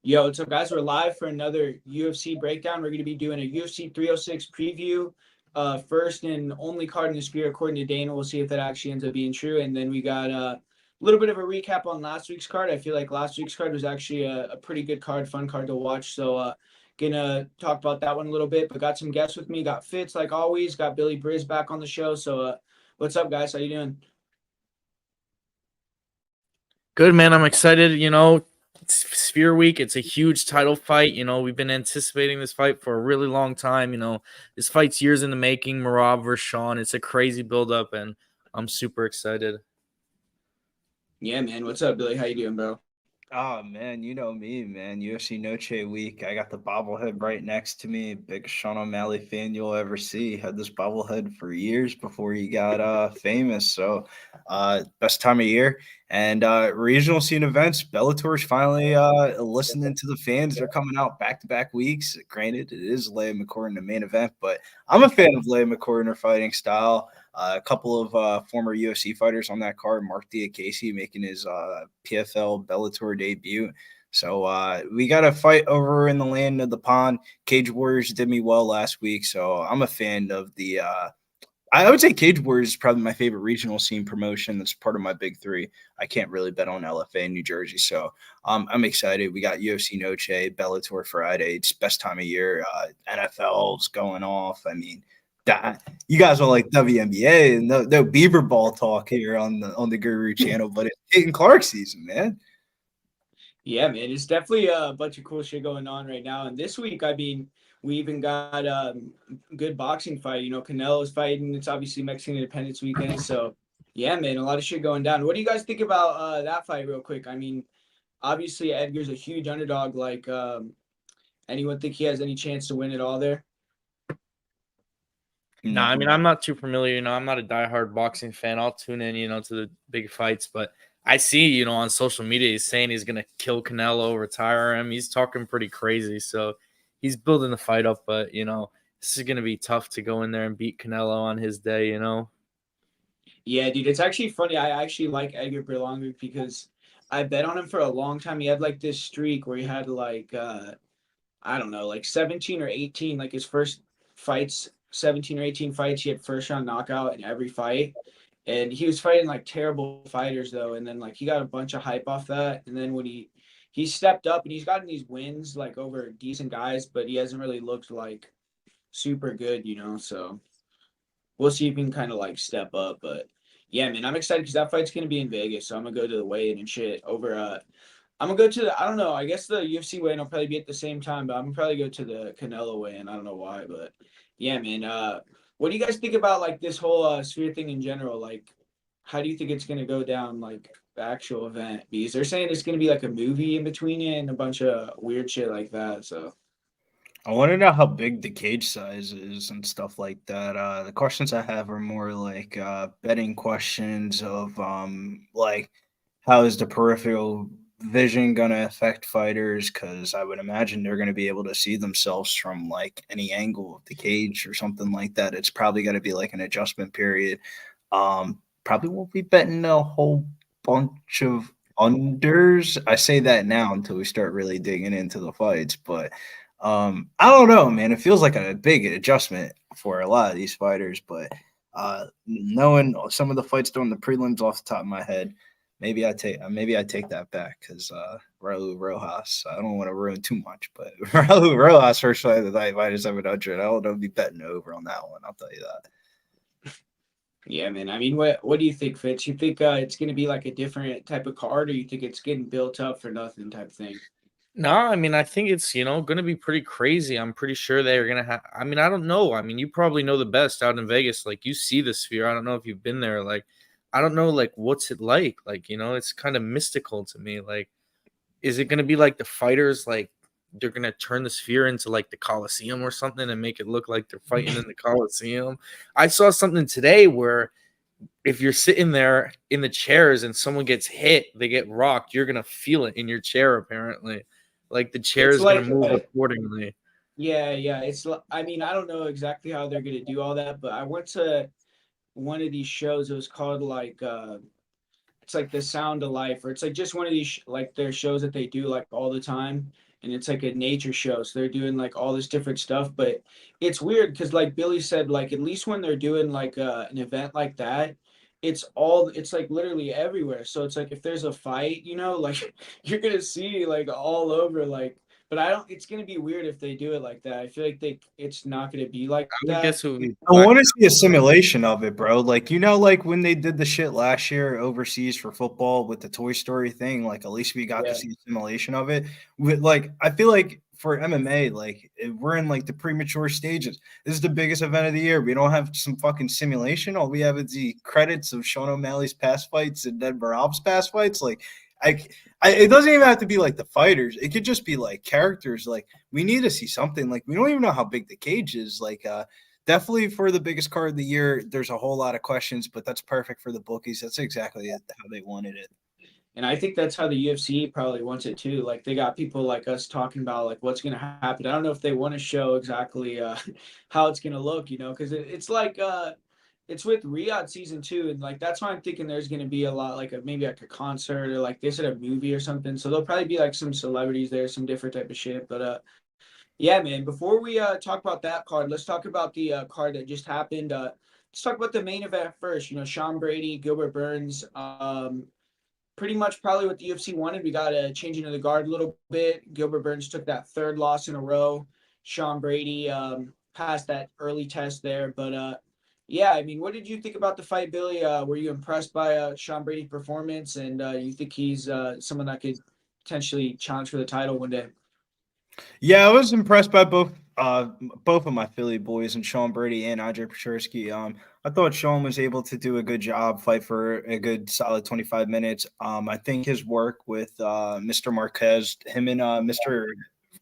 Yo, what's up, guys? We're live for another UFC breakdown. We're going to be doing a UFC 306 preview. First and only card in the Sphere, according to Dana. We'll see if that actually ends up being true. And then we got a little bit of a recap on last week's card. I feel like last week's card was actually a pretty good card, fun card to watch. So, gonna talk about that one a little bit. But got some guests with me. Got Fitz, like always. Got Billy Briz back on the show. So, what's up, guys? How you doing? Good, man. I'm excited. It's Sphere Week. It's a huge title fight. We've been anticipating this fight for a really long time. This fight's years in the making. Merab versus Sean. It's a crazy buildup, and I'm super excited. Yeah, man. What's up, Billy? How you doing, bro? Oh man, you know me, man. UFC Noche week. I got the bobblehead right next to me. Biggest Sean O'Malley fan you'll ever see. Had this bobblehead for years before he got famous. So best time of year. And regional scene events. Bellator's finally listening to the fans. They're coming out back to back weeks. Granted, it is Leia McCourt in the main event, but I'm a fan of Leia McCourt in her fighting style. A couple of former UFC fighters on that card. Mark Diakase making his PFL Bellator debut. So we got a fight over in the land of the pond. Cage Warriors did me well last week, so I'm a fan of the. I would say Cage Warriors is probably my favorite regional scene promotion. That's part of my big three. I can't really bet on LFA in New Jersey, so I'm excited. We got UFC Noche, Bellator Friday. It's best time of year. NFL's going off. I mean, you guys are like WNBA and no Beaver ball talk here on the Guru channel, but it's Peyton Clark season, man. Yeah, man, it's definitely a bunch of cool shit going on right now. And this week, I mean, we even got a good boxing fight. You know, Canelo's fighting. It's obviously Mexican Independence weekend. So, yeah, man, a lot of shit going down. What do you guys think about that fight, real quick? I mean, obviously, Edgar's a huge underdog. Like, anyone think he has any chance to win it all there? Nah, I No. mean, I'm not too familiar. I'm not a diehard boxing fan. I'll tune in, to the big fights, but I see, on social media, he's saying he's gonna kill Canelo, retire him. He's talking pretty crazy, so he's building the fight up. But this is gonna be tough to go in there and beat Canelo on his day. Yeah, dude, it's actually funny. I actually like Edgar Berlanga because I bet on him for a long time. He had like this streak where he had like I don't know, like 17 or 18, like his first fights, 17 or 18 fights, he had first round knockout in every fight. And he was fighting like terrible fighters though. And then like he got a bunch of hype off that. And then when he stepped up and he's gotten these wins like over decent guys, but he hasn't really looked like super good, you know. So we'll see if he can kind of like step up. But yeah, man, I'm excited because that fight's gonna be in Vegas. So I'm gonna go to the weigh-in and shit over I'm gonna go to the. I don't know. I guess the UFC weigh-in will probably be at the same time, but I'm gonna probably go to the Canelo weigh-in. I don't know why, but yeah, man. What do you guys think about like this whole Sphere thing in general? Like, how do you think it's gonna go down? Like the actual event? Because they're saying it's gonna be like a movie in between it and a bunch of weird shit like that. So I want to know how big the cage size is and stuff like that. The questions I have are more like betting questions of like how is the peripheral vision going to affect fighters? Because I would imagine they're going to be able to see themselves from like any angle of the cage or something like that. It's probably going to be like an adjustment period. Probably won't be betting a whole bunch of unders. I say that now until we start really digging into the fights, but I don't know, man. It feels like a big adjustment for a lot of these fighters, but knowing some of the fights during the prelims off the top of my head, maybe I take that back because Raul Rojas. I don't want to ruin too much, but Raul Rojas first fight of the night -700. I don't be betting over on that one. I'll tell you that. yeah, man. I mean, what do you think, Fitz? You think it's gonna be like a different type of card, or you think it's getting built up for nothing type thing? No, I mean, I think it's, going to be pretty crazy. I'm pretty sure they're going to have, I mean, I don't know. I mean, you probably know the best out in Vegas. Like, you see the Sphere. I don't know if you've been there. Like, I don't know, like, what's it like? Like, it's kind of mystical to me. Like, is it going to be like the fighters, like, they're going to turn the Sphere into like the Coliseum or something and make it look like they're fighting in the Coliseum? I saw something today where if you're sitting there in the chairs and someone gets hit, they get rocked, you're going to feel it in your chair, apparently. Like the chair It's is going like to move accordingly. yeah, yeah. I mean, I don't know exactly how they're gonna do all that, but I went to one of these shows. It was called like it's like the Sound of Life, or it's like just one of these like their shows that they do like all the time. and it's like a nature show. So they're doing like all this different stuff, but it's weird because like Billy said, like at least when they're doing like an event like that, it's like literally everywhere. So it's like if there's a fight, like you're gonna see like all over like. But I don't. It's gonna be weird if they do it like that. I feel like it's not gonna be like I would that. guess it would be I want to see a simulation of it, bro. Like, like when they did the shit last year overseas for football with the Toy Story thing, like at least we got to Yeah. see a simulation of it. With like, I feel like for MMA, like we're in like the premature stages. This is the biggest event of the year. We don't have some fucking simulation. All we have is the credits of Sean O'Malley's past fights and then Merab's past fights. Like, it doesn't even have to be like the fighters. It could just be like characters. Like, we need to see something. Like, we don't even know how big the cage is. Like, definitely for the biggest card of the year, there's a whole lot of questions, but that's perfect for the bookies. That's exactly how they wanted it. And I think that's how the UFC probably wants it too. Like they got people like us talking about like what's going to happen. I don't know if they want to show exactly how it's going to look, because it's like it's with Riyadh season 2, and like that's why I'm thinking there's going to be a lot like maybe like a concert or like they said a movie or something. So there'll probably be like some celebrities there, some different type of shit. But yeah, man. Before we talk about that card, let's talk about the card that just happened. Let's talk about the main event first. Sean Brady, Gilbert Burns. Pretty much probably what the UFC wanted. We got a change into the guard a little bit. Gilbert Burns took that third loss in a row. Sean Brady passed that early test there. But yeah, I mean, what did you think about the fight, Billy? Were you impressed by Sean Brady's performance? And you think he's someone that could potentially challenge for the title one day? Yeah, I was impressed by both of my Philly boys and Sean Brady and Andre Pechersky. I thought Sean was able to do a good job, fight for a good solid 25 minutes. I think his work with Mr. Marquez, him and Mr.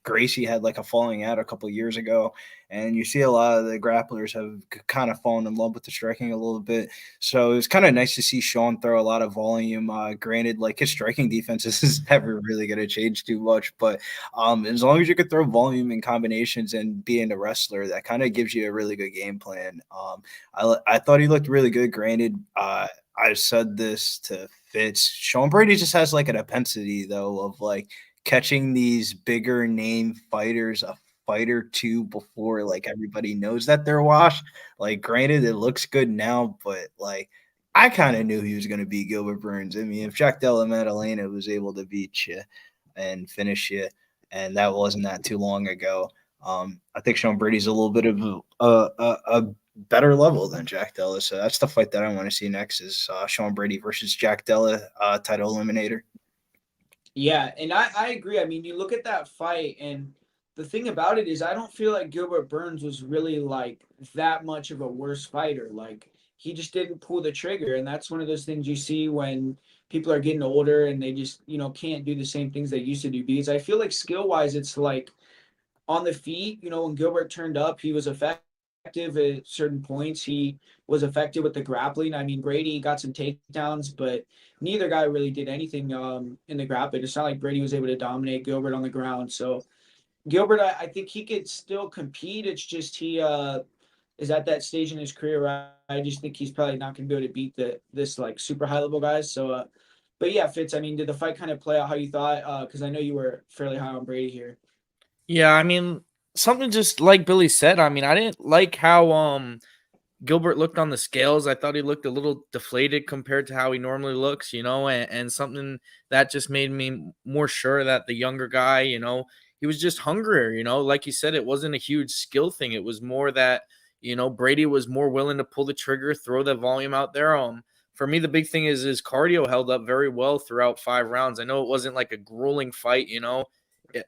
Gracie had like a falling out a couple of years ago, and you see a lot of the grapplers have kind of fallen in love with the striking a little bit. So it's kind of nice to see Sean throw a lot of volume. Granted, like his striking defense is never really going to change too much, but as long as you could throw volume in combinations and being a wrestler, that kind of gives you a really good game plan. I thought he looked really good. Granted, I said this to Fitz. Sean Brady just has like an propensity though of like catching these bigger name fighters a fight or two before like everybody knows that they're washed. Like, granted, it looks good now, but like I kind of knew he was going to beat Gilbert Burns. I mean, if Jack Della Maddalena was able to beat you and finish you, and that wasn't that too long ago, I think Sean Brady's a little bit of a better level than Jack Della. So that's the fight that I want to see next is Sean Brady versus Jack Della, title eliminator. Yeah, and I agree. I mean, you look at that fight, and the thing about it is, I don't feel like Gilbert Burns was really like that much of a worse fighter. Like, he just didn't pull the trigger. And that's one of those things you see when people are getting older and they just, can't do the same things they used to do. Because I feel like skill wise, it's like on the feet, when Gilbert turned up, he was effective at certain points. He was effective with the grappling. I mean, Brady got some takedowns, but neither guy really did anything in the grappling. It's not like Brady was able to dominate Gilbert on the ground. So Gilbert, I think he could still compete. It's just he is at that stage in his career where I just think he's probably not going to be able to beat this like super high level guys. So, but yeah, Fitz. I mean, did the fight kind of play out how you thought? Because I know you were fairly high on Brady here. Yeah, I mean, something just like Billy said. I mean, I didn't like how Gilbert looked on the scales. I thought he looked a little deflated compared to how he normally looks, and something that just made me more sure that the younger guy, he was just hungrier, like you said, it wasn't a huge skill thing. It was more that, Brady was more willing to pull the trigger, throw the volume out there. For me, the big thing is his cardio held up very well throughout 5 rounds. I know it wasn't like a grueling fight,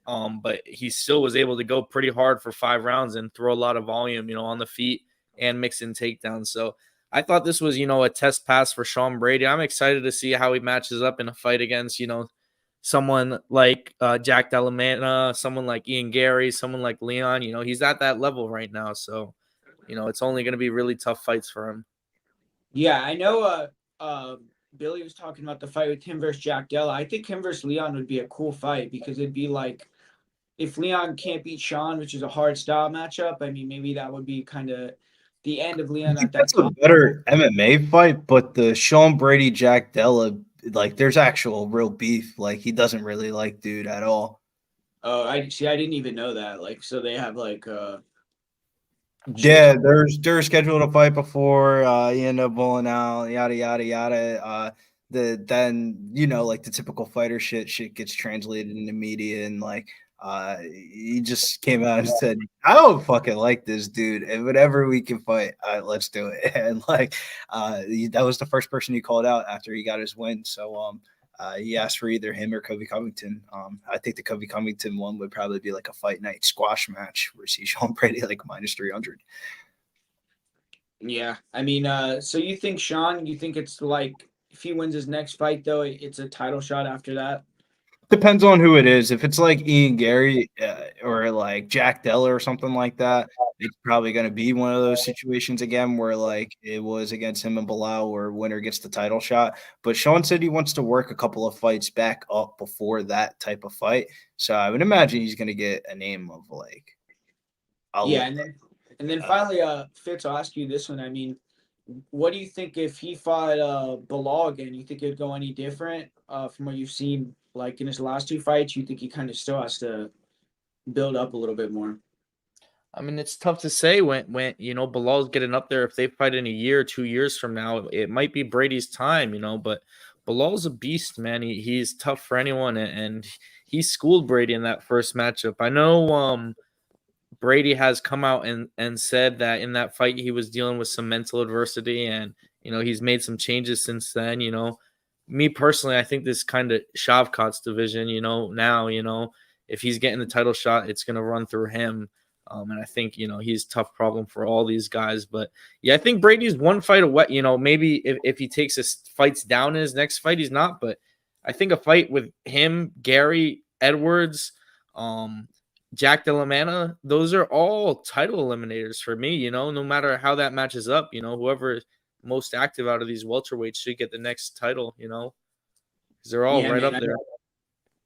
but he still was able to go pretty hard for 5 rounds and throw a lot of volume, on the feet and mix in takedowns. So I thought this was, a test pass for Sean Brady. I'm excited to see how he matches up in a fight against, someone like Jack Della, someone like Ian Gary, someone like Leon. He's at that level right now. So, it's only going to be really tough fights for him. Yeah, I know. Billy was talking about the fight with him versus Jack Della. I think him versus Leon would be a cool fight because it'd be like if Leon can't beat Sean, which is a hard style matchup. I mean, maybe that would be kind of the end of I Leon think at that that's a top. better MMA fight, but the Sean Brady Jack Della, like there's actual real beef. Like he doesn't really like dude at all. Oh, I see. I didn't even know that. Like, so they have like shit Yeah, talk. they're scheduled to fight before he ended up pulling out, yada yada yada. Then like the typical fighter shit gets translated into media, and like he just came out and said, "I don't fucking like this dude, and whenever we can fight, let's do it." And like that was the first person he called out after he got his win. So he asked for either him or Kobe Covington. I think the Kobe Covington one would probably be like a fight night squash match where he's Sean Brady like -300. Yeah, I mean, so you think Sean? You think it's like if he wins his next fight, though, it's a title shot after that? Depends on who it is. If it's like Ian Gary or like Jack Della or something like that, it's probably going to be one of those situations again where like it was against him and Bilal where winner gets the title shot. But Sean said he wants to work a couple of fights back up before that type of fight. So I would imagine he's going to get a name of like Yeah, a and then finally, Fitz, I'll ask you this one. I mean, what do you think if he fought Bilal again? You think it'd go any different from what you've seen like in his last two fights? You think he kind of still has to build up a little bit more? I mean, it's tough to say when Bilal's getting up there. If they fight in a year, 2 years from now, it might be Brady's time, But Bilal's a beast, man. He's tough for anyone, and he schooled Brady in that first matchup. I know Brady has come out and said that in that fight he was dealing with some mental adversity, and he's made some changes since then. Me personally, I think this kind of Shavkat's division. Now if he's getting the title shot, it's gonna run through him. And I think he's a tough problem for all these guys. But yeah, I think Brady's one fight away. Maybe if he takes his fights down in his next fight, he's not. But I think a fight with him, Gary Edwards, Jack Delamana, those are all title eliminators for me, no matter how that matches up, whoever is most active out of these welterweights should get the next title, because they're all Yeah, right man. up I there. know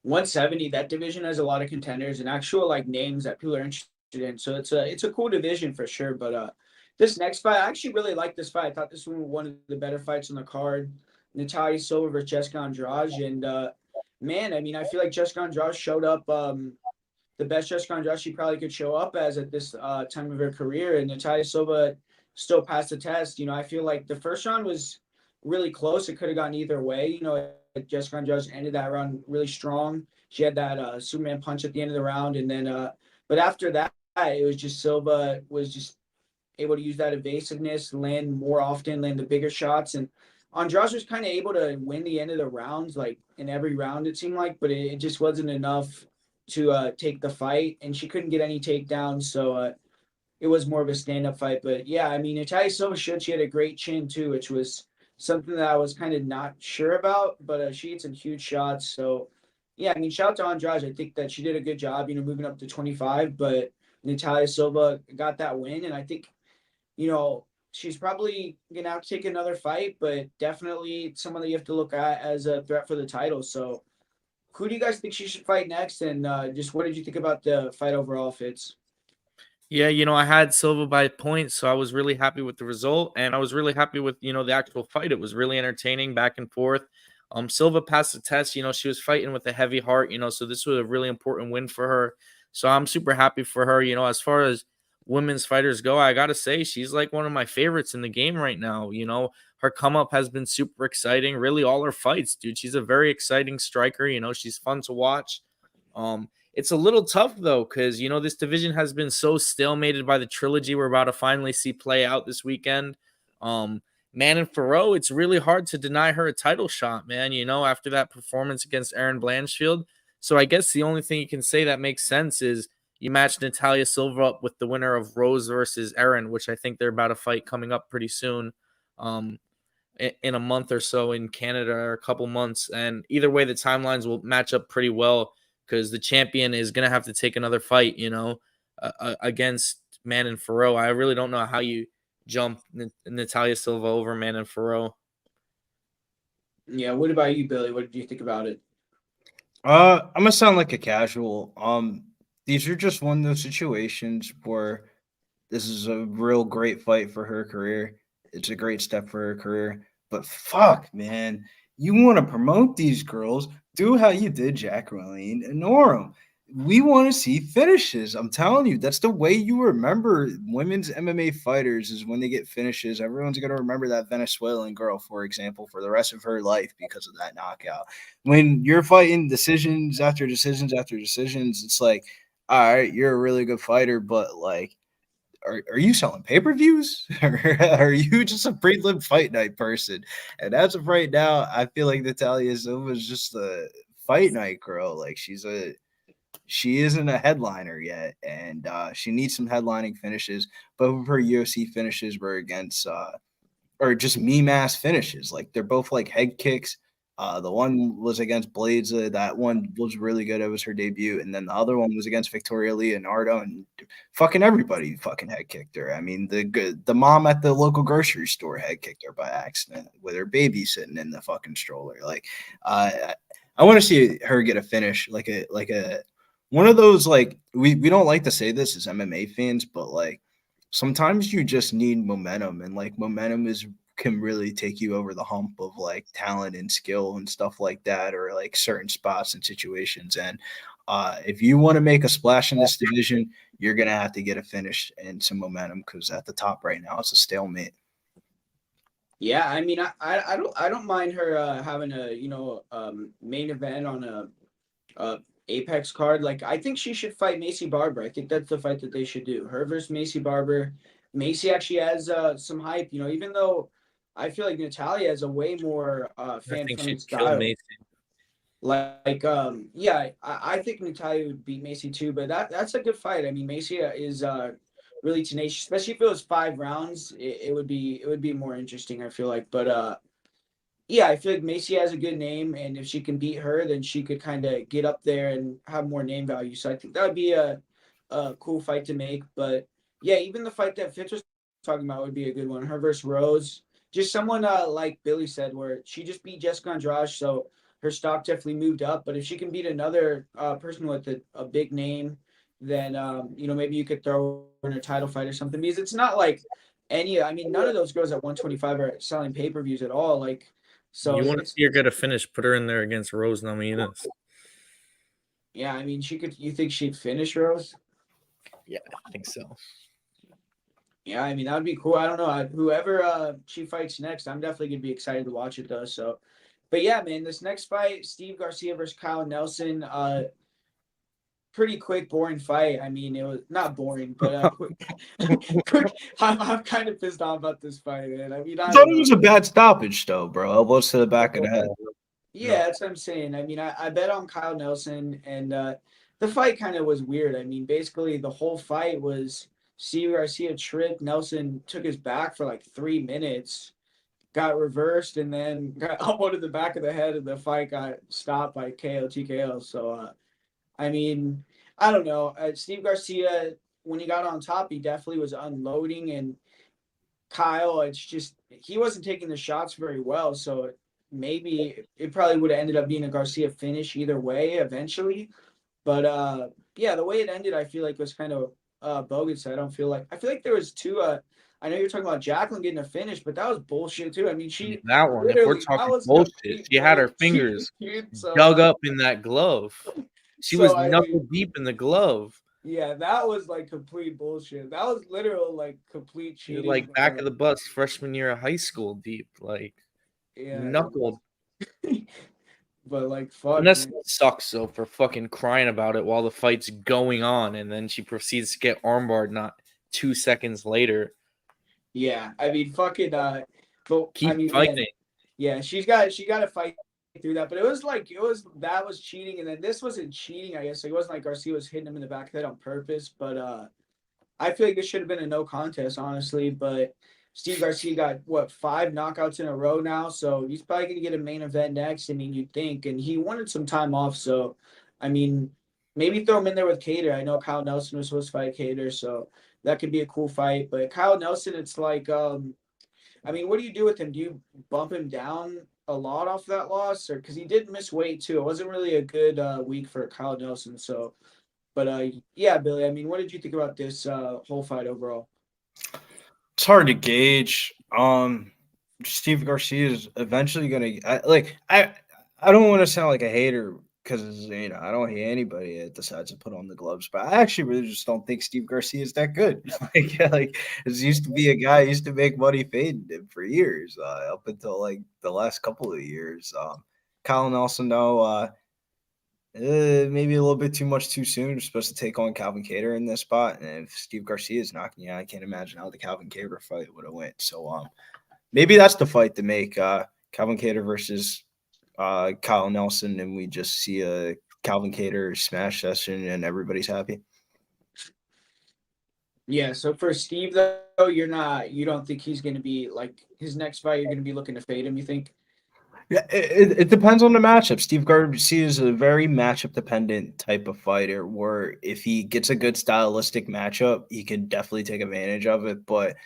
170. That division has a lot of contenders and actual like names that people are interested in. So it's a cool division for sure. But this next fight, I actually really like this fight. I thought this one was one of the better fights on the card. Natalia Silva versus Jessica Andrade, and man, I mean, I feel like Jessica Andrade showed up the best Jessica Andrade she probably could show up as at this time of her career. And Natalia Silva still passed the test. I feel like the first round was really close. It could have gone either way. Jessica Andrade ended that round really strong. She had that Superman punch at the end of the round, and then but after that, it was just Silva was just able to use that evasiveness, land more often, land the bigger shots, and Andrade was kind of able to win the end of the rounds, like in every round it seemed like, but it just wasn't enough to take the fight, and she couldn't get any takedowns, so it was more of a stand-up fight. But yeah, I mean, Natalia Silva showed she had a great chin too, which was something that I was kind of not sure about, but she hit some huge shots. So yeah, I mean, shout out to Andrade. I think that she did a good job, moving up to 25, but Natalia Silva got that win, and I think she's probably gonna have to take another fight, but definitely someone that you have to look at as a threat for the title. So who do you guys think she should fight next? And just what did you think about the fight overall, Fitz? Yeah, I had Silva by points, so I was really happy with the result, and I was really happy with the actual fight. It was really entertaining, back and forth. Silva passed the test. She was fighting with a heavy heart. So this was a really important win for her. So I'm super happy for her. As far as women's fighters go, I gotta say she's like one of my favorites in the game right now. Her come up has been super exciting. Really, all her fights, dude. She's a very exciting striker. She's fun to watch. It's a little tough though, because this division has been so stalemated by the trilogy we're about to finally see play out this weekend. Manon Farrow, it's really hard to deny her a title shot, man. After that performance against Erin Blanchfield. So I guess the only thing you can say that makes sense is you match Natalia Silva up with the winner of Rose versus Erin, which I think they're about to fight coming up pretty soon. In a month or so in Canada, or a couple months. And either way, the timelines will match up pretty well, because the champion is going to have to take another fight, against Manon Farrow. I really don't know how you jump Natalia Silva over Manon Farrow. Yeah, what about you, Billy? What did you think about it? I'm gonna sound like a casual. These are just one of those situations where this is a real great fight for her career. It's a great step for her career. But fuck, man, you want to promote these girls? Do how you did Jacqueline and Norum. we want to see finishes. I'm telling you, that's the way you remember women's MMA fighters is when they get finishes. Everyone's going to remember that Venezuelan girl, for example, for the rest of her life because of that knockout. When you're fighting decisions after decisions after decisions, it's like, all right, you're a really good fighter, but like, are you selling pay-per-views? Or are you just a prelim fight night person? And as of right now, I feel like Natalia Silva is just a fight night girl. Like she isn't a headliner yet, and she needs some headlining finishes. Both of her UFC finishes were against or just meme ass finishes. Like they're both like head kicks. The one was against Blades. That one was really good. It was her debut, and then the other one was against Victoria Leonardo, and fucking everybody fucking head kicked her. I mean, the mom at the local grocery store head kicked her by accident with her baby sitting in the fucking stroller. Like, I want to see her get a finish, like a one of those like we don't like to say this as MMA fans, but like sometimes you just need momentum, and like momentum is can really take you over the hump of like talent and skill and stuff like that, or like certain spots and situations. And if you want to make a splash in this division, you're gonna have to get a finish and some momentum because at the top right now it's a stalemate. Yeah, I mean, I don't mind her having a main event on a Apex card. Like, I think she should fight Macy Barber. I think that's the fight that they should do. Her versus Macy Barber. Macy actually has some hype. Even though I feel like Natalia has a way more I fan think friendly she'd kill style. Macy. Yeah, I think Natalia would beat Macy too, but that's a good fight. I mean, Macy is really tenacious, especially if it was 5 rounds. It would be more interesting. I feel like, but yeah, I feel like Macy has a good name, and if she can beat her, then she could kind of get up there and have more name value. So I think that would be a cool fight to make. But yeah, even the fight that Fitz was talking about would be a good one. Her versus Rose, just someone like Billy said, where she just beat Jessica Andrade, so her stock definitely moved up. But if she can beat another person with a big name, then maybe you could throw in a title fight or something, because it's not like I mean, none of those girls at 125 are selling pay-per-views at all. Like, so You want to it's see her get a finish? Put her in there against Rose Namajunas. yeah. I mean, she could. You think she'd finish Rose? Yeah, I think so. Yeah, I mean that would be cool. I don't know. Whoever she fights next, I'm definitely gonna be excited to watch it though. So, but yeah, man, this next fight, Steve Garcia versus Kyle Nelson. Pretty quick, boring fight. I mean, it was not boring, but quick. I'm kind of pissed off about this fight, man. I mean, I I thought don't it know. was a bad stoppage though, bro. Elbows to the back of the head. Yeah, No, that's what I'm saying. I mean, I bet on Kyle Nelson, and the fight kind of was weird. I mean, basically, the whole fight was Steve Garcia tripped. Nelson took his back for like 3 minutes, got reversed, and then got elbowed to the back of the head, and the fight got stopped by KO TKO. So, I mean, I don't know. Steve Garcia, when he got on top, he definitely was unloading, and Kyle, it's just he wasn't taking the shots very well, so maybe it probably would have ended up being a Garcia finish either way eventually. But yeah, the way it ended, I feel like was kind of bogus. I feel like there was two. I know you're talking about Jacqueline getting a finish, but that was bullshit too. I mean, I mean, she that one. If we're literally that talking was bullshit, complete she had her bullshit, fingers dude. So dug up in that glove. She so was I mean, knuckle deep in the glove. yeah, that was like complete bullshit. That was literal like complete You're cheating. like But back of the bus freshman year of high school deep, like yeah, knuckled. but like fuck, Vanessa man. sucks though for fucking crying about it while the fight's going on, and then she proceeds to get armbarred not 2 seconds later. Yeah, I mean, fucking. But I Keep mean, man, fighting. yeah, she got to fight through that. But it was like that was cheating, and then this wasn't cheating, I guess. Like, it wasn't like Garcia was hitting him in the back of the head on purpose. But I feel like this should have been a no contest, honestly. But Steve Garcia got what 5 knockouts in a row now, so he's probably gonna get a main event next. I mean, you'd think, and he wanted some time off, so I mean, maybe throw him in there with Cater. I know Kyle Nelson was supposed to fight Cater, so that could be a cool fight. But Kyle Nelson, it's like, I mean, what do you do with him? Do you bump him down a lot off that loss, or because he did miss weight too? It wasn't really a good week for Kyle Nelson, so. But yeah, Billy. I mean, what did you think about this whole fight overall? It's hard to gauge. Steve Garcia is eventually gonna I don't want to sound like a hater because I don't hate anybody that decides to put on the gloves, but I actually really just don't think Steve Garcia is that good. Like this used to be a guy who used to make money fading him for years, up until like the last couple of years. Kyle Nelson, though, maybe a little bit too much too soon. We're supposed to take on Calvin Cater in this spot, and if Steve Garcia is knocking you out, I can't imagine how the Calvin Cater fight would have went. So maybe that's the fight to make. Calvin Cater versus Kyle Nelson, and we just see a Calvin Cater smash session, and everybody's happy. Yeah, so for Steve though, you don't think he's going to be like his next fight. You're going to be looking to fade him. You think? Yeah, it depends on the matchup. Steve Garcia is a very matchup dependent type of fighter where if he gets a good stylistic matchup, he can definitely take advantage of it. But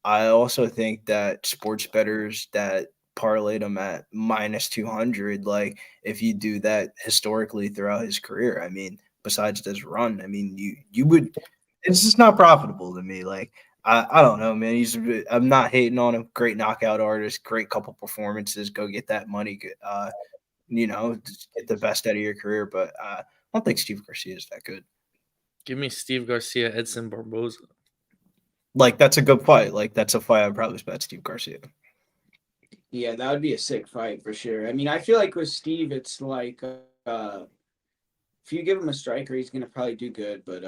I also think that sports bettors that parlayed him at minus 200, like if you do that historically throughout his career, I mean, besides this run, I mean, you would, it's just not profitable to me. Like, I don't know, man. I'm not hating on him. Great knockout artist, great couple performances. Go get that money. Just get the best out of your career. But I don't think Steve Garcia is that good. Give me Steve Garcia, Edson Barboza. Like, that's a good fight. Like, that's a fight I'd probably bet Steve Garcia. Yeah, that would be a sick fight for sure. I mean, I feel like with Steve, it's like if you give him a striker, he's gonna probably do good. But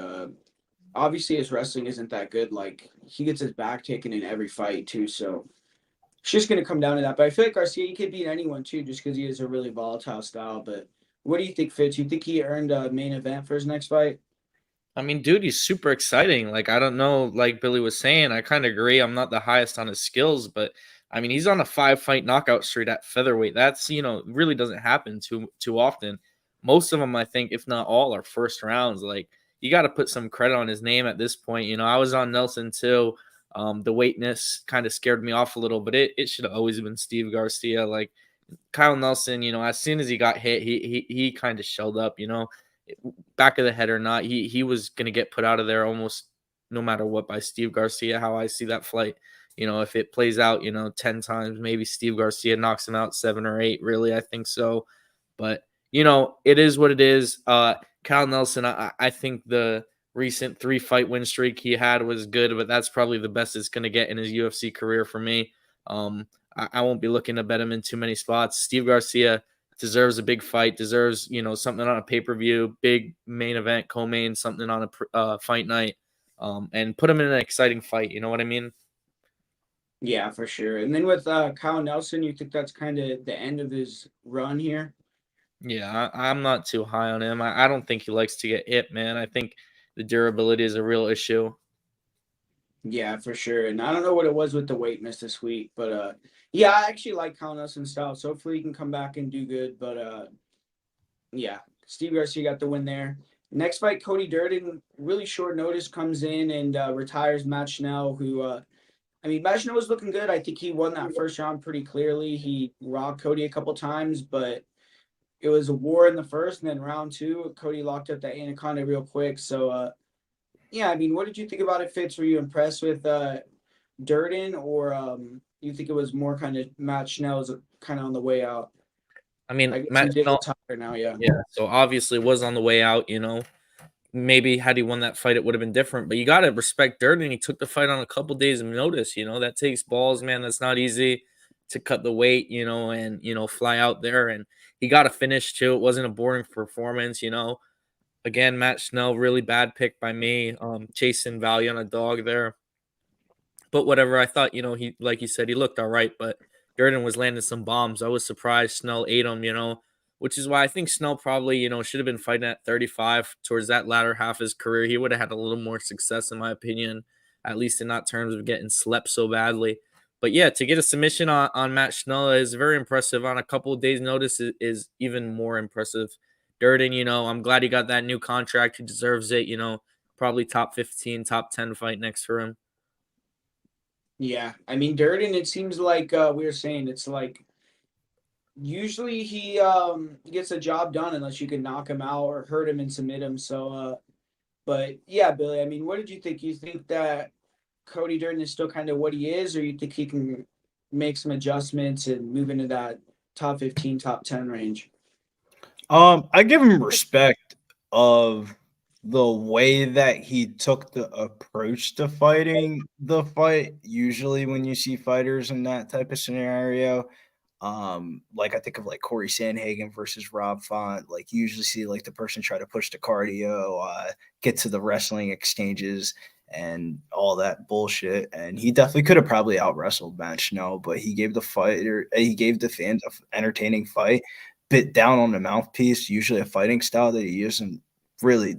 obviously, his wrestling isn't that good. Like he gets his back taken in every fight too. So it's just gonna come down to that. But I feel like Garcia, he could beat anyone too, just because he has a really volatile style. But what do you think, Fitz? You think he earned a main event for his next fight? I mean, dude, he's super exciting. Like, I don't know, like Billy was saying, I kind of agree. I'm not the highest on his skills, but I mean, he's on a 5-fight knockout streak at featherweight. That's, really doesn't happen too often. Most of them, I think, if not all, are first rounds. Like, you got to put some credit on his name at this point. I was on Nelson too. The weightness kind of scared me off a little, but it should have always been Steve Garcia. Like Kyle Nelson, as soon as he got hit, he kind of shelled up. Back of the head or not, he was going to get put out of there almost no matter what by Steve Garcia. How I see that fight, if it plays out, 10 times, maybe Steve Garcia knocks him out 7 or 8. Really, I think so. But it is what it is. Kyle Nelson, I think the recent 3-fight win streak he had was good, but that's probably the best it's going to get in his UFC career for me. I won't be looking to bet him in too many spots. Steve Garcia deserves a big fight, deserves, something on a pay-per-view, big main event, co-main, something on a fight night, and put him in an exciting fight. You know what I mean? Yeah, for sure. And then with Kyle Nelson, you think that's kind of the end of his run here? Yeah, I'm not too high on him. I don't think he likes to get hit, man. I think the durability is a real issue. Yeah, for sure. And I don't know what it was with the weight miss this week, but yeah, I actually like Kyle Nelson's style. So hopefully he can come back and do good. But yeah, Steve Garcia got the win there. Next fight, Cody Durden, really short notice, comes in and retires Matt Schnell, who I mean, Matt Schnell was looking good. I think he won that first round pretty clearly. He rocked Cody a couple times, but it was a war in the first, and then round two, Cody locked up that anaconda real quick. So yeah, I mean, what did you think about it, Fitz? Were you impressed with Durden, or you think it was more kind of Matt Schnell's kind of on the way out? I mean, I guess he Matt did Schnell, retire now, yeah. yeah. So obviously was on the way out. Maybe had he won that fight, it would have been different. But you got to respect Durden. He took the fight on a couple days of notice. That takes balls, man. That's not easy to cut the weight, and fly out there. And he got a finish too. It wasn't a boring performance. Again, Matt Schnell, really bad pick by me. Chasing value on a dog there. But whatever, I thought, he, like you said, he looked all right, but Durden was landing some bombs. I was surprised Snell ate him, which is why I think Snell probably, should have been fighting at 35 towards that latter half of his career. He would have had a little more success, in my opinion, at least in not terms of getting slept so badly. But yeah, to get a submission on Matt Schnell is very impressive. On a couple of days' notice is even more impressive. Durden, I'm glad he got that new contract. He deserves it, probably top 15, top 10 fight next for him. Yeah, I mean, Durden, it seems like we were saying, it's like usually he gets a job done unless you can knock him out or hurt him and submit him. So, but yeah, Billy, I mean, what did you think? You think that Cody Durden is still kind of what he is, or you think he can make some adjustments and move into that top 15, top 10 range? I give him respect of the way that he took the approach to fighting the fight. Usually, when you see fighters in that type of scenario, like I think of like Corey Sandhagen versus Rob Font. Like you usually see like the person try to push the cardio, get to the wrestling exchanges and all that bullshit. And he definitely could have probably out wrestled Matt Snow, but he gave the fans an entertaining fight. Bit down on the mouthpiece, usually a fighting style that he doesn't really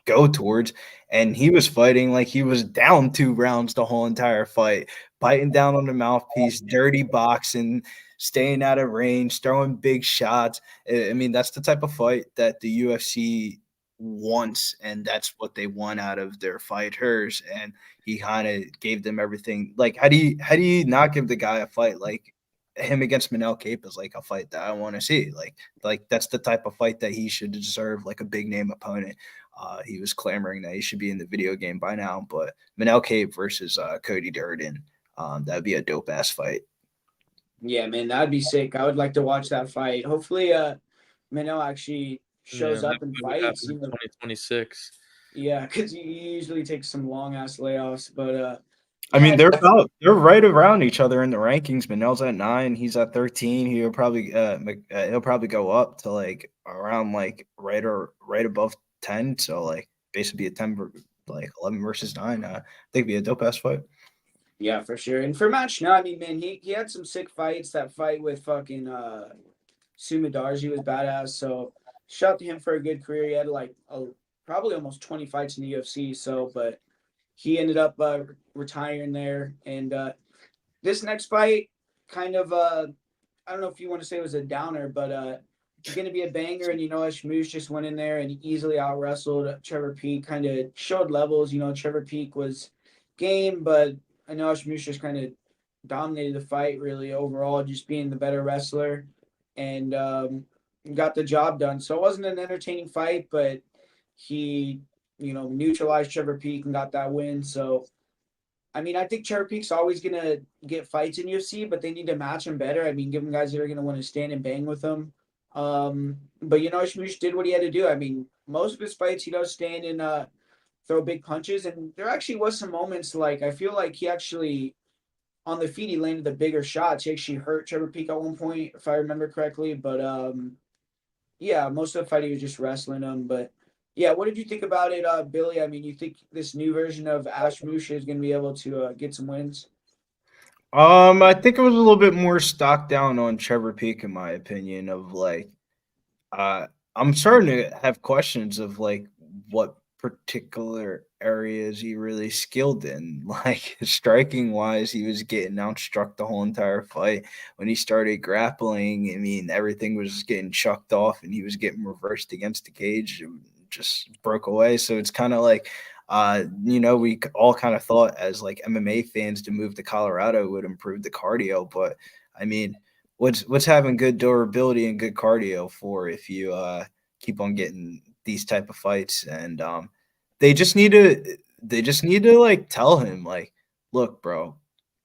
go towards. And he was fighting like he was down 2 rounds the whole entire fight, biting down on the mouthpiece, dirty boxing, staying out of range, throwing big shots. I mean, that's the type of fight that the UFC wants, and that's what they want out of their fighters. And he kind of gave them everything. Like, how do you not give the guy a fight like him against Manel Cape is like a fight that I want to see. Like that's the type of fight that he should deserve, like a big name opponent. He was clamoring that he should be in the video game by now, but Manel Cape versus Cody Durden, that'd be a dope ass fight. Yeah, man, that'd be sick. I would like to watch that fight. Hopefully, Manel actually Yeah, shows that up and would fights. happen in 2026. Yeah, because he usually takes some long ass layoffs. But I yeah, mean, they're right around each other in the rankings. Manel's at 9, he's at 13. He'll probably go up to like around like right above 10. So like basically a 11 versus 9. I think it'd be a dope ass fight. yeah, for sure. And for Matt Schnell, I mean, man, he had some sick fights. That fight with fucking Sumidarji was badass. So shout out to him for a good career. He had like probably almost 20 fights in the UFC. So, but he ended up retiring there. And this next fight, kind of I don't know if you want to say it was a downer, but going to be a banger. And Ashmouche just went in there and easily out wrestled Trevor Peek. Kind of showed levels. Trevor Peek was game, but I know Ashmouche just kind of dominated the fight really overall, just being the better wrestler and got the job done. So it wasn't an entertaining fight, but he neutralized Trevor Peek and got that win. So I mean, I think Trevor Peek's always gonna get fights in UFC, but they need to match him better. I mean, give him guys that are gonna want to stand and bang with him. But Shmoosh did what he had to do. I mean, most of his fights he does stand and throw big punches, and there actually was some moments like I feel like he actually on the feet he landed the bigger shots. He actually hurt Trevor Peek at one point, if I remember correctly. But yeah, most of the fight he was just wrestling him. But yeah, what did you think about it, Billy? I mean, you think this new version of Ash Musha is going to be able to get some wins? I think it was a little bit more stock down on Trevor Peek, in my opinion, of like Uh, I'm starting to have questions of like what particular areas he really skilled in. Like striking wise, he was getting outstruck the whole entire fight. When he started grappling, I mean, everything was just getting chucked off and he was getting reversed against the cage and just broke away. So it's kind of like, we all kind of thought as like MMA fans to move to Colorado would improve the cardio, but I mean, what's having good durability and good cardio for if you keep on getting these type of fights? And they just need to like tell him like, look, bro,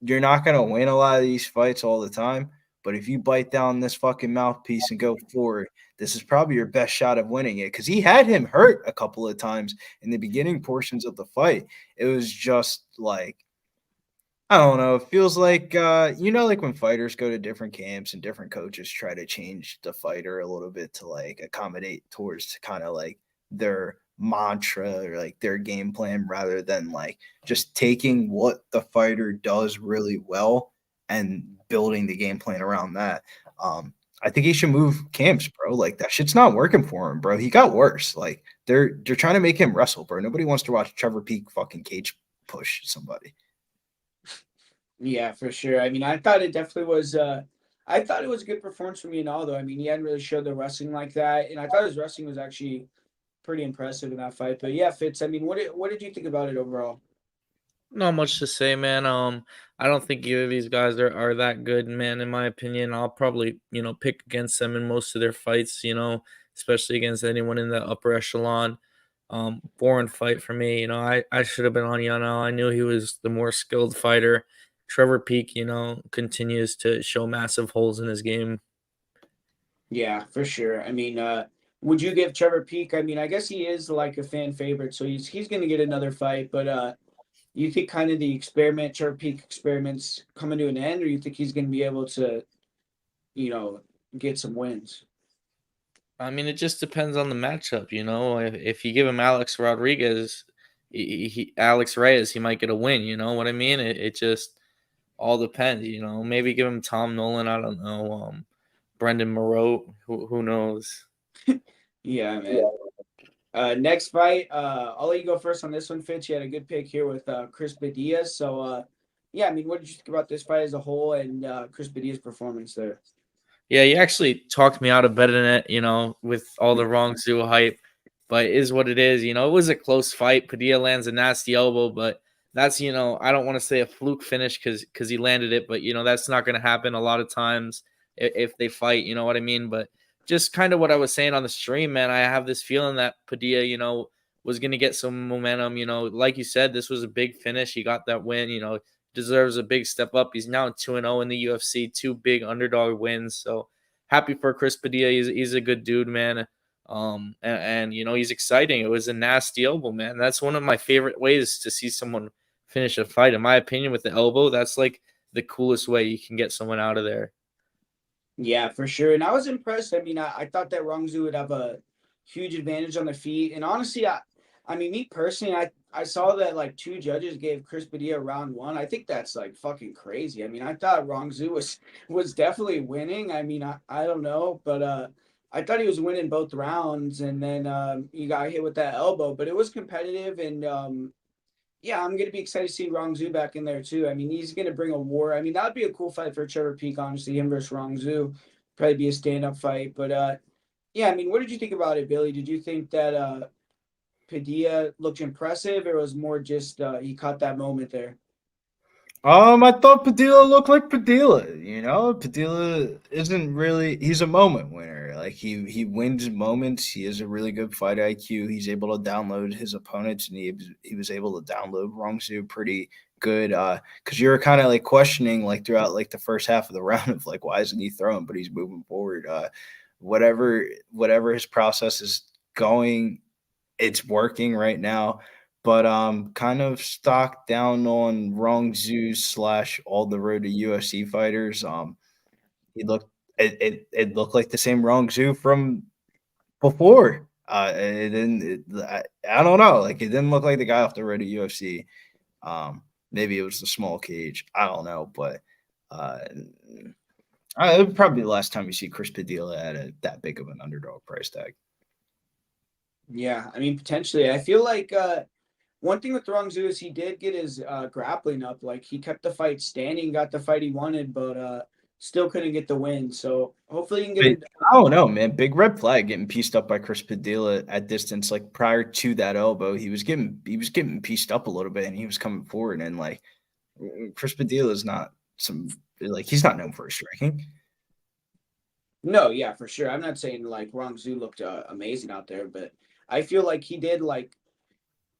you're not gonna win a lot of these fights all the time, but if you bite down this fucking mouthpiece and go forward, this is probably your best shot of winning it. Because he had him hurt a couple of times in the beginning portions of the fight. It was just like, I don't know. It feels like like when fighters go to different camps and different coaches try to change the fighter a little bit to like accommodate towards kind of like their mantra or like their game plan rather than like just taking what the fighter does really well and building the game plan around that. I think he should move camps, bro. Like that shit's not working for him, bro. He got worse. Like they're trying to make him wrestle, bro. Nobody wants to watch Trevor Peek fucking cage push somebody. Yeah, for sure. I mean, I thought it definitely was. I thought it was a good performance from Ronaldo. I mean, he hadn't really showed the wrestling like that, and I thought his wrestling was actually pretty impressive in that fight. But yeah, Fitz. I mean, what did you think about it overall? Not much to say, man. I don't think either of these guys are that good, man. In my opinion, I'll probably pick against them in most of their fights. Especially against anyone in the upper echelon. Boring fight for me. I should have been on Yano. I knew he was the more skilled fighter. Trevor Peak, continues to show massive holes in his game. Yeah, for sure. I mean, would you give Trevor Peek? I mean, I guess he is like a fan favorite, so he's going to get another fight. But you think kind of the experiment, Trevor Peek experiments coming to an end, or you think he's going to be able to, you know, get some wins? I mean, it just depends on the matchup, you know. If you give him Alex Rodriguez, Alex Reyes, he might get a win. You know what I mean? It just all depends, you know. Maybe give him Tom Nolan. I don't know. Brendan Moreau. Who knows? Yeah, man. Next fight, I'll let you go first on this one, Fitz. You had a good pick here with Chris Padilla. So, yeah, I mean, what did you think about this fight as a whole and Chris Padilla's performance there? Yeah, you actually talked me out of betting it, you know, with all the wrong Zoo hype, but it is what it is. You know, it was a close fight. Padilla lands a nasty elbow, but that's, you know, I don't want to say a fluke finish because he landed it, but, you know, that's not going to happen a lot of times if they fight, you know what I mean? But just kind of what I was saying on the stream, man, I have this feeling that Padilla, you know, was going to get some momentum. You know, like you said, this was a big finish. He got that win, you know, deserves a big step up. He's now 2-0 in the UFC, two big underdog wins. So happy for Chris Padilla. He's a good dude, man. And you know, he's exciting. It was a nasty elbow, man. That's one of my favorite ways to see someone finish a fight. In my opinion, with the elbow, that's like the coolest way you can get someone out of there. Yeah, for sure. And I was impressed. I mean, I thought that Rongzu would have a huge advantage on the feet. And honestly, I mean, me personally, I saw that like two judges gave Chris Padilla round one. I think that's like fucking crazy. I mean, I thought Rongzu was definitely winning. I mean, I don't know, but I thought he was winning both rounds, and then he got hit with that elbow. But it was competitive, and yeah, I'm gonna be excited to see Rongzu back in there too. I mean, he's gonna bring a war. I mean, that would be a cool fight for Trevor Peek, honestly, him versus Rongzu. Probably be a stand-up fight. But yeah, I mean, what did you think about it, Billy? Did you think that Padilla looked impressive, or was more just he caught that moment there? I thought Padilla looked like Padilla. You know, Padilla isn't really. He's a moment winner. Like he wins moments. He has a really good fight IQ. He's able to download his opponents, and he was able to download Rongsu pretty good. Because you were kind of like questioning like throughout like the first half of the round of like why isn't he throwing, but he's moving forward. Whatever his process is going, it's working right now. But kind of stock down on Wrong Zoo slash all the road to UFC fighters. He looked it looked like the same Wrong Zoo from before. It didn't. I don't know. Like it didn't look like the guy off the road to UFC. Maybe it was the small cage. I don't know, but it would probably be the last time you see Chris Padilla at that big of an underdog price tag. Yeah, I mean, potentially. I feel like one thing with Rongzu is he did get his grappling up. Like he kept the fight standing, got the fight he wanted, but still couldn't get the win. So hopefully he can get But it. I don't know, man. Big red flag getting pieced up by Chris Padilla at distance. Like prior to that elbow, he was getting pieced up a little bit, and he was coming forward. And like Chris Padilla is not he's not known for his striking. No, yeah, for sure. I'm not saying like Rongzu looked amazing out there, but I feel like he did like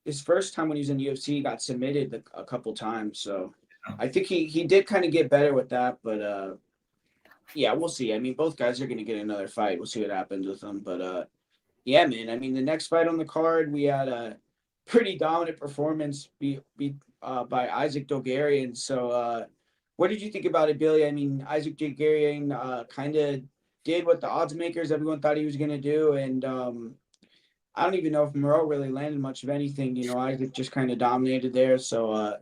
his first time when he was in UFC, he got submitted a couple times. So I think he did kind of get better with that, but yeah, we'll see. I mean, both guys are going to get another fight. We'll see what happens with them, but yeah, man. I mean, the next fight on the card, we had a pretty dominant performance by Isaac Dogarian. So what did you think about it, Billy? I mean, Isaac Dogarian kind of did what the odds makers everyone thought he was going to do, and I don't even know if Moreau really landed much of anything. You know, Isaac just kind of dominated there. So,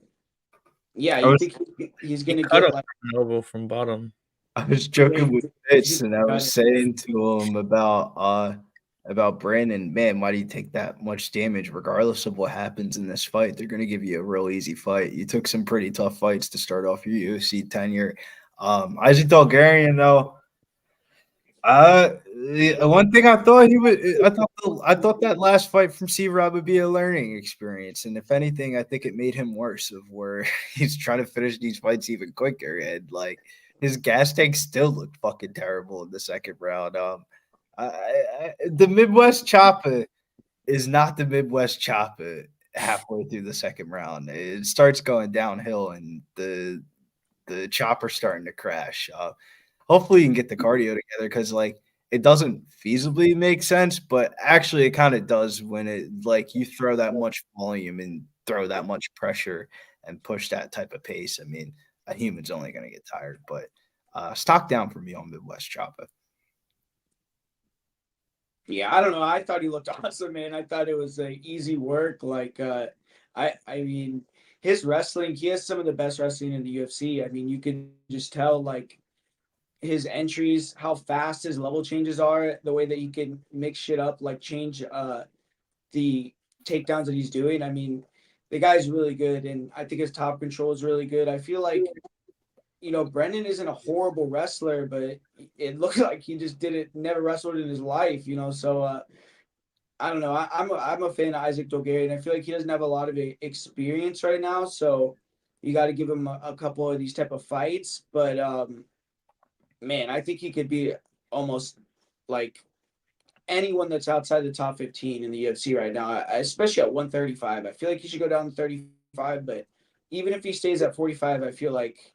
yeah, I you was think he's He going to cut get him like, from an elbow from bottom. I was yeah, joking with Fitz, he and I got was it. saying to him about Brandon. Man, why do you take that much damage? Regardless of what happens in this fight, they're going to give you a real easy fight. You took some pretty tough fights to start off your UFC tenure. Isaac Bulgarian though. One thing I thought that last fight from C Rob would be a learning experience, and if anything, I think it made him worse. Of where he's trying to finish these fights even quicker, and like his gas tank still looked fucking terrible in the second round. The Midwest Chopper is not the Midwest Chopper halfway through the second round. It starts going downhill, and the chopper's starting to crash. Hopefully, you can get the cardio together because like it doesn't feasibly make sense, but actually it kind of does when it like you throw that much volume and throw that much pressure and push that type of pace. I mean, a human's only going to get tired, but stock down for me on Midwest Choppa. Yeah, I don't know. I thought he looked awesome, man. I thought it was easy work. I mean, his wrestling. He has some of the best wrestling in the UFC. I mean, you could just tell like his entries, how fast his level changes are, the way that he can mix shit up, like change the takedowns that he's doing. I mean, the guy's really good, and I think his top control is really good. I feel like Brendan isn't a horrible wrestler, but it looks like he just didn't never wrestled in his life. So I don't know. I'm a fan of Isaac Dolgarian. I feel like he doesn't have a lot of experience right now, so you got to give him a couple of these type of fights. But man, I think he could be almost like anyone that's outside the top 15 in the UFC right now, especially at 135. I feel like he should go down to 35, but even if he stays at 45, I feel like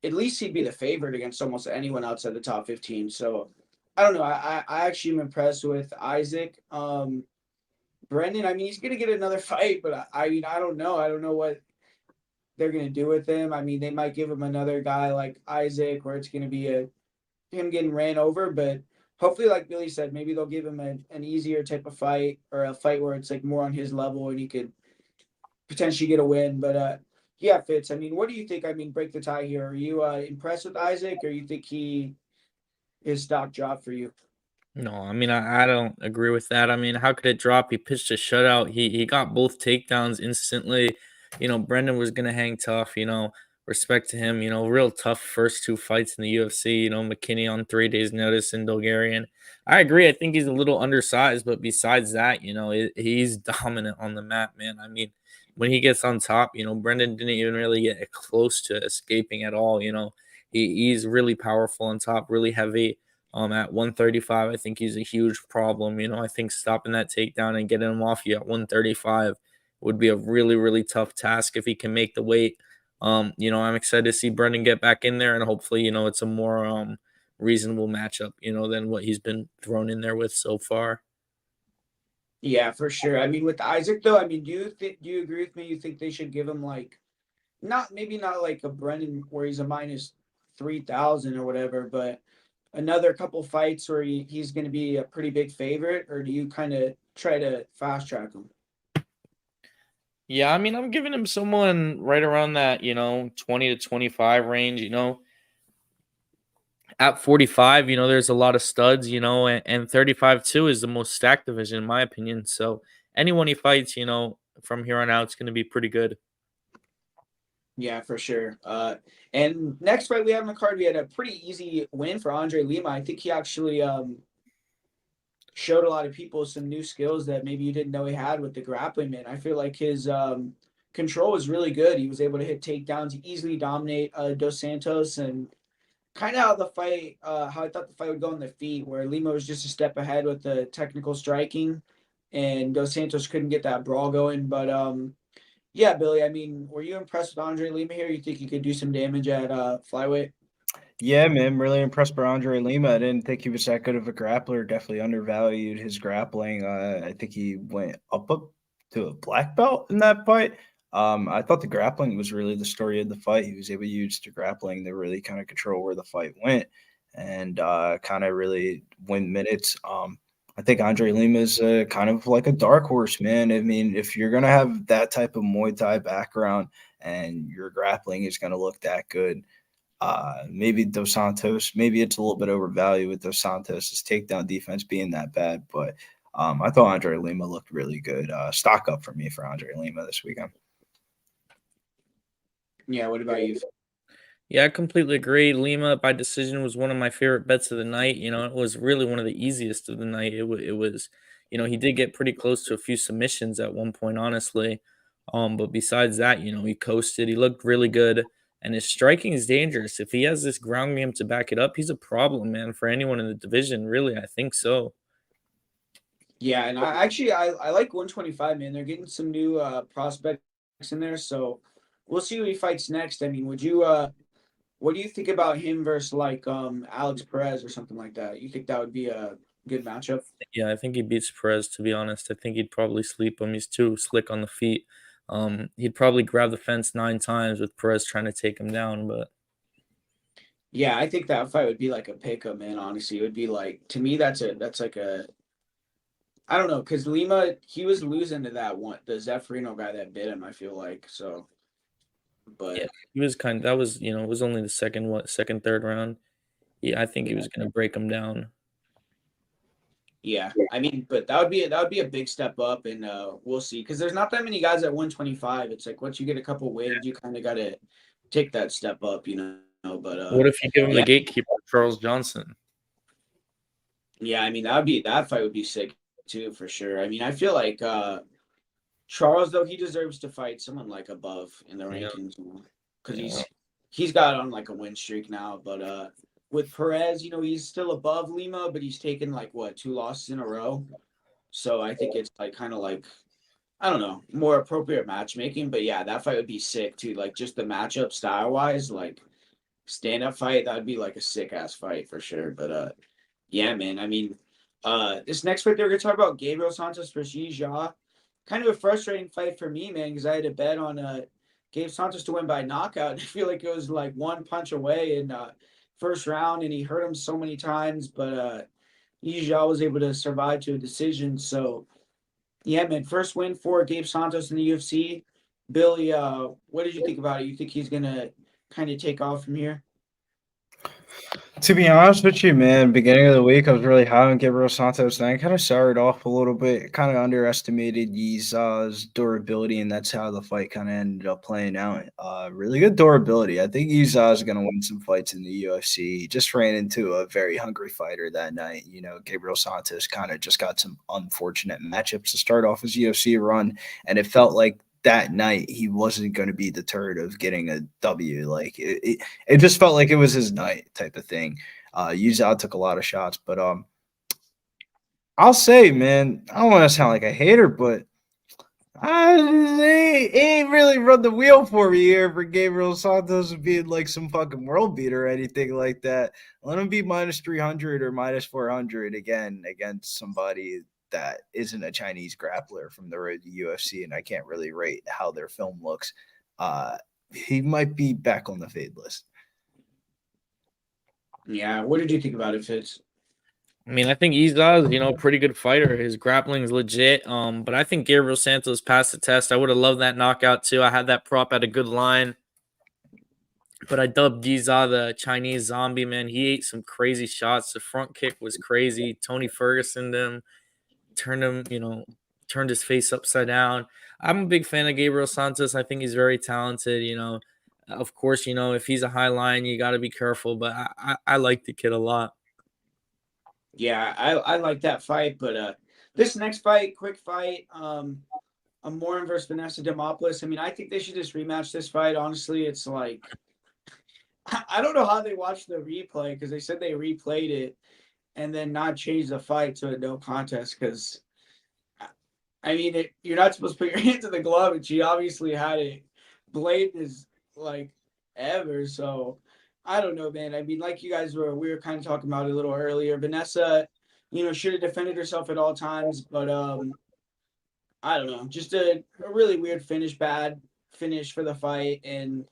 at least he'd be the favorite against almost anyone outside the top 15. So I don't know. I actually am impressed with Isaac. Brendan, I mean, he's gonna get another fight, but I mean, I don't know. I don't know what they're gonna do with him. I mean, they might give him another guy like Isaac, where it's gonna be him getting ran over, but hopefully, like Billy said, maybe they'll give him an easier type of fight or a fight where it's like more on his level and he could potentially get a win. But yeah, Fitz. I mean, what do you think? I mean, break the tie here. Are you impressed with Isaac, or you think his stock dropped for you? No, I mean I don't agree with that. I mean, how could it drop? He pitched a shutout. He got both takedowns instantly. Brendan was gonna hang tough. Respect to him. Real tough first two fights in the UFC. McKinney on 3 days' notice and Bulgarian. I agree. I think he's a little undersized, but besides that, he's dominant on the mat, man. I mean, when he gets on top, Brendan didn't even really get close to escaping at all. He's really powerful on top, really heavy. At 135, I think he's a huge problem. I think stopping that takedown and getting him off you at 135 would be a really, really tough task if he can make the weight. I'm excited to see Brendan get back in there, and hopefully, it's a more reasonable matchup, than what he's been thrown in there with so far. Yeah, for sure. I mean, with Isaac though, I mean, do you agree with me? You think they should give him like not like a Brendan where he's a minus 3,000 or whatever, but another couple fights where he's going to be a pretty big favorite, or do you kind of try to fast track him? Yeah, I mean, I'm giving him someone right around that, 20 to 25 range, At 45, there's a lot of studs, and 35 too is the most stacked division in my opinion. So anyone he fights, from here on out, it's going to be pretty good. Yeah, for sure. And next fight we had on the card, we had a pretty easy win for Andre Lima. I think he actually showed a lot of people some new skills that maybe you didn't know he had with the grappling. Man, I feel like his control was really good. He was able to hit takedowns, easily dominate Dos Santos, and kind of how I thought the fight would go on the feet, where Lima was just a step ahead with the technical striking, and Dos Santos couldn't get that brawl going. But yeah, Billy, I mean, were you impressed with Andre Lima here? You think he could do some damage at flyweight? Yeah, man, really impressed by Andre Lima. I didn't think he was that good of a grappler. Definitely undervalued his grappling. I think he went up to a black belt in that fight. I thought the grappling was really the story of the fight. He was able to use the grappling to really kind of control where the fight went and kind of really win minutes. I think Andre Lima is kind of like a dark horse, man. I mean, if you're gonna have that type of Muay Thai background and your grappling is gonna look that good, maybe Dos Santos, maybe it's a little bit overvalued with Dos Santos' takedown defense being that bad, but I thought Andre Lima looked really good. Stock up for me for Andre Lima this weekend. Yeah. What about you? Yeah, I completely agree. Lima by decision was one of my favorite bets of the night. It was really one of the easiest of the night. It was, he did get pretty close to a few submissions at one point, honestly. But besides that, he coasted. He looked really good, and his striking is dangerous. If he has this ground game to back it up, he's a problem, man, for anyone in the division. Really, I think so. Yeah, and I like 125, man. They're getting some new prospects in there, so we'll see who he fights next. I mean, would you What do you think about him versus like Alex Perez or something like that? You think that would be a good matchup? Yeah, I think he beats Perez, to be honest. I think he'd probably sleep him. He's too slick on the feet. He'd probably grab the fence 9 times with Perez trying to take him down, but Yeah, I think that fight would be like a pick 'em, man. Honestly, it would be like to me that's like a I don't know because Lima he was losing to that one the Zeffirino guy that bit him. I feel like so, yeah, but he was that was, it was only the second, third round. Yeah, I think he yeah, was gonna break him down. yeah. I mean, but that would be a big step up, and we'll see because there's not that many guys at 125. It's like once you get a couple wins, you kind of got to take that step up, you know. But What if you give him the yeah, gatekeeper, Charles Johnson? yeah. I mean, that fight would be sick too for sure. I mean, I feel like Charles though he deserves to fight someone like above in the Yeah, rankings, you know, because yeah. he's got on like a win streak now. But with Perez, you know, he's still above Lima, but he's taken like what 2 losses in a row. So I think it's like kind of like I don't know more appropriate matchmaking. But yeah, that fight would be sick too. Like just the matchup style wise, like stand up fight that would be like a sick ass fight for sure. But yeah, man. I mean, this next fight they're gonna talk about Gabriel Santos versus Yi Jia. Kind of a frustrating fight for me, man, because I had a bet on Gabe Santos to win by knockout. And I feel like it was like one punch away in first round, and he hurt him so many times, but Yi Jia was able to survive to a decision. So yeah, man, first win for Gabe Santos in the UFC. Billy, what did you think about it? You think he's gonna kind of take off from here? To be honest with you, man, beginning of the week I was really high on Gabriel Santos, and I kind of soured off a little bit. Kind of underestimated Yiza's durability, and that's how the fight kind of ended up playing out. Really good durability. I think Yiza is going to win some fights in the UFC. He just ran into a very hungry fighter that night. You know, Gabriel Santos kind of just got some unfortunate matchups to start off his UFC run, and it felt like that night he wasn't going to be deterred of getting a W. Like it just felt like it was his night type of thing. Yuzao took a lot of shots, but I'll say, man, I don't want to sound like a hater, but he ain't really run the wheel for me here for Gabriel Santos being like some fucking world beater or anything like that. Let him be minus 300 or minus 400 again against somebody that isn't a Chinese grappler from the road to UFC, and I can't really rate how their film looks. He might be back on the fade list. Yeah, what did you think about it, Fitz? I mean, I think Izaz, pretty good fighter. His grappling's legit. But I think Gabriel Santos passed the test. I would have loved that knockout too. I had that prop at a good line. But I dubbed Giza the Chinese zombie, man. He ate some crazy shots. The front kick was crazy. Tony Ferguson him, turned him, turned his face upside down. I'm a big fan of Gabriel Santos. I think he's very talented. Of course, if he's a high line, you got to be careful. But I like the kid a lot. Yeah, I like that fight, but this next fight, quick fight, Amorim versus Vanessa Demopoulos. I mean, I think they should just rematch this fight. Honestly, it's like I don't know how they watched the replay because they said they replayed it and then not change the fight to a no contest because I mean you're not supposed to put your hand to the glove and she obviously had it blatant as like ever. So I don't know, man. I mean, like you guys we were kind of talking about it a little earlier. Vanessa, should have defended herself at all times, but I don't know, just a really weird finish, bad finish for the fight, and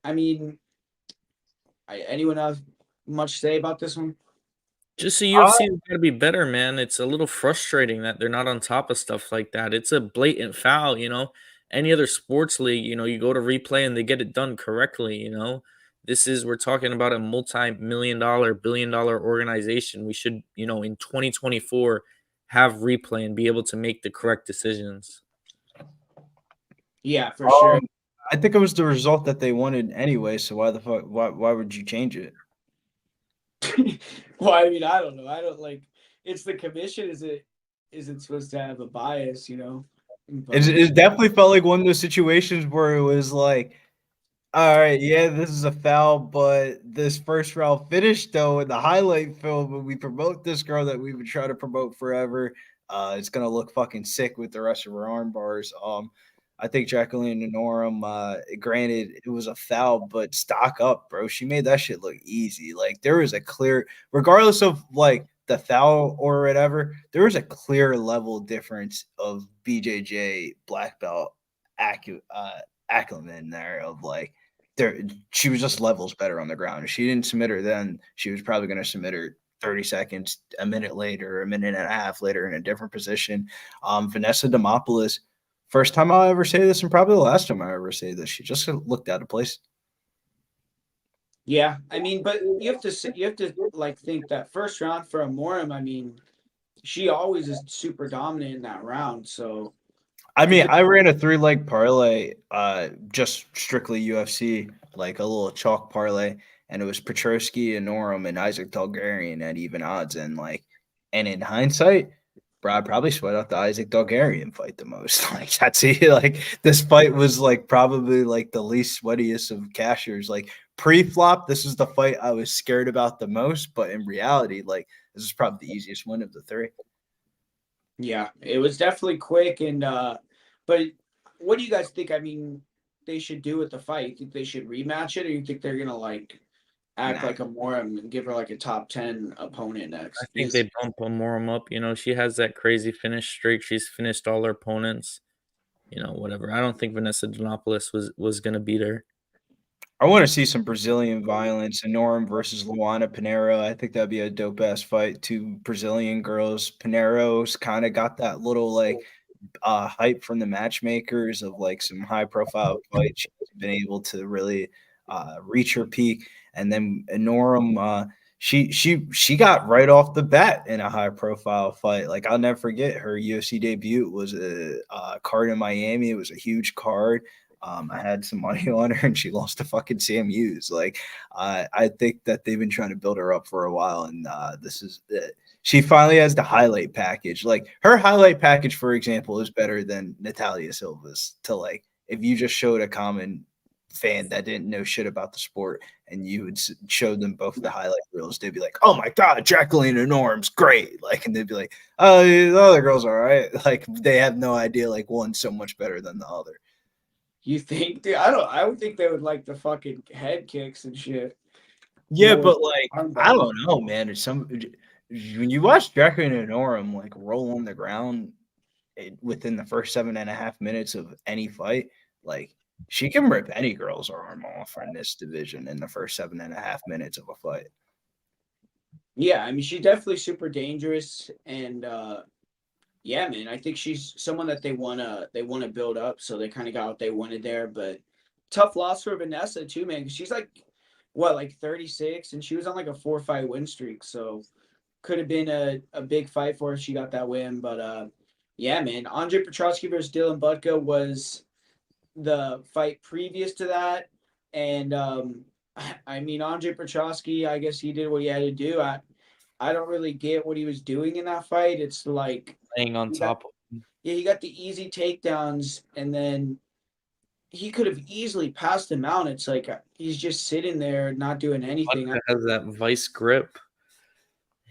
I mean, anyone else much to say about this one? Just the UFC has got to be better, man. It's a little frustrating that they're not on top of stuff like that. It's a blatant foul. Any other sports league, you go to replay and they get it done correctly. We're talking about a multi-million dollar, billion-dollar organization. We should, in 2024, have replay and be able to make the correct decisions. Yeah, for sure. I think it was the result that they wanted anyway. So why the fuck? Why would you change it? Well, I mean, I don't know. I don't like. It's the commission. Is it supposed to have a bias? But It definitely felt like one of those situations where it was like, all right, yeah, this is a foul, but this first round finish though in the highlight film when we promote this girl that we've been trying to promote forever, it's gonna look fucking sick with the rest of her arm bars. I think Jacqueline Norum, granted it was a foul, but stock up, bro. She made that shit look easy. Like there was a clear, regardless of like the foul or whatever, there was a clear level difference of BJJ black belt acumen there of like there she was just levels better on the ground. If she didn't submit her then, she was probably going to submit her 30 seconds, a minute later, a minute and a half later in a different position. Vanessa Demopoulos, first time I'll ever say this, and probably the last time I ever say this, she just looked out of place. Yeah, I mean, but you have to like think that first round for Amorim. I mean, she always is super dominant in that round. So I to mean, do, I ran a 3-leg parlay, just strictly UFC, like a little chalk parlay, and it was Petrosky and Norum and Isaac Dolgarian at even odds. And in hindsight, bro, I probably sweat out the Isaac Dolgarian fight the most. Like that's it. Like this fight was like probably like the least sweatiest of cashers. Like pre-flop, this is the fight I was scared about the most, but in reality, like this is probably the easiest one of the three. yeah, it was definitely quick and but what do you guys think? I mean, they should do with the fight. You think they should rematch it, or you think they're gonna like act Nah. like Amorim and give her like a top 10 opponent I next? think they bump Morum up. You know, she has that crazy finish streak. She's finished all her opponents. You know, whatever. I don't think Vanessa Denopoulos was gonna beat her. I want to see some Brazilian violence. Norm versus Luana Pinheiro. I think that'd be a dope ass fight. Two Brazilian girls. Pinheiro's kind of got that little like hype from the matchmakers of like some high profile fights. She's been able to really reach her peak. And then Norum, she got right off the bat in a high profile fight. Like I'll never forget her UFC debut. It was a card in Miami. It was a huge card. I had some money on her, and she lost to fucking Sam Hughes. Like, I think that they've been trying to build her up for a while, and this is it. She finally has the highlight package. Like her highlight package, for example, is better than Natalia Silva's. To like, if you just showed a common fan that didn't know shit about the sport, and you would show them both the highlight reels, they'd be like, "Oh my god, Jacqueline and Norm's great!" Like, and they'd be like, "Oh, the other girls are all right." Like, they have no idea. Like, one's so much better than the other. You think? Dude, I don't. I would think they would like the fucking head kicks and shit Yeah, more but than like arm I bars. don't know, man. It's some when you watch Jacqueline and Norum like roll on the ground within the first 7.5 minutes of any fight, like she can rip any girl's arm off in this division in the first 7.5 minutes of a fight. Yeah, I mean, she's definitely super dangerous, and yeah, man, I think she's someone that they wanna build up. So they kind of got what they wanted there, but tough loss for Vanessa too, man. 'Cause she's like what, like 36, and she was on like a 4-fight win streak. So could have been a big fight for her if she got that win. But yeah, man, Andre Petrosky versus Dylan Butka was the fight previous to that, and I mean Andre Petrosky, I guess he did what he had to do. I don't really get what he was doing in that fight. It's like Laying on he got, top of yeah, he got the easy takedowns, and then he could have easily passed him out. It's like he's just sitting there not doing anything. Butka has that vice grip.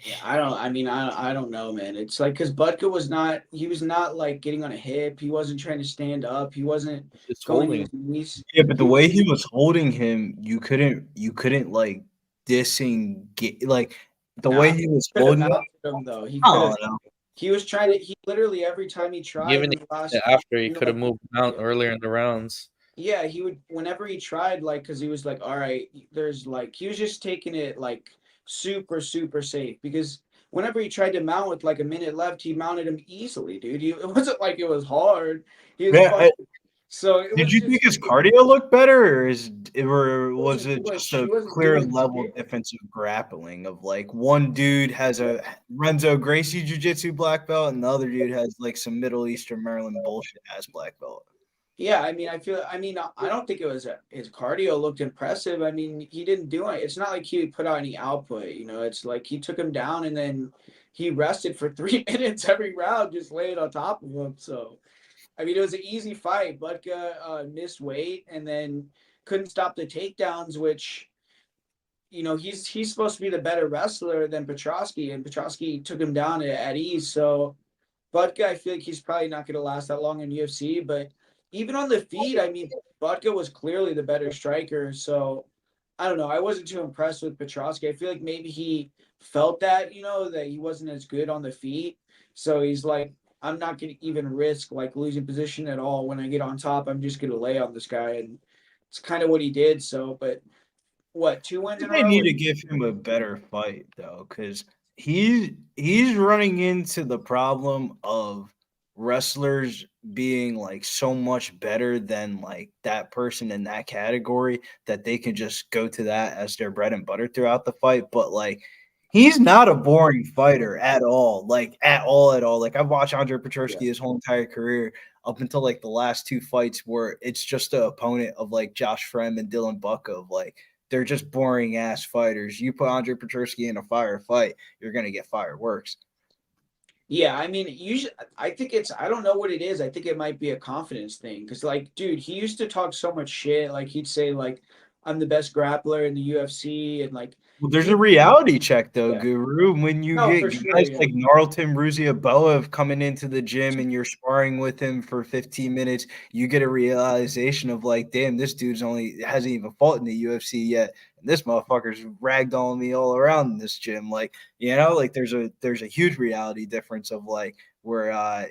Yeah, I don't. I mean, I don't know, man. It's like because Butka was not. He was not like getting on a hip. He wasn't trying to stand up. He wasn't Just going to holding. his knees. Yeah, but the He was. way he was holding him, you couldn't like disengage like the way Nah, he was could have holding him. mounted him though. He I could have. don't know. He was trying to. He literally every time he tried Even in the last, after he in could have like, moved out earlier in the rounds. yeah, he would whenever he tried, like, because he was like, all right, there's like he was just taking it like super safe because whenever he tried to mount with like a minute left, he mounted him easily, dude. It wasn't like it was hard. He was Yeah, fucking. So it did was you just think his cardio looked better, or was wasn't it doing. just She a wasn't clear doing level shit. defensive grappling of like one dude has a Renzo Gracie jiu-jitsu black belt and the other dude has like some Middle Eastern Maryland bullshit ass black belt? Yeah, I mean, I feel. I mean, I don't think it was his cardio looked impressive. I mean, he didn't do it. It's not like he put out any output. You know, it's like he took him down and then he rested for 3 minutes every round, just laying on top of him. So, I mean, it was an easy fight. Butka missed weight and then couldn't stop the takedowns, which he's supposed to be the better wrestler than Petrosky, and Petrosky took him down at ease. So Butka, I feel like he's probably not going to last that long in UFC, but even on the feet, I mean, Butka was clearly the better striker. So I don't know. I wasn't too impressed with Petrosky. I feel like maybe he felt that, that he wasn't as good on the feet. So he's like, I'm not going to even risk like losing position at all. When I get on top, I'm just going to lay on this guy. And it's kind of what he did. So, but what, 2 wins in a They row? need to give him a better fight though, because he's running into the problem of wrestlers being like so much better than like that person in that category that they can just go to that as their bread and butter throughout the fight. But like he's not a boring fighter at all, like at all, at all. Like I've watched Andre Yeah. Petrosky his whole entire career up until like the last two fights where it's just an opponent of like Josh Frem and Dylan Buck of like they're just boring ass fighters. You put Andre Petrosky in a fire fight, you're gonna get fireworks. Yeah, I mean, usually I think I don't know what it is. I think it might be a confidence thing because, like, dude, he used to talk so much shit. Like, he'd say, like, I'm the best grappler in the UFC, and like, Well, there's he, a reality check though, yeah, Guru. When you no, get for sure, guys yeah, like Narleton Ruziaboa coming into the gym and you're sparring with him for 15 minutes, you get a realization of like, damn, this dude's only hasn't even fought in the UFC yet. And this motherfucker's ragdolling me all around in this gym. Like, like there's a huge reality difference of like where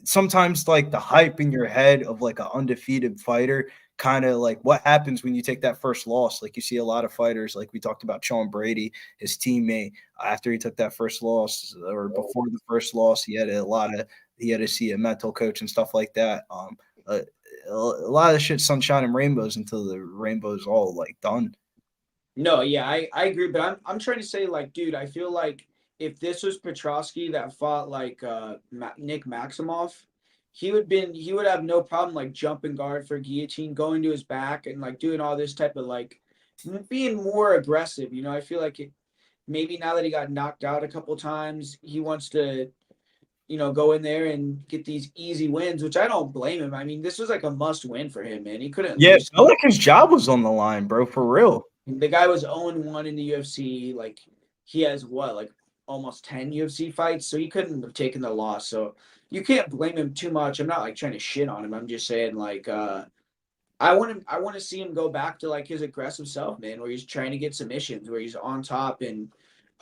sometimes like the hype in your head of like an undefeated fighter kind of like what happens when you take that first loss. Like you see a lot of fighters, like we talked about Sean Brady, his teammate, after he took that first loss or before the first loss, he had to see a mental coach and stuff like that. A lot of shit, sunshine and rainbows until the rainbow's all like done. no, yeah, I agree, but I'm trying to say, like, dude, I feel like if this was Petrosky that fought like Nick Maximoff, he would have no problem like jumping guard for guillotine, going to his back, and like doing all this type of like being more aggressive. I feel like maybe now that he got knocked out a couple times, he wants to go in there and get these easy wins, which I don't blame him. I mean, this was like a must win for him, man. He couldn't Yeah, it lose. felt like his job was on the line, bro, for real. The guy was 0-1 in the UFC. Like he has what, like almost 10 UFC fights, so he couldn't have taken the loss. So you can't blame him too much. I'm not like trying to shit on him. I'm just saying like I want to see him go back to like his aggressive self, man, where he's trying to get submissions, where he's on top and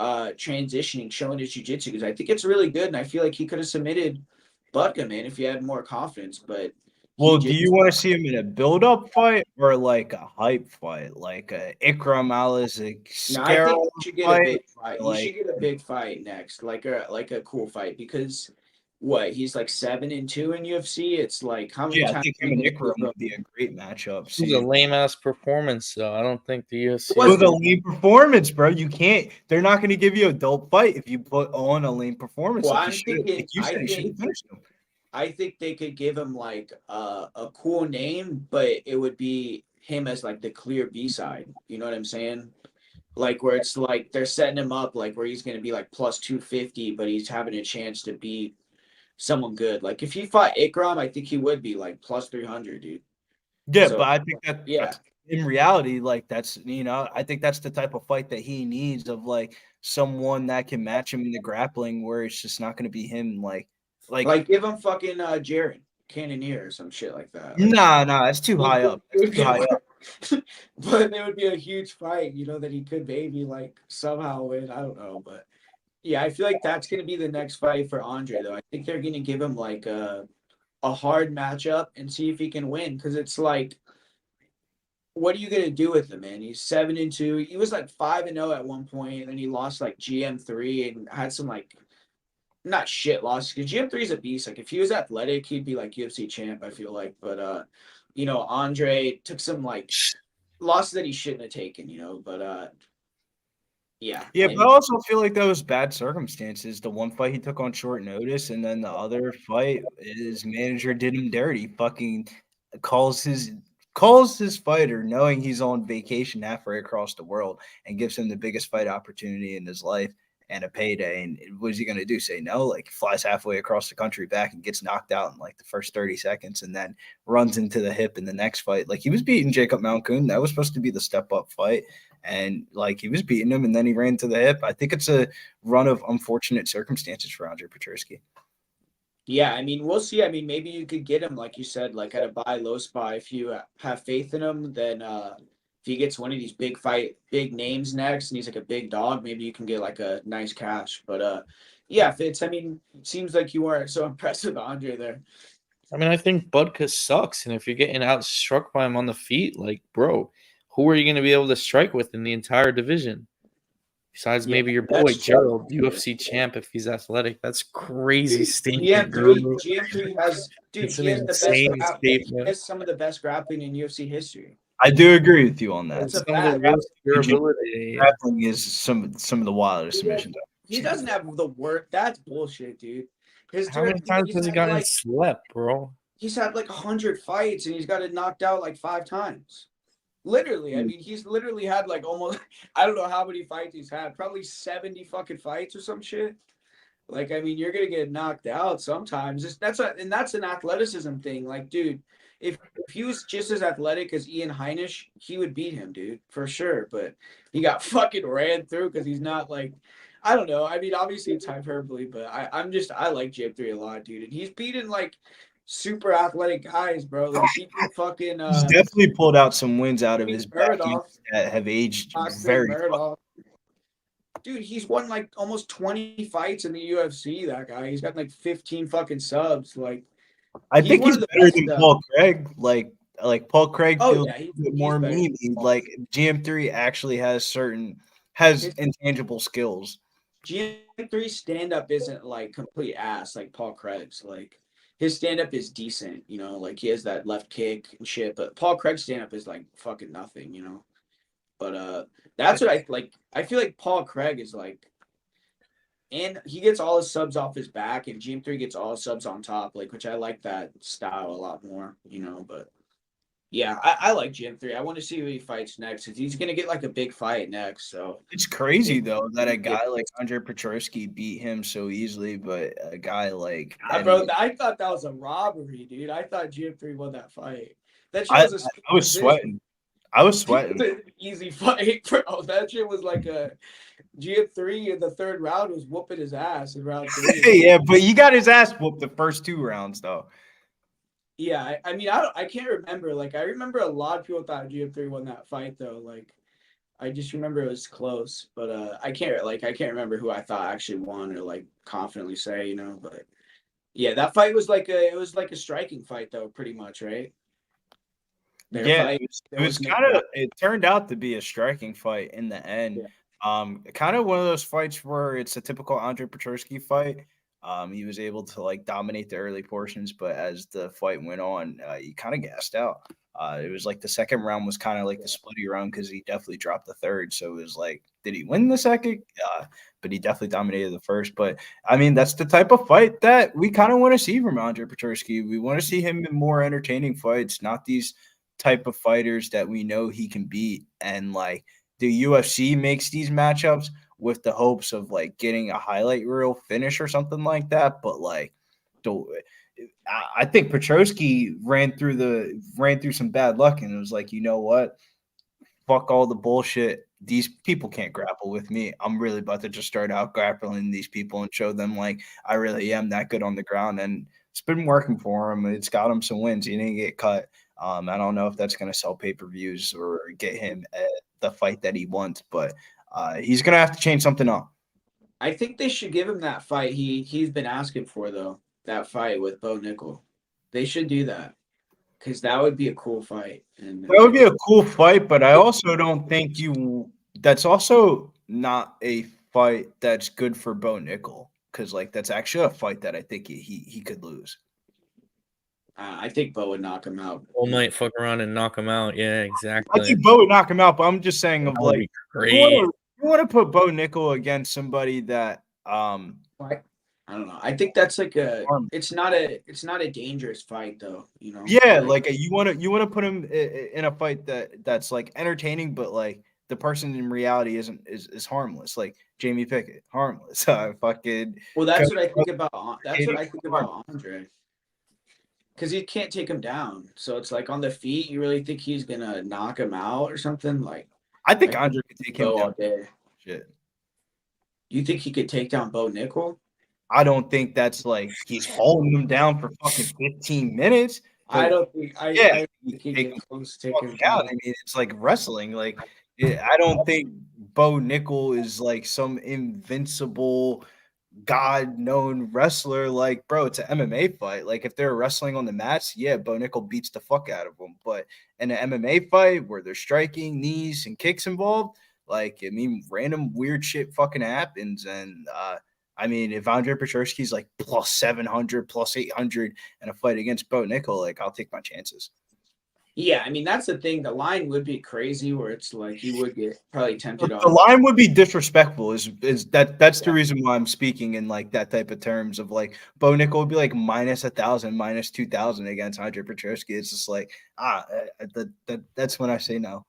transitioning, showing his jiu-jitsu, because I think it's really good and I feel like he could have submitted Butka, man, if he had more confidence, but he Well, do you just want to see him in a build-up fight or like a hype fight, like a Ikram Alizik no, I think Scarrow he should get a fight? big fight. Or He like, should get a big fight next, like a cool fight, because what, he's like 7-2 in UFC. It's like how many yeah, I times think are him you and gonna Ikram give him? would be a great matchup. It was a See, lame ass performance, though. I don't think the It UFC. it was wasn't a a lean performance, bro. You can't. They're not going to give you a dope fight if you put on a lean performance well, like you I'm should have. thinking Like you said, he should have finished him. I think they could give him like a cool name, but it would be him as like the clear B side. You know what I'm saying? Like where it's like they're setting him up like where he's gonna be like plus 250, but he's having a chance to beat someone good. Like if he fought Ikram, I think he would be like plus 300, dude. Yeah, So but I think that yeah, that's in reality, like that's I think that's the type of fight that he needs of like someone that can match him in the grappling, where it's just not going to be him like like give him fucking Jared Cannonier or some shit like that. Like nah, that's too high up. it That's would too be high up. but it would be a huge fight, that he could maybe like somehow win. I don't know, but yeah, I feel like that's gonna be the next fight for Andre though. I think they're gonna give him like a hard matchup and see if he can win, because it's like, what are you gonna do with him, man? He's 7-2. He was like 5-0 at one point, and then he lost like GM3 and had some like not shit losses, because GM3 is a beast. Like if he was athletic, he'd be like UFC champ, I feel like. But Andre took some like losses that he shouldn't have taken, but yeah. Yeah, I but mean, I also feel like that was bad circumstances. The one fight he took on short notice, and then the other fight, his manager did him dirty. Fucking calls his calls his fighter, knowing he's on vacation halfway across the world, and gives him the biggest fight opportunity in his life and a payday. And what is he gonna do? Say no? Like flies halfway across the country back and gets knocked out in like the first 30 seconds, and then runs into the hip in the next fight. Like he was beating Jacob Malkoun. That was supposed to be the step up fight and like he was beating him and then he ran to the hip. I think it's a run of unfortunate circumstances for Andre Petrosky. Yeah, I mean, we'll see. I mean, maybe you could get him, like you said, like at a buy low spot. If you have faith in him, then if he gets one of these big names next, and he's like a big dog, maybe you can get like a nice cash. But yeah, Fitz. I mean, it seems like you weren't so impressed with Andre there. I mean, I think Budka sucks, and if you're getting outstruck by him on the feet, like, bro, who are you going to be able to strike with in the entire division? Besides Yeah, maybe your boy that's true. Gerald, UFC champ, if he's athletic. That's crazy Dude, statement, bro. GM3 has, dude, It's an he has the best insane grappling. He statement. has some of the best grappling in UFC history. I do agree with you on that. That's a Some of the fact. realest durability. Grappling is some of the wildest submissions. He doesn't have the work. That's bullshit, dude. How many times has he gotten slept, bro? He's had like 100 fights and he's got it knocked out like 5 times. Literally, I mean, he's literally had like almost I don't know how many fights he's had. Probably 70 fucking fights or some shit. Like, I mean, you're gonna get knocked out sometimes. And that's an athleticism thing. Like, dude, if he was just as athletic as Ian Heinisch, he would beat him, dude, for sure. But he got fucking ran through because he's not like, I don't know. I mean, obviously it's hyperbole, but I like JM3 a lot, dude. And he's beaten like super athletic guys, bro. Like he beat fucking He's definitely pulled out some wins out of his back Muradov, that have aged Oscar very. Muradov. Dude, he's won like almost 20 fights in the UFC. That guy, he's got like 15 fucking subs. Like, I think one he's of the better best, than Paul Craig. Like Paul Craig Oh feels yeah, a bit more better. meaty. Like GM3 actually has intangible skills. GM3 stand up isn't like complete ass like Paul Craig's. Like his stand up is decent, you know, like he has that left kick and shit. But Paul Craig's stand up is like fucking nothing, you know. But that's what I like. I feel like Paul Craig is like, and he gets all his subs off his back, and GM3 gets all his subs on top, like which I like that style a lot more, you know. But yeah, I like GM3. I want to see who he fights next because he's gonna get like a big fight next. So It's crazy though that a guy like Andre Petroski beat him so easily, but a guy like bro, I thought that was a robbery, dude. I thought GM3 won that fight. That shit I was I was sweating. I was sweating. an easy fight, bro. That shit was like a GM3 in the third round was whooping his ass in round 3. Yeah, but he got his ass whooped the first 2 rounds though. Yeah, I mean, I can't remember. Like, I remember a lot of people thought GM3 won that fight, though. Like, I just remember it was close, but I can't remember who I thought actually won or like confidently say, you know. But yeah, that fight was like a striking fight, though, pretty much, right? Yeah, it turned out to be a striking fight in the end. Yeah. Kind of one of those fights where it's a typical Andre Petroski fight. He was able to like dominate the early portions, but as the fight went on, he kind of gassed out. It was like the second round was kind of like the splitty round because he definitely dropped the third. So it was like, did he win the second? But he definitely dominated the first. But I mean, that's the type of fight that we kind of want to see from Andre Petroski. We want to see him in more entertaining fights, not these type of fighters that we know he can beat. And like the UFC makes these matchups with the hopes of like getting a highlight reel finish or something like that. But like, I think Petroski ran through some bad luck and it was like, you know what? Fuck all the bullshit. These people can't grapple with me. I'm really about to just start out grappling these people and show them like I really am that good on the ground. And it's been working for him. It's got him some wins. He didn't get cut. I don't know if that's going to sell pay-per-views or get him the fight that he wants, but he's going to have to change something up. I think they should give him that fight he's been asking for, though. That fight with Bo Nickel. They should do that because that would be a cool fight. And that would be a cool fight, but I also don't think that's also not a fight that's good for Bo Nickel because like that's actually a fight that I think he could lose. I think Bo would knock him out. Bo might fuck around and knock him out. Yeah, exactly. I think Bo would knock him out, but I'm just saying of like great. You want to put Bo Nickel against somebody that I don't know. I think that's like it's not a dangerous fight though, you know. Yeah, like you want to put him in a fight that's like entertaining, but like the person in reality is harmless. Like Jamie Pickett, harmless. Fucking. Well, that's what I think about. That's what I think about Andre. Because he can't take him down, so it's like on the feet. You really think he's gonna knock him out or something? Like I think Andre could take him down. All day. Shit. You think he could take down Bo Nickel? I don't think that's like he's holding him down for fucking 15 minutes. I But don't think yeah, I you think he take get him close to fucking taking him out. down. I mean, it's like wrestling. Like, I don't think Bo Nickel is like some invincible God known wrestler. Like, bro, it's an MMA fight. Like, if they're wrestling on the mats, yeah, Bo Nickel beats the fuck out of them. But in an MMA fight where there's striking, knees, and kicks involved, like, I mean, random weird shit fucking happens. And, I mean, if Andre Petrosky's like plus 700, plus 800 in a fight against Bo Nickel, like, I'll take my chances. Yeah, I mean that's the thing. The line would be crazy where it's like you would get probably tempted The on. line would be disrespectful. Is that's the Yeah. reason why I'm speaking in like that type of terms of like Bo Nickel would be like minus 1,000, minus 2,000 against Andre Petrosky. It's just like that's when I say no.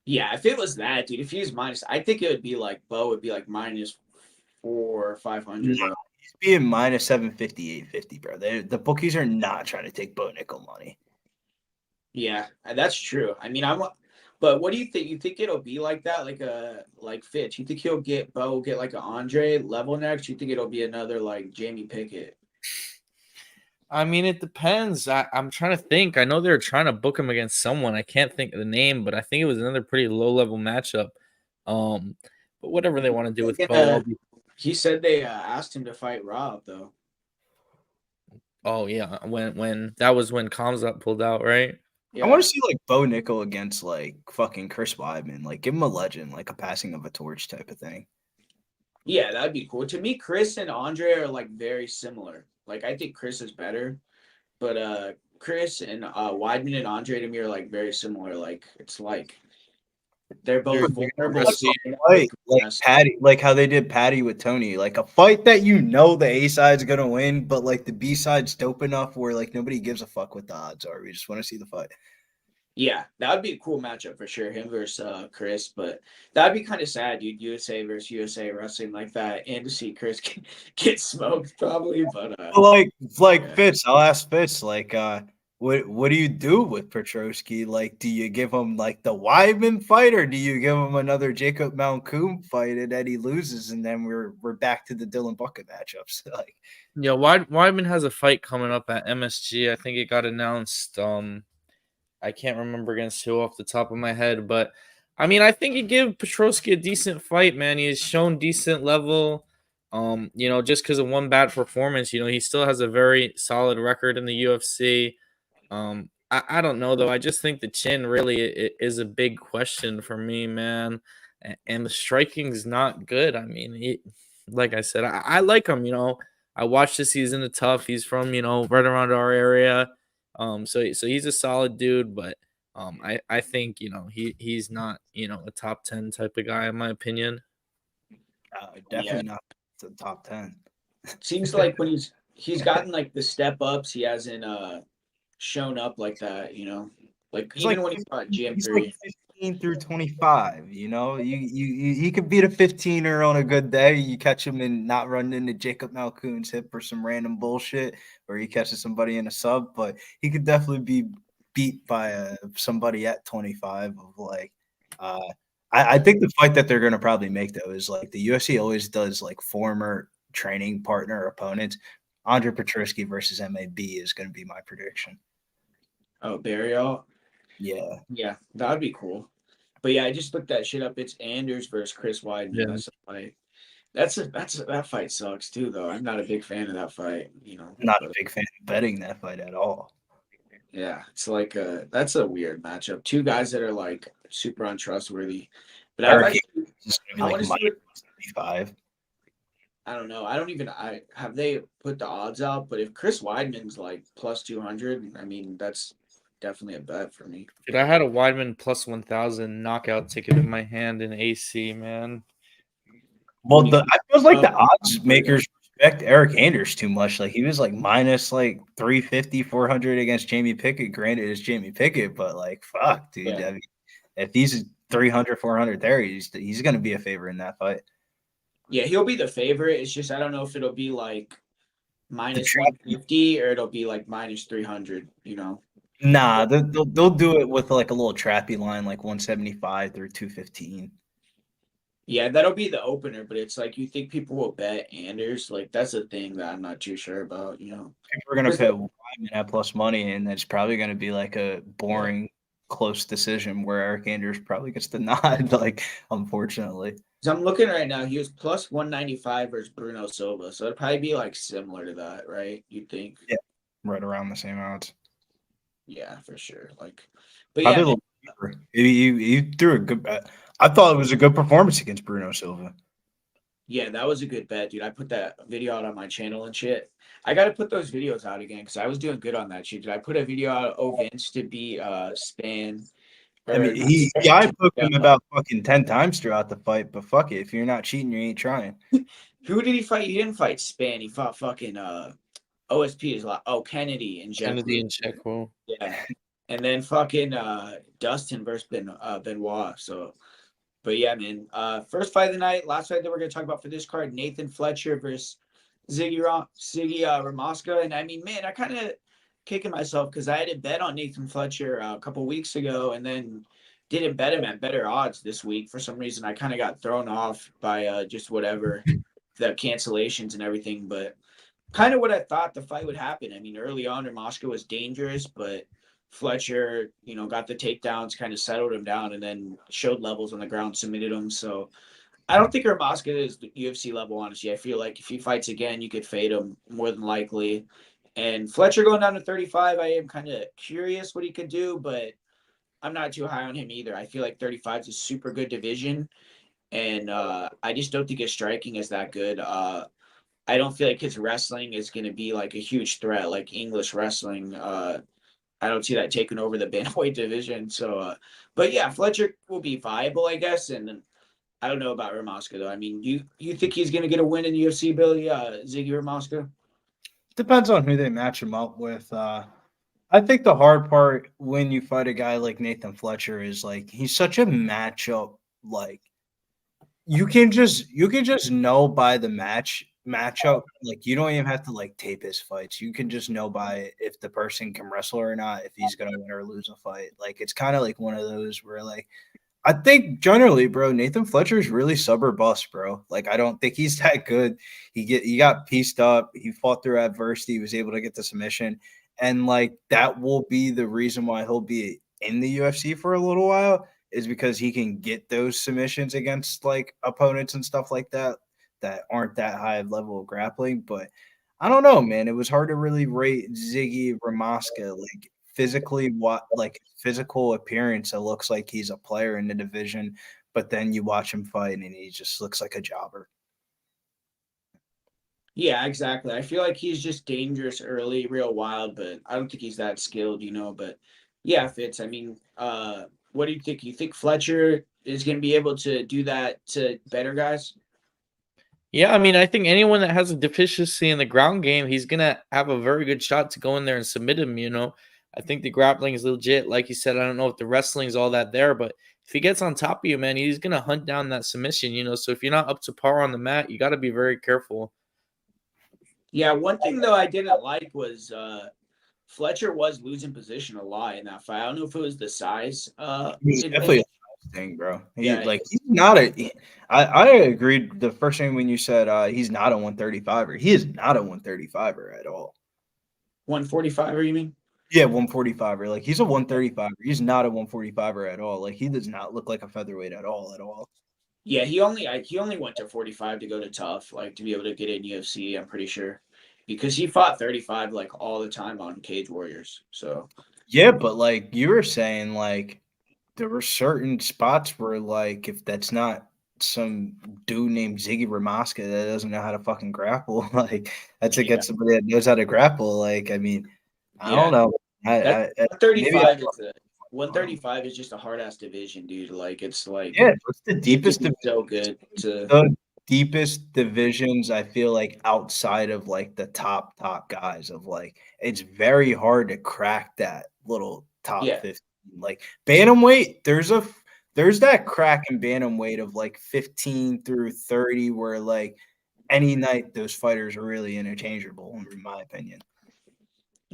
Yeah, if it was that, dude, if he was minus, I think it would be like Bo would be like minus 4 or 500 No, though. he's being minus 750, 850, bro. The bookies are not trying to take Bo Nickel money. Yeah, that's true. I mean, but what do you think? You think it'll be like that, like Fitch? You think he'll get Bo get like an Andre level next? You think it'll be another like Jamie Pickett? I mean, it depends. I'm trying to think. I know they were trying to book him against someone. I can't think of the name, but I think it was another pretty low level matchup. Um, but whatever they want to do with Bo, I'll be. He said they asked him to fight Rob though. Oh yeah, when that was when Kamzat pulled out, right? I want Yeah, to see like Bo Nickel against like fucking Chris Weidman. Like give him a legend, like a passing of a torch type of thing. yeah, that'd be cool. To me, Chris and Andre are like very similar. Like I think Chris is better, but Chris and Weidman and Andre to me are like very similar. Like it's like they're They're both vulnerable. dangerous. Fight like Patty, like how they did Patty with Tony, like a fight that you know the A side's gonna win, but like the B side's dope enough where like nobody gives a fuck what the odds are. We just want to see the fight. Yeah, that would be a cool matchup for sure. Him versus Chris, but that'd be kind of sad, dude. USA versus USA wrestling like that, and to see Chris get smoked probably. But But like yeah, Fitz, I'll ask Fitz, like what do you do with Petrosky? Like, do you give him like the Weidman fight, or do you give him another Jacob Malkoum fight and Eddie loses, and then we're back to the Dylan Bucket matchups? Like, Yeah, Weidman has a fight coming up at MSG. I think it got announced. I can't remember against who off the top of my head, but I mean, I think he give Petrosky a decent fight, man. He has shown decent level. Just because of one bad performance, he still has a very solid record in the UFC. I don't know though. I just think the chin really is a big question for me, man. And the striking's not good. I mean, like I said, I like him. I watched this. He's in the tough. He's from right around our area. So he's a solid dude, but I think he's not a top 10 type of guy in my opinion. yeah. definitely not the top 10. Seems like when he's gotten like the step ups, he hasn't shown up like that. Like He's like even when he fought GM he's like three. 15 through 25. You could beat a 15er on a good day. You catch him and not running into Jacob Malkoon's hip or some random bullshit, or he catches somebody in a sub. But he could definitely be beat by somebody at 25. Of like, uh, I think the fight that they're gonna probably make though is like the UFC always does like former training partner opponents. Andre Petrosky versus MAB is going to be my prediction. Oh, Barrial. Yeah. Yeah, that'd be cool. But yeah, I just looked that shit up. It's Anders versus Chris Weidman. Yeah. That's a fight. That fight sucks too, though. I'm not a big fan of that fight. Not a But big fan of betting that fight at all. yeah, it's like that's a weird matchup. Two guys that are like super untrustworthy. But Eric is going to be I like want to see minus what 75. I don't know. I have they put the odds out, but if Chris Weidman's like plus 200, I mean that's definitely a bet for me. Dude, I had a Weidman plus 1,000 knockout ticket in my hand in AC, man. When Well, you I feel like the oh, odds makers respect Eric Anders too much. Like he was like minus like 350, 400 against Jamie Pickett. Granted, it's Jamie Pickett, but like fuck, dude. yeah. I mean, if he's 300, 400 there, he's going to be a favorite in that fight. Yeah, he'll be the favorite. It's just I don't know if it'll be like The minus trap, 150 or it'll be like minus 300. nah, they'll do it with like a little trappy line, like 175 through 215. Yeah, that'll be the opener, but it's like you think people will bet Anders? Like that's a thing that I'm not too sure about, you know. People are gonna 'Cause put Wyman at plus money, and it's probably gonna be like a yeah. boring, close decision where Eric Anders probably gets the nod, like, unfortunately. 'Cause I'm looking right now, he was plus 195 versus Bruno Silva. So it'd probably be like similar to that, right? You'd think. Yeah, right around the same odds. Yeah, for sure. Like, but Probably yeah, a man. little deeper. He threw a good bet. I thought it was a good performance against Bruno Silva. Yeah, that was a good bet, dude. I put that video out on my channel and shit. I got to put those videos out again because I was doing good on that shit. Did I put a video out of Vince to beat Span I mean, or not he Span? eye poked him about fucking 10 times throughout the fight, but fuck it. If you're not cheating, you ain't trying. Who did he fight? He didn't fight Span. He fought fucking OSP is like Kennedy and Jeff Kennedy Luke. and Checkwo. Yeah, and then fucking Dustin versus Benoit. So, but yeah, man. First fight of the night, last fight that we're gonna talk about for this card: Nathan Fletcher versus Ziggy Ramoska. And I mean, man, I kind of kicking myself because I had a bet on Nathan Fletcher a couple weeks ago, and then didn't bet him at better odds this week for some reason. I kind of got thrown off by just whatever the cancellations and everything, but kind of what I thought the fight would happen. I mean, early on, Moscow was dangerous, but Fletcher, you know, got the takedowns, kind of settled him down, and then showed levels on the ground, submitted him. So I don't think Moscow is the UFC level, honestly. I feel like if he fights again, you could fade him more than likely. And Fletcher going down to 35, I am kind of curious what he could do, but I'm not too high on him either. I feel like 35 is a super good division, and I just don't think his striking is that good. I don't feel like his wrestling is going to be like a huge threat like English wrestling. I don't see that taking over the bantamweight division. So, but yeah, Fletcher will be viable, I guess. And I don't know about Ramoska though. I mean, you think he's going to get a win in the UFC, Billy? Ziggy Ramoska? Depends on who they match him up with. I think the hard part when you fight a guy like Nathan Fletcher is like he's such a matchup. Like you can just know by the matchup. Like you don't even have to like tape his fights. You can just know by if the person can wrestle or not, if he's gonna win or lose a fight. Like it's kind of like one of those where like I think generally, bro, Nathan Fletcher is really sub or bust, bro. Like I don't think he's that good. He got pieced up. He fought through adversity. He was able to get the submission, and like that will be the reason why he'll be in the UFC for a little while is because he can get those submissions against like opponents and stuff like that that aren't that high level of grappling. But I don't know, man. It was hard to really rate Ziggy Ramoska. Like physically, what like physical appearance, it looks like he's a player in the division, but then you watch him fight and he just looks like a jobber. Yeah, exactly. I feel like he's just dangerous early, real wild, but I don't think he's that skilled, you know. But yeah, Fitz. I mean, what do you think? You think Fletcher is going to be able to do that to better guys? Yeah, I mean, I think anyone that has a deficiency in the ground game, he's gonna have a very good shot to go in there and submit him. You know, I think the grappling is legit. Like you said, I don't know if the wrestling is all that there, but if he gets on top of you, man, he's gonna hunt down that submission. You know, so if you're not up to par on the mat, you got to be very careful. Yeah, one thing though I didn't like was Fletcher was losing position a lot in that fight. I don't know if it was the size He's definitely advantage. a size thing, bro. He Yeah, like he's not a. I agreed the first thing when you said he's not a 135er. He is not a 135er at all. 145er, you mean? Yeah, 145er. Like he's a 135er. He's not a 145er at all. Like he does not look like a featherweight at all. At all. Yeah, he only went to 45 to go to tough, like to be able to get in UFC, I'm pretty sure. Because he fought 35 like all the time on Cage Warriors. So Yeah, but like you were saying, like there were certain spots where, like, if that's not some dude named Ziggy Ramoska that doesn't know how to fucking grapple, like that's yeah, against somebody that knows how to grapple. Like, I mean, I yeah. don't know. That Maybe I 135 is a don't. 135 is just a hard ass division, dude. Like it's like Yeah, it's the you have to deepest be so good to the deepest divisions. I feel like outside of like the top guys of like it's very hard to crack that little top yeah. 15. Like bantamweight, there's that crack in bantamweight of like 15 through 30 where like any night those fighters are really interchangeable in my opinion.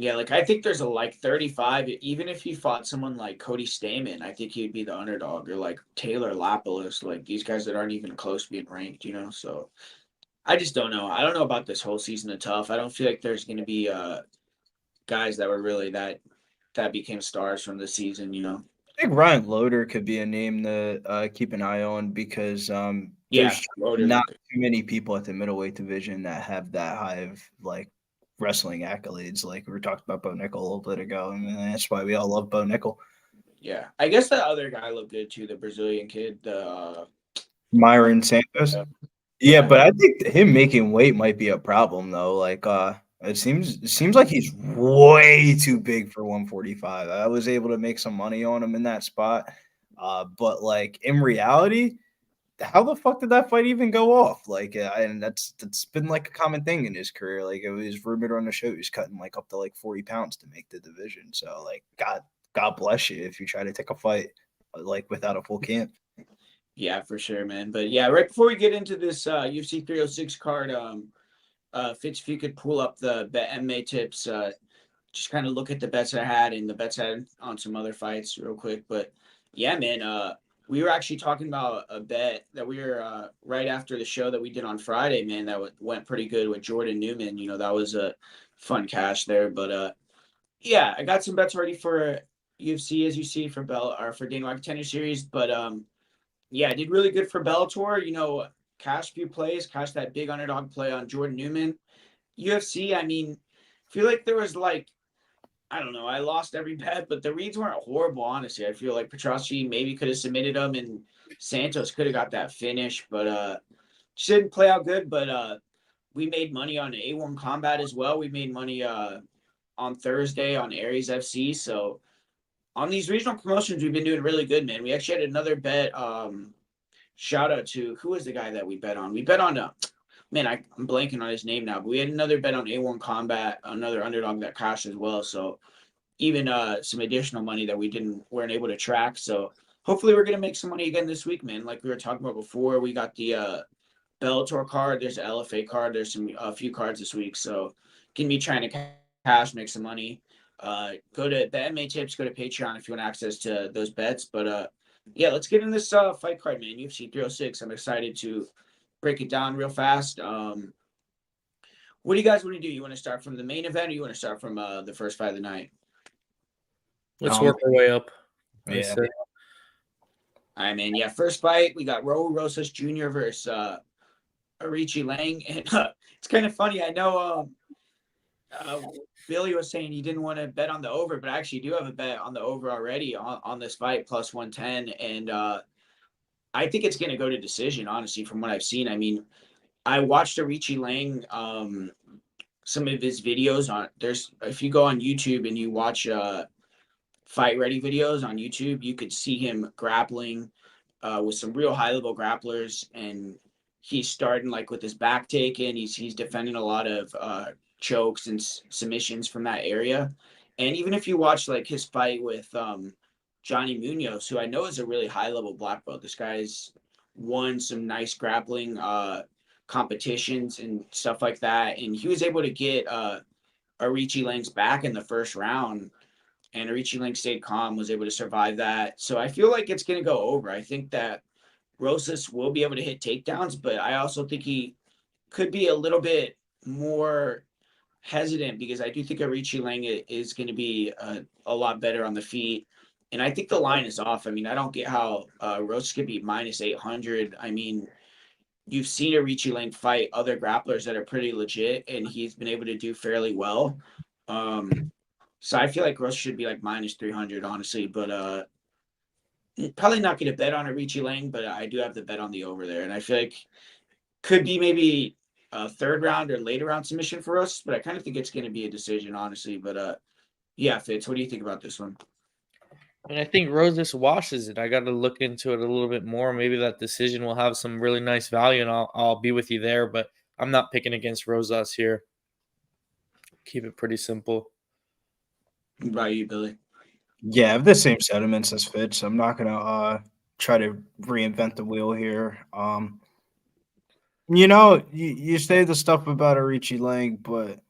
Yeah, like I think there's a like 35. Even if he fought someone like Cody Stamen, I think he'd be the underdog, or like Taylor Lapilus, like these guys that aren't even close to being ranked, you know. So I just don't know. I don't know about this whole season of Tough. I don't feel like there's going to be guys that were really that became stars from the season, you know. I think Ryan Loader could be a name to keep an eye on because Yeah, there's Roder not looked. too many people at the middleweight division that have that high of like wrestling accolades. Like we were talking about Bo Nickel a little bit ago, and that's why we all love Bo Nickel. Yeah, I guess that other guy looked good too, the Brazilian kid. The Myron Santos. yeah, Yeah, yeah, but I think him making weight might be a problem though. Like it seems like he's way too big for 145. I was able to make some money on him in that spot. But like in reality, how the fuck did that fight even go off? Like, and that's been like a common thing in his career. Like, it was rumored on the show he's cutting like up to like 40 pounds to make the division. So, like, God bless you if you try to take a fight like without a full camp. yeah, for sure, man. But yeah, right before we get into this UFC 306 card, Fitz, if you could pull up the MMA tips, just kind of look at the bets I had and the bets I had on some other fights real quick. But yeah, man, we were actually talking about a bet that we were right after the show that we did on Friday, man, that went pretty good with Jordan Newman. You know, that was a fun cash there. But yeah, I got some bets ready for UFC, as you see, for Bell or for Dana White Contender Series. But yeah, I did really good for Bellator. You know, cash few plays, cash that big underdog play on Jordan Newman. UFC, I mean, I feel like there was like, I don't know, I lost every bet, but the reads weren't horrible, honestly. I feel like Petroschi maybe could have submitted them and Santos could have got that finish, but just didn't play out good. But we made money on A1 Combat as well. We made money on Thursday on Aries FC. So on these regional promotions, we've been doing really good, man. We actually had another bet. Shout out to who was the guy that we bet on? We bet on man, I'm blanking on his name now, but we had another bet on A1 Combat, another underdog that cashed as well. So even some additional money that weren't able to track. So hopefully we're gonna make some money again this week, man. Like we were talking about before, we got the Bellator card. There's an LFA card. There's a few cards this week. So can be trying to cash, make some money. Go to the MMA tips. Go to Patreon if you want access to those bets. But yeah, let's get in this fight card, man. UFC 306. I'm excited to break it down real fast. What do you guys want to do? You want to start from the main event, or you want to start from the first fight of the night? Let's work our way up. Yeah. All right, man. Yeah, first fight we got Raul Rosas Jr. versus Arichi Lang, and it's kind of funny. I know Billy was saying he didn't want to bet on the over, but I actually do have a bet on the over already on this fight plus 110, and I think it's going to go to decision. Honestly, from what I've seen, I mean, I watched Arichi Lang. Some of his videos on there's if you go on YouTube and you watch fight ready videos on YouTube, you could see him grappling with some real high level grapplers, and he's starting like with his back taken. He's defending a lot of chokes and submissions from that area. And even if you watch like his fight with Johnny Munoz, who I know is a really high level black belt, this guy's won some nice grappling competitions and stuff like that, and he was able to get Arichi Lang's back in the first round, and Arichi Lang stayed calm, was able to survive that. So I feel like it's going to go over. I think that Rosas will be able to hit takedowns, but I also think he could be a little bit more hesitant because I do think Arichi Lang is going to be a lot better on the feet. And I think the line is off. I mean, I don't get how Rosas could be minus 800. I mean, you've seen Arichi Lang fight other grapplers that are pretty legit, and he's been able to do fairly well. So I feel like Rosas should be like minus 300, honestly. But probably not going to bet on Arichi Lang, but I do have the bet on the over there. And I feel like could be maybe a third round or later round submission for us, but I kind of think it's going to be a decision, honestly. But yeah, Fitz, what do you think about this one? And I think Rosas washes it. I got to look into it a little bit more. Maybe that decision will have some really nice value, and I'll be with you there. But I'm not picking against Rosas here. Keep it pretty simple. What about you, Billy? Yeah, I have the same sentiments as Fitz. I'm not gonna try to reinvent the wheel here. You say the stuff about Arichi Lang, but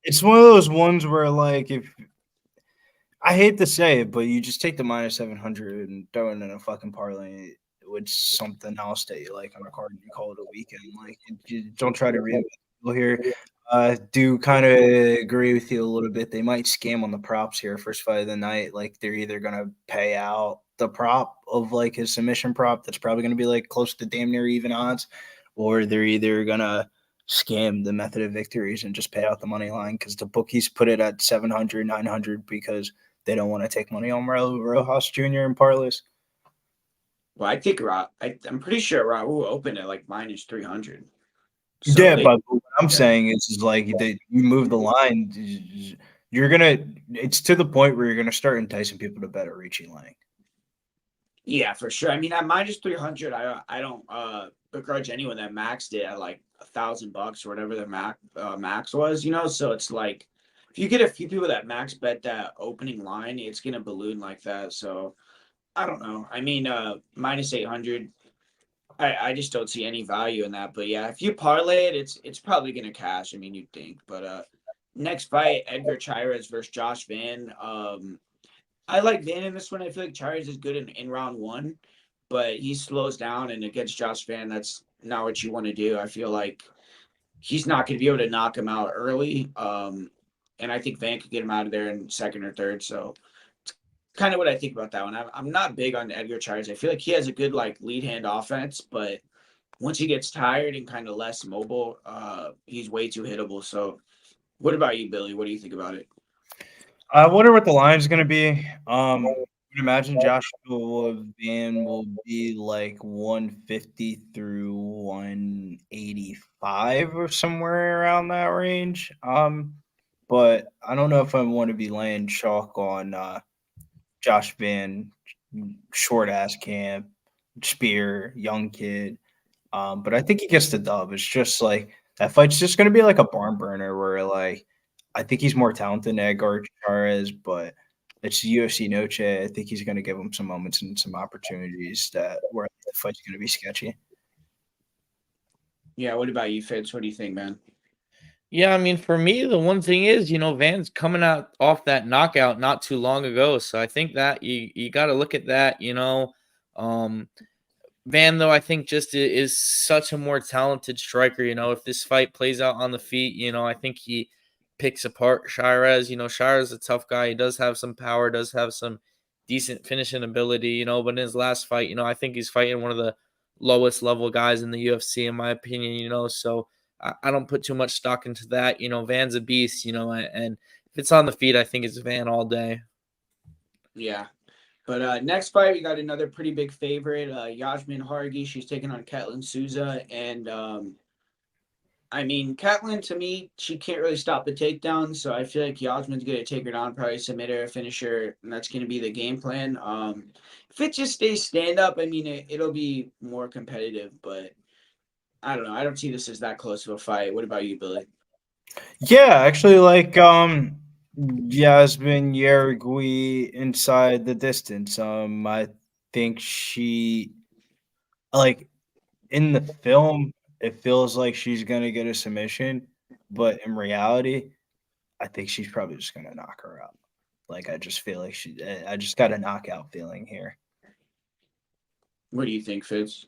It's one of those ones where, like, if I hate to say it, but you just take the minus 700 and throw it in a fucking parlay with something else that you like on a card and you call it a weekend. Like, you don't try to reinvent the wheel here. Do kind of agree with you a little bit. They might scam on the props here, first fight of the night. Like, they're either going to pay out the prop of like his submission prop that's probably going to be like close to damn near even odds, or they're either going to scam the method of victories and just pay out the money line because the bookies put it at 700, 900 because they don't want to take money on Raul Rojas Jr. in parlays. Well, I think I'm pretty sure Raul opened at like minus 300. So Yeah, they, but what I'm yeah. saying is like that you move the line, you're gonna. It's to the point where you're gonna start enticing people to bet at Richie Lang. Yeah, for sure. I mean, at minus 300, I don't begrudge anyone that maxed it at like $1,000 or whatever the max was, you know. So it's like if you get a few people that max bet that opening line, it's gonna balloon like that. So I don't know. I mean, minus 800, I just don't see any value in that. But yeah, if you parlay it, it's probably gonna cash. I mean, you'd think. But next fight, Edgar Chairez versus Josh Van. I like Van in this one. I feel like Chairez is good in round one, but he slows down, and against Josh Van, that's not what you want to do. I feel like he's not going to be able to knock him out early. And I think Van could get him out of there in second or third. So it's kind of what I think about that one. I'm not big on Edgar Chairez. I feel like he has a good like lead hand offense, but once he gets tired and kind of less mobile, he's way too hittable. So what about you, Billy? What do you think about it? I wonder what the line's gonna be. I would imagine Joshua Van will be like 150 through 185 or somewhere around that range. But I don't know if I want to be laying chalk on Josh Van, short ass camp, spear, young kid. But I think he gets the dub. It's just like that fight's just gonna be like a barn burner where like I think he's more talented than Edgar Chairez, but it's UFC Noche. I think he's gonna give him some moments and some opportunities that where the fight's gonna be sketchy. Yeah, what about you, Fitz? What do you think, man? Yeah, I mean, for me, the one thing is, Van's coming out off that knockout not too long ago, so I think that you got to look at that. Um, Van, though, I think just is such a more talented striker. If this fight plays out on the feet, I think he picks apart Shirez. Shirez is a tough guy. He does have some power, does have some decent finishing ability, but in his last fight, I think he's fighting one of the lowest level guys in the UFC, in my opinion. So I don't put too much stock into that. Van's a beast, and if it's on the feet, I think it's Van all day. Yeah. But next fight, we got another pretty big favorite, Yasmin Hargi. She's taking on Katlyn Souza. And I mean, Katlyn, to me, she can't really stop the takedown. So I feel like Yasmin's going to take her down, probably submit her, finish her. And that's going to be the game plan. If it just stays stand up, I mean, it'll be more competitive. But I don't know. I don't see this as that close of a fight. What about you, Billy? Yeah, actually, like Yasmin Yergui inside the distance. I think she like in the film, it feels like she's gonna get a submission, but in reality, I think she's probably just gonna knock her out. Like I just feel like I just got a knockout feeling here. What do you think, Fitz?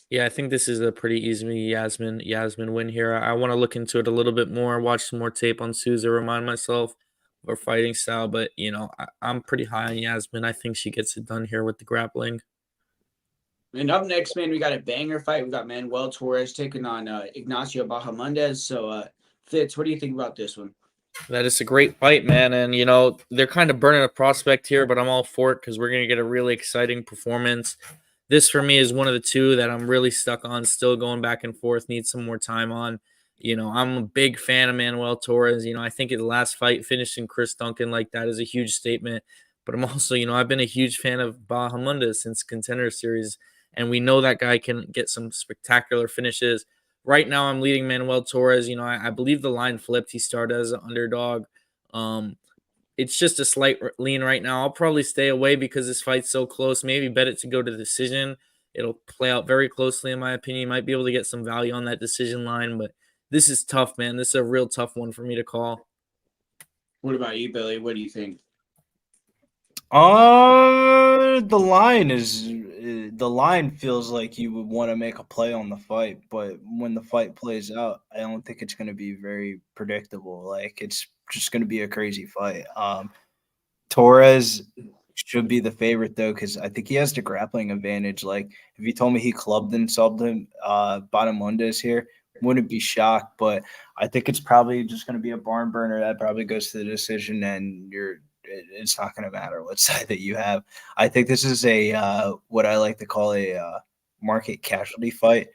Yeah, I think this is a pretty easy Yasmin win here. I want to look into it a little bit more, watch some more tape on Souza, remind myself of her fighting style. But I'm pretty high on Yasmin. I think she gets it done here with the grappling. And up next, man, we got a banger fight. We got Manuel Torres taking on Ignacio Bahamondes. So, Fitz, what do you think about this one? That is a great fight, man. And they're kind of burning a prospect here, but I'm all for it because we're gonna get a really exciting performance. This for me is one of the two that I'm really stuck on, still going back and forth, need some more time on. I'm a big fan of Manuel Torres. I think the last fight finishing Chris Duncan like that is a huge statement. But I'm also, I've been a huge fan of Bahamondes since Contender Series, and we know that guy can get some spectacular finishes. Right now, I'm leading Manuel Torres. I believe the line flipped. He started as an underdog. Um, it's just a slight lean right now. I'll probably stay away because this fight's so close. Maybe bet it to go to decision. It'll play out very closely, in my opinion. You might be able to get some value on that decision line, but this is tough, man. This is a real tough one for me to call. What about you, Billy? What do you think? The line feels like you would want to make a play on the fight, but when the fight plays out, I don't think it's going to be very predictable. Like it's just going to be a crazy fight. Torres should be the favorite though, because I think he has the grappling advantage. Like if you told me he clubbed and subbed him, Bonamondes here, wouldn't be shocked. But I think it's probably just going to be a barn burner that probably goes to the decision, and it's not going to matter what side that you have. I think this is a what I like to call a market casualty fight.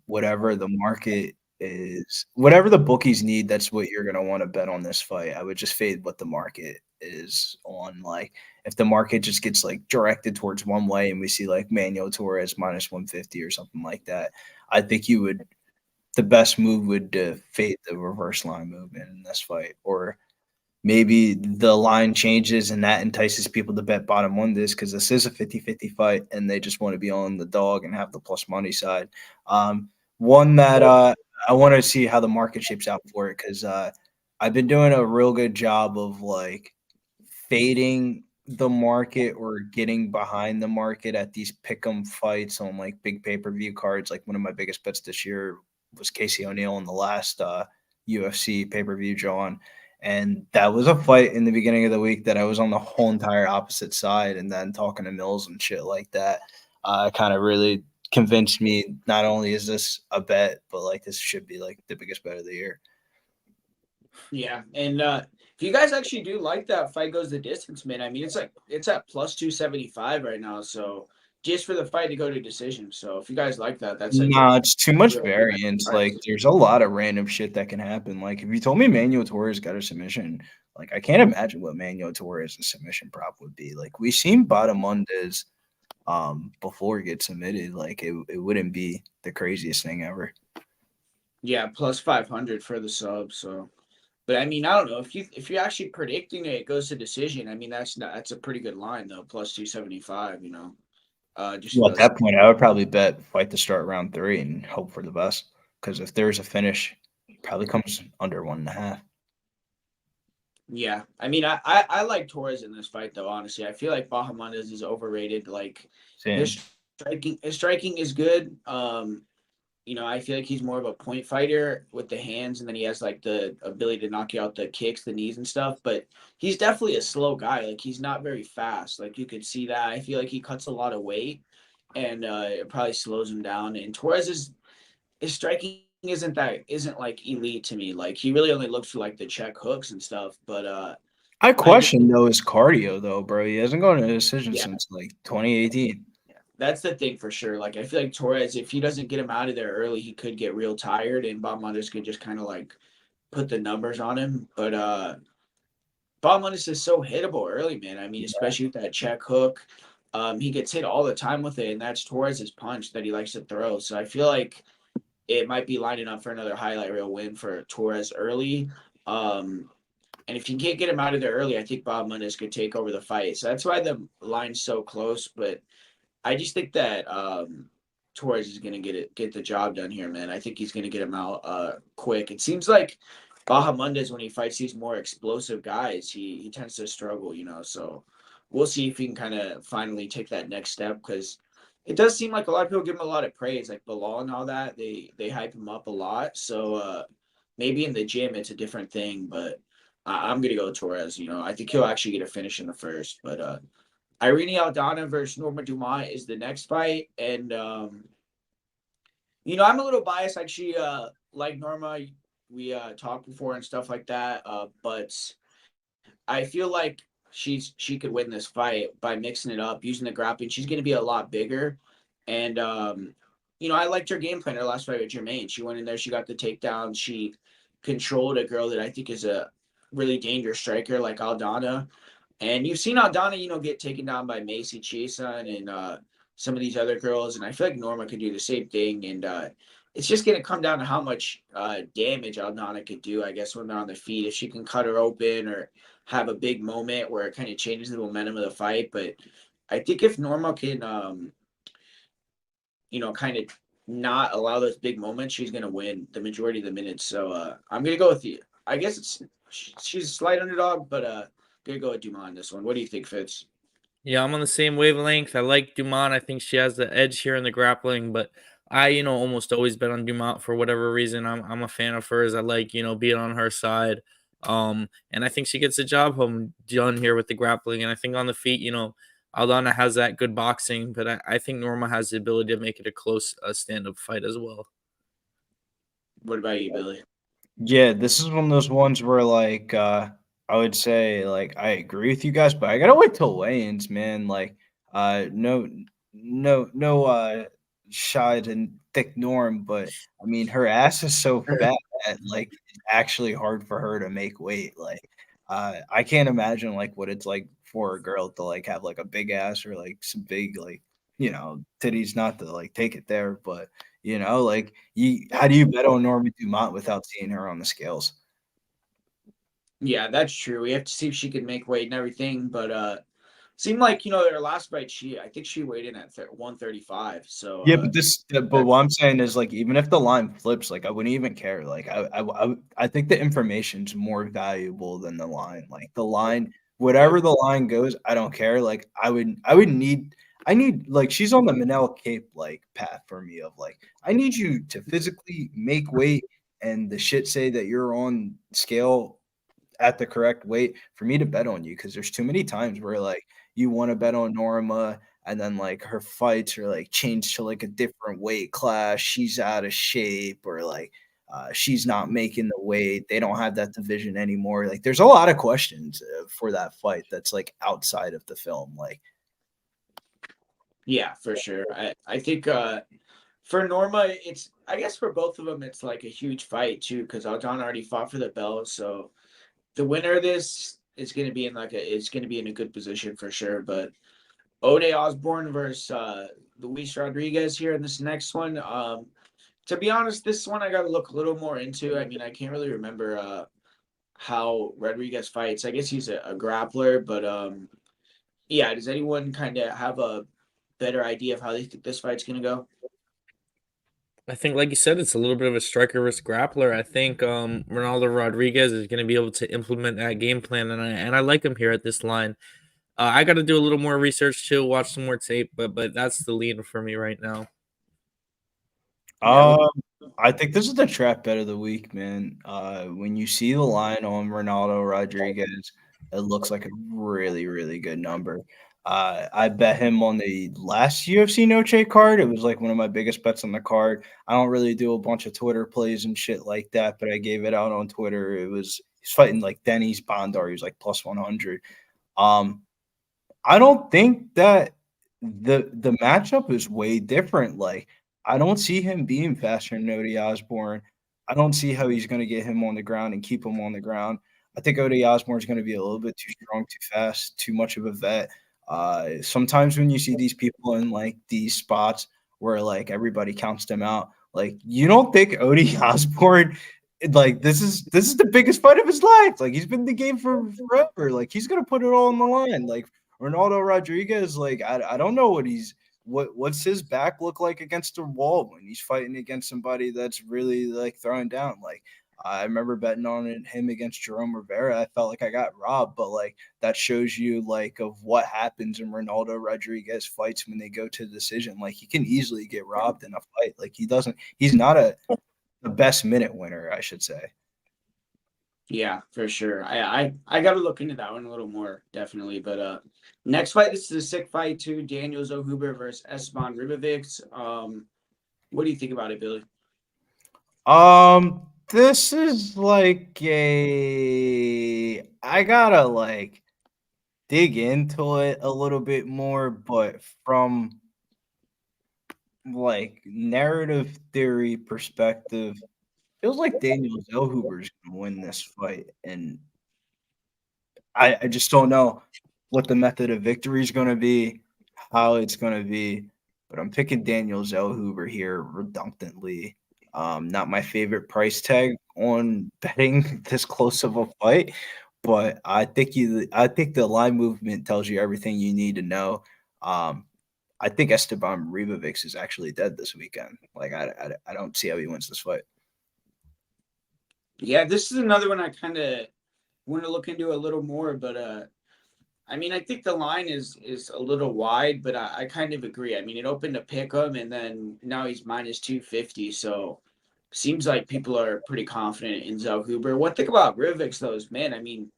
Whatever the market is, whatever the bookies need, that's what you're gonna want to bet on this fight. I would just fade what the market is on. Like if the market just gets like directed towards one way and we see like Manuel Torres minus 150 or something like that, I think you would the best move would fade the reverse line movement in this fight, or maybe the line changes and that entices people to bet bottom on this because this is a 50-50 fight and they just want to be on the dog and have the plus money side. One that I want to see how the market shapes out for it because I've been doing a real good job of like fading the market or getting behind the market at these pick'em fights on like big pay-per-view cards. Like one of my biggest bets this year was Casey O'Neill in the last UFC pay-per-view, John. And that was a fight in the beginning of the week that I was on the whole entire opposite side, and then talking to Mills and shit like that, kind of really convinced me not only is this a bet, but like this should be like the biggest bet of the year. Yeah, and if you guys actually do like that fight goes the distance, man, I mean it's at plus 275 right now, so just for the fight to go to decision. So if you guys like that, that's like a No, it's too much really nice variance. Like, price. there's a lot of random shit that can happen. Like, if you told me Manuel Torres got a submission, like, I can't imagine what Manuel Torres' submission prop would be. Like, we've seen Badamondes before get submitted. Like, it wouldn't be the craziest thing ever. Yeah, plus 500 for the sub. So, but I mean, I don't know if you're actually predicting it goes to decision. I mean, that's a pretty good line though, plus 275. You know, just Well, for at those. that point, I would probably bet fight to start round 3 and hope for the best. Because if there's a finish, it probably comes under 1.5. Yeah, I mean, I like Torres in this fight though. Honestly, I feel like Bahamondes is overrated. Like Same. his striking is good. You know, I feel like he's more of a point fighter with the hands, and then he has like the ability to knock you out the kicks, the knees, and stuff. But he's definitely a slow guy. Like he's not very fast. Like you could see that. I feel like he cuts a lot of weight, and it probably slows him down. And Torres is his striking isn't like elite to me. Like he really only looks for like the check hooks and stuff. But I I just question, though, his cardio, though, bro. He hasn't gone to a decision yeah, since, like, 2018. yeah, that's the thing for sure. Like I feel like Torres, if he doesn't get him out of there early, he could get real tired, and Bob Mondes could just kind of like put the numbers on him. But Bob Mondes is so hittable early, man. I mean, especially with that check hook. He gets hit all the time with it, and that's Torres's punch that he likes to throw. So I feel like it might be lining up for another highlight reel win for Torres early. Um, and if you can't get him out of there early, I think Bob Mundes could take over the fight. So that's why the line's so close. But I just think that Torres is gonna get the job done here, man. I think he's gonna get him out quick. It seems like Bahamondes when he fights these more explosive guys, he tends to struggle, you know. So we'll see if he can kind of finally take that next step because it does seem like a lot of people give him a lot of praise, like Bilal and all that. They hype him up a lot. So maybe in the gym it's a different thing, but I'm gonna go Torres. You know, I think he'll actually get a finish in the first, but Irene Aldana versus Norma Dumont is the next fight, and you know I'm a little biased. Actually, like Norma, we talked before and stuff like that, but I feel like she could win this fight by mixing it up, using the grappling. She's going to be a lot bigger, and you know I liked her game plan. Her last fight with Jermaine, she went in there, she got the takedown, she controlled a girl that I think is a really dangerous striker like Aldana, and you've seen Aldana, you know, get taken down by Macy Chiasson and some of these other girls, and I feel like Norma could do the same thing. And it's just going to come down to how much damage Aldana could do, I guess, when they're on the feet. If she can cut her open or have a big moment where it kind of changes the momentum of the fight. But I think if Norma can, you know, kind of not allow those big moments, she's going to win the majority of the minutes. So I'm going to go with you. I guess she's a slight underdog, but gonna go with Dumont in this one. What do you think, Fitz? Yeah, I'm on the same wavelength. I like Dumont. I think she has the edge here in the grappling, but I, almost always bet on Dumont for whatever reason. I'm a fan of hers. I like, being on her side. And I think she gets the job home done here with the grappling. And I think on the feet, Aldana has that good boxing, but I think Norma has the ability to make it a close stand-up fight as well. What about you, Billy? Yeah, this is one of those ones where like I would say like I agree with you guys, but I gotta wait till weigh-ins, man. Like no shot and thick Norm, but I mean her ass is so fat that like it's actually hard for her to make weight. Like I can't imagine like what it's like for a girl to like have like a big ass or like some big like titties, not to like take it there, but like how do you bet on Norma Dumont without seeing her on the scales? Yeah, that's true. We have to see if she can make weight and everything, but seemed like their last fight, I think she weighed in at 135. So Yeah, but that's what I'm saying is like even if the line flips, like I wouldn't even care. Like I think the information's more valuable than the line. Like the line, whatever the line goes, I don't care. Like I need like she's on the Manel Cape like path for me of like I need you to physically make weight and the shit say that you're on scale at the correct weight for me to bet on you because there's too many times where like you want to bet on Norma and then like her fights are like changed to like a different weight class. She's out of shape or like she's not making the weight. They don't have that division anymore. Like there's a lot of questions for that fight that's like outside of the film. Like yeah, for sure. I think for Norma, it's I guess for both of them, it's like a huge fight too because Aldana already fought for the belt, so the winner of this is going to be in a good position for sure. But Ode Osborne versus Luis Rodriguez here in this next one. To be honest, this one I got to look a little more into. I mean, I can't really remember how Rodriguez fights. I guess he's a grappler, but yeah. Does anyone kind of have a better idea of how they think this fight's gonna go? I think, like you said, it's a little bit of a striker versus grappler. I think Ronaldo Rodriguez is going to be able to implement that game plan, and I like him here at this line. I got to do a little more research too, watch some more tape, but that's the lead for me right now. Yeah, Um, I think this is the trap bet of the week, man. When you see the line on Ronaldo Rodriguez, it looks like a really, really good number. I bet him on the last UFC Noche card. It was like one of my biggest bets on the card. I don't really do a bunch of Twitter plays and shit like that, but I gave it out on Twitter. He's fighting like Denny's Bondar. He was like plus 100. Um, I don't think that the matchup is way different. Like, I don't see him being faster than Odi Osborne. I don't see how he's going to get him on the ground and keep him on the ground. I think Odi Osborne is going to be a little bit too strong, too fast, too much of a vet. Sometimes when you see these people in like these spots where like everybody counts them out, like you don't think Odi Osborne like this is the biggest fight of his life. Like he's been in the game for forever. Like he's gonna put it all on the line. Like Ronaldo Rodriguez, like I don't know what's his back look like against the wall when he's fighting against somebody that's really like throwing down. Like I remember betting on him against Jerome Rivera. I felt like I got robbed, but like that shows you like of what happens in Ronaldo Rodriguez fights when they go to decision. Like he can easily get robbed in a fight. Like he's not the best minute winner, I should say. yeah, for sure. I got to look into that one a little more, definitely. But next fight, this is a sick fight too. Daniel Zohuber versus Esteban Ribovics. What do you think about it, Billy? This is like I gotta like dig into it a little bit more, but from like narrative theory perspective, feels like Daniel Zellhuber's gonna win this fight, and I just don't know what the method of victory is gonna be, how it's gonna be, but I'm picking Daniel Zellhuber here redundantly. Not my favorite price tag on betting this close of a fight, but I think the line movement tells you everything you need to know. Um, I think Esteban Ribovics is actually dead this weekend. Like I don't see how he wins this fight. Yeah, this is another one I kind of want to look into a little more, but I mean, I think the line is a little wide, but I kind of agree. I mean, it opened to pick him, and then now he's minus 250. So seems like people are pretty confident in Zellhuber. One thing about Rivix though is, man, I mean,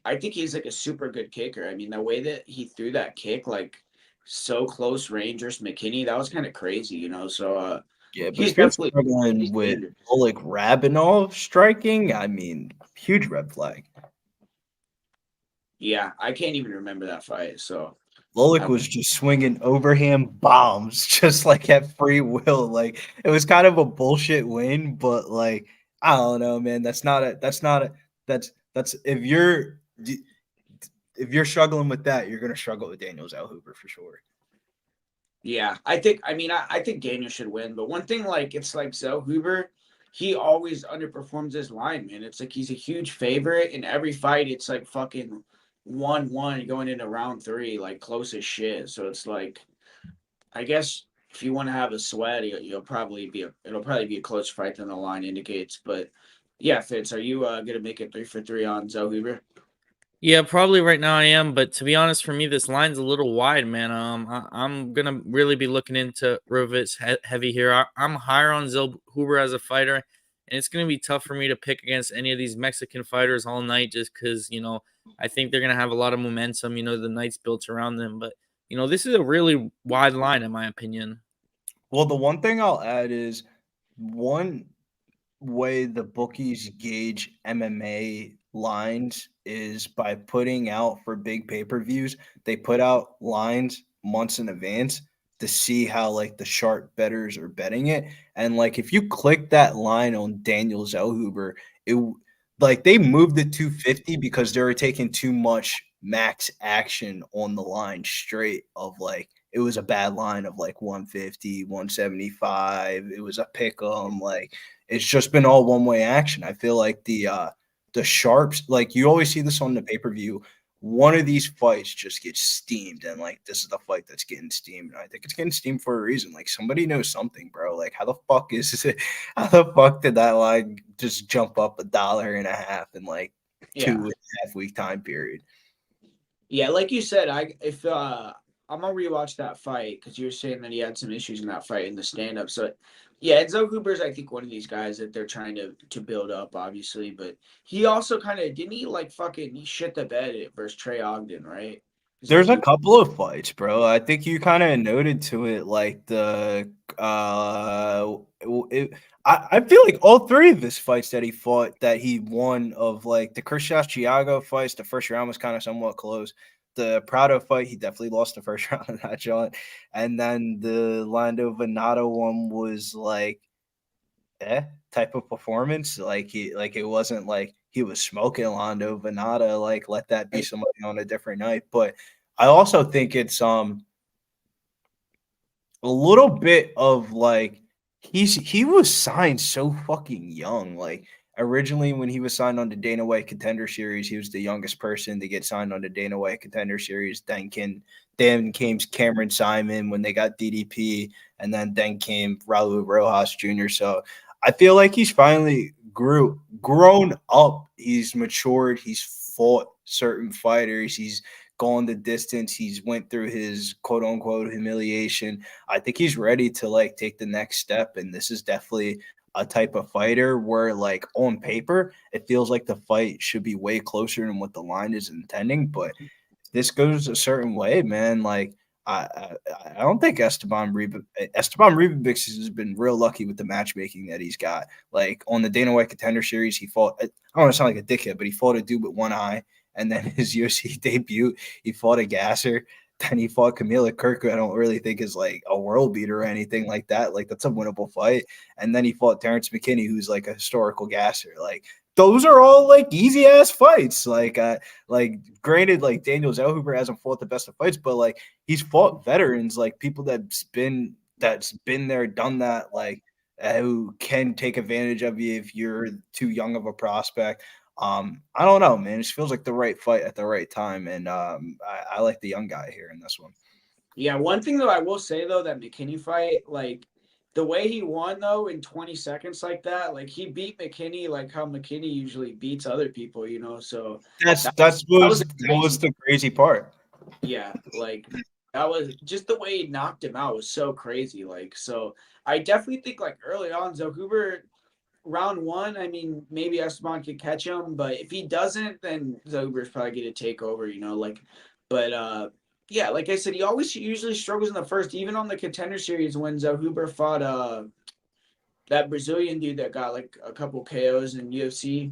I think he's like a super good kicker. I mean, the way that he threw that kick, like so close range versus McKinney, that was kind of crazy, you know. So Yeah, but he's if you're definitely struggling he's with dangerous. Oleg Rabinov striking, I mean, huge red flag. Yeah, I can't even remember that fight. So Loic I, was just swinging overhand bombs, just like at free will. Like it was kind of a bullshit win, but like I don't know, man. That's if you're struggling with that, you're gonna struggle with Daniel Zellhuber for sure. yeah, I mean, I think Daniel should win. But one thing, like, it's like Zellhuber, he always underperforms his line, man. It's like he's a huge favorite in every fight. It's like fucking 1-1 going into round three, like close as shit. So it's like, I guess if you want to have a sweat, it'll probably be a closer fight than the line indicates. But yeah, Fitz, are you gonna make it 3 for 3 on Zellhuber? Yeah, probably right now I am, but to be honest, for me, this line's a little wide, man. I'm gonna really be looking into Rovitz heavy here. I'm higher on Zil Huber as a fighter, and it's gonna be tough for me to pick against any of these Mexican fighters all night, just because I think they're gonna have a lot of momentum. The night's built around them, but this is a really wide line in my opinion. Well, the one thing I'll add is one way the bookies gauge MMA lines is by putting out for big pay-per-views. They put out lines months in advance to see how like the sharp betters are betting it. And like if you click that line on Daniel Zellhuber, it like they moved it to 50 because they were taking too much max action on the line straight of like it was a bad line of like 150, 175. It was a pick 'em. Like it's just been all one way action. I feel like the sharps, like you always see this on the pay-per-view. One of these fights just gets steamed, and like this is the fight that's getting steamed. And I think it's getting steamed for a reason. Like somebody knows something, bro. Like how the fuck is it? How the fuck did that line just jump up $1.50 in like two Yeah. and a half week time period? Yeah, like you said, I if I'm gonna rewatch that fight because you were saying that he had some issues in that fight in the stand up. So yeah, Enzo Cooper's I think one of these guys that they're trying to build up, obviously, but he also kind of didn't he like fucking he shit the bed versus Trey Ogden, right? It's like There's a he couple of fights, bro. I think you kind of noted to it, like I feel like all three of his fights that he fought that he won of like the Kershaw Chiago fights, the first round was kind of somewhat close. The Prado fight, he definitely lost the first round of that joint, and then the Lando Venado one was like type of performance. Like it wasn't like he was smoking Lando Venata. Like let that be somebody on a different night. But I also think it's a little bit of like he was signed so fucking young. Like originally when he was signed on the Dana White Contender Series, he was the youngest person to get signed on the Dana White Contender Series. Then came Cameron Simon when they got DDP, and then came Raul Rojas Jr. So I feel like he's finally grown up. He's matured. He's fought certain fighters. He's gone the distance. He's went through his quote unquote humiliation. I think he's ready to like take the next step. And this is definitely a type of fighter where like on paper, it feels like the fight should be way closer than what the line is intending. But this goes a certain way, man. Like I don't think Esteban Ribovich has been real lucky with the matchmaking that he's got. Like on the Dana White Contender Series, he fought. I don't want to sound like a dickhead, but he fought a dude with one eye. And then his UFC debut, he fought a gasser. Then he fought Camila Kirk, who I don't really think is like a world beater or anything like that. Like that's a winnable fight. And then he fought Terrence McKinney, who's like a historical gasser. Like those are all like easy ass fights. Like granted, like Daniel Zellhuber hasn't fought the best of fights, but like he's fought veterans, like people that's been there, done that, like who can take advantage of you if you're too young of a prospect. I don't know, man. It just feels like the right fight at the right time, and I like the young guy here in this one. Yeah, one thing though I will say though that McKinney fight, like the way he won though in 20 seconds like that, like he beat McKinney like how McKinney usually beats other people, you know. So That's that was that was a that was crazy, the crazy part. yeah, like that was just the way he knocked him out was so crazy. Like, so I definitely think like early on, Zohuber round one, I mean, maybe Esteban could catch him, but if he doesn't, then Zohuber's probably going to take over, you know, like, but yeah, like I said, he always usually struggles in the first, even on the contender series when Zohuber fought that Brazilian dude that got like a couple KOs in UFC.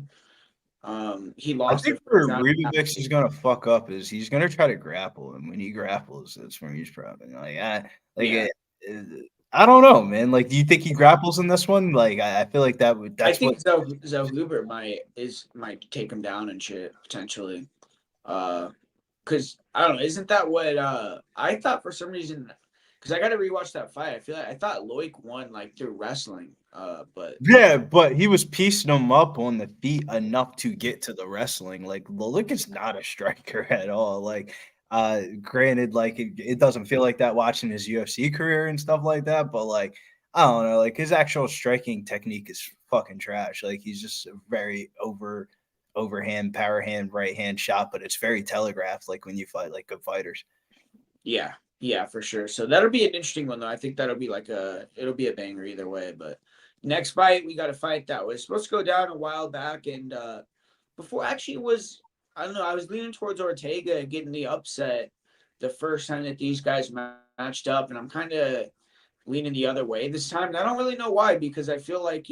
He I lost the think first where round. Rubix is gonna fuck up is he's gonna try to grapple, and when he grapples, that's when he's probably like Yeah. I don't know, man. Like, do you think he grapples in this one? Like, I feel like I that's what. think Zohuber might take him down and shit potentially. Because I don't know, isn't that what I thought for some reason? Because I got to rewatch that fight. I feel like I thought Loic won like through wrestling. But Yeah, but he was piecing them up on the feet enough to get to the wrestling. Like, Lilik is not a striker at all. Like, granted, like it doesn't feel like that watching his UFC career and stuff like that, but like I don't know, like his actual striking technique is fucking trash. Like he's just a very overhand, power hand, right hand shot, but it's very telegraphed, like when you fight like good fighters. yeah, yeah, for sure. So that'll be an interesting one though. I think that'll be like it'll be a banger either way. But next fight, we got a fight that was supposed to go down a while back, and before actually it was I don't know. I was leaning towards Ortega getting the upset the first time that these guys matched up, and I'm kind of leaning the other way this time. And I don't really know why because I feel like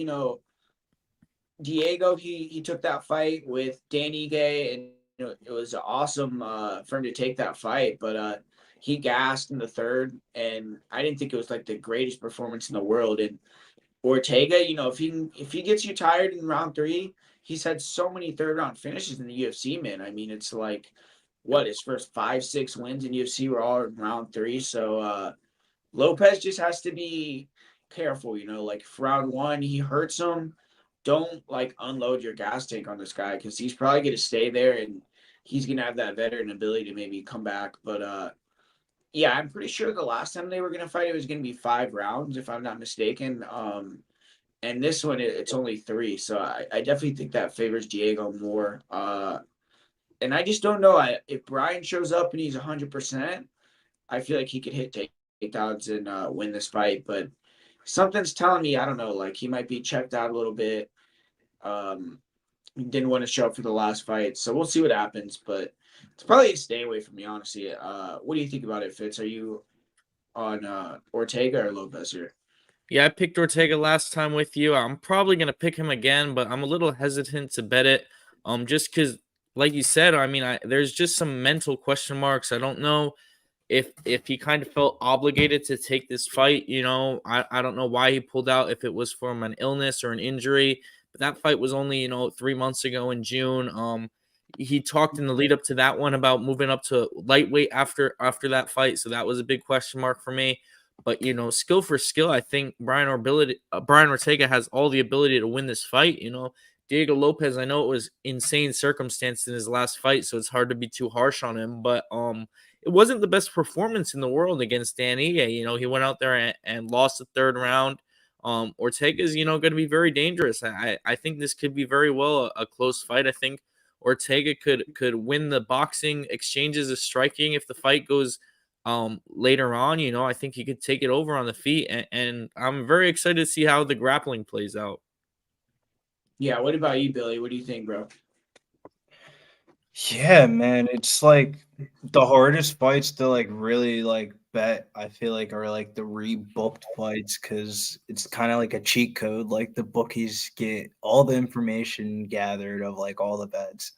Diego he took that fight with Dan Ige, and it was awesome for him to take that fight, but he gassed in the third, and I didn't think it was like the greatest performance in the world. And Ortega, if he gets you tired in round three, he's had so many third round finishes in the UFC, man. I mean, it's like what his first 5-6 wins in UFC were all in round three. So Lopez just has to be careful, like if round one he hurts him, don't like unload your gas tank on this guy because he's probably gonna stay there and he's gonna have that veteran ability to maybe come back. But yeah, I'm pretty sure the last time they were gonna fight it was gonna be 5 rounds, if I'm not mistaken. And this one it's only three, so I definitely think that favors Diego more. And I just don't know. If Brian shows up and he's 100%, I feel like he could hit takedowns and win this fight. But something's telling me I don't know. Like he might be checked out a little bit. Um, he didn't want to show up for the last fight, so we'll see what happens. But it's probably a stay away from me, honestly. What do you think about it, Fitz? Are you on Ortega or Lopez here? Yeah, I picked Ortega last time with you. I'm probably gonna pick him again, but I'm a little hesitant to bet it. Just because, like you said, I mean, there's just some mental question marks. I don't know if he kind of felt obligated to take this fight. I don't know why he pulled out, if it was from an illness or an injury, but that fight was only 3 months ago in June. He talked in the lead up to that one about moving up to lightweight after that fight, so that was a big question mark for me. But skill for skill, I think Brian Ortega has all the ability to win this fight. Diego Lopez, I know it was insane circumstance in his last fight, so it's hard to be too harsh on him. But it wasn't the best performance in the world against Dan Ige. He went out there and lost the third round. Ortega's, going to be very dangerous. I think this could be very well a close fight. I think Ortega could win the boxing exchanges of striking if the fight goes later on. I think he could take it over on the feet, and I'm very excited to see how the grappling plays out. Yeah. What about you, Billy? What do you think, bro? Yeah, man, it's like the hardest fights to like really like bet. I feel like are like the rebooked fights because it's kind of like a cheat code. Like the bookies get all the information gathered of like all the bets,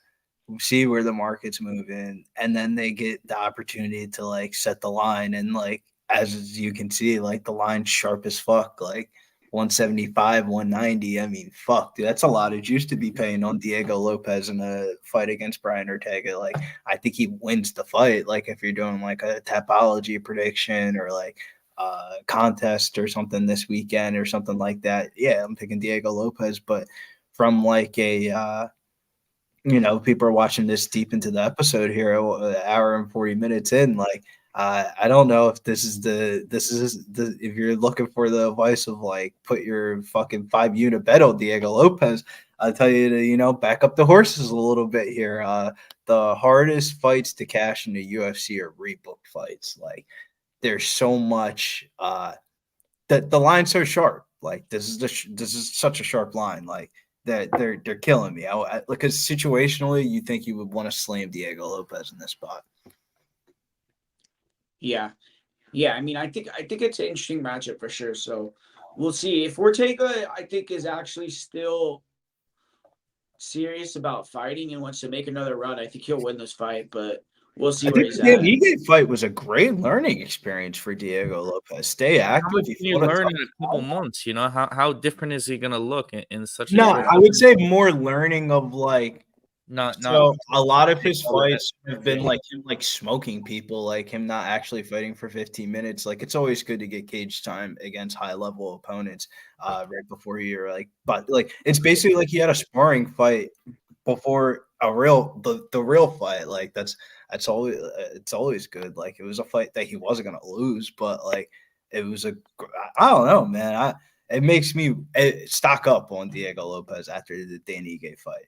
see where the market's moving, and then they get the opportunity to like set the line. And like as you can see, like the line's sharp as fuck. Like 175, 190. I mean, fuck, dude, that's a lot of juice to be paying on Diego Lopez in a fight against Brian Ortega. Like, I think he wins the fight. Like, if you're doing like a Tapology prediction or like contest or something this weekend or something like that, yeah, I'm picking Diego Lopez. But from like people are watching this deep into the episode here, an hour and 40 minutes in, like, I don't know if if you're looking for the advice of like put your fucking 5 unit bet on Diego Lopez. I'll tell you to back up the horses a little bit here. The hardest fights to cash in the UFC are rebooked fights. Like there's so much the line's so sharp. Like this is such a sharp line. Like that they're killing me. Because situationally, you think you would want to slam Diego Lopez in this spot. Yeah, yeah. I mean, I think it's an interesting matchup for sure. So we'll see if Ortega. I think is actually still serious about fighting and wants to make another run. I think he'll win this fight, but we'll see I where think he's the Dan at. Ige fight was a great learning experience for Diego Lopez. Stay How active. much He can you fought a learn tough in a couple months? You know, how different is he gonna look in such a No, short? I would say more learning of like Not so a lot of his all the head fights have been like him like smoking people, like him not actually fighting for 15 minutes. Like it's always good to get cage time against high level opponents right before you're like but like it's basically like he had a sparring fight before the real fight. Like that's always it's always good. Like it was a fight that he wasn't gonna lose, but like it was I don't know, man. It makes me stock up on Diego Lopez after the Danny Ige fight.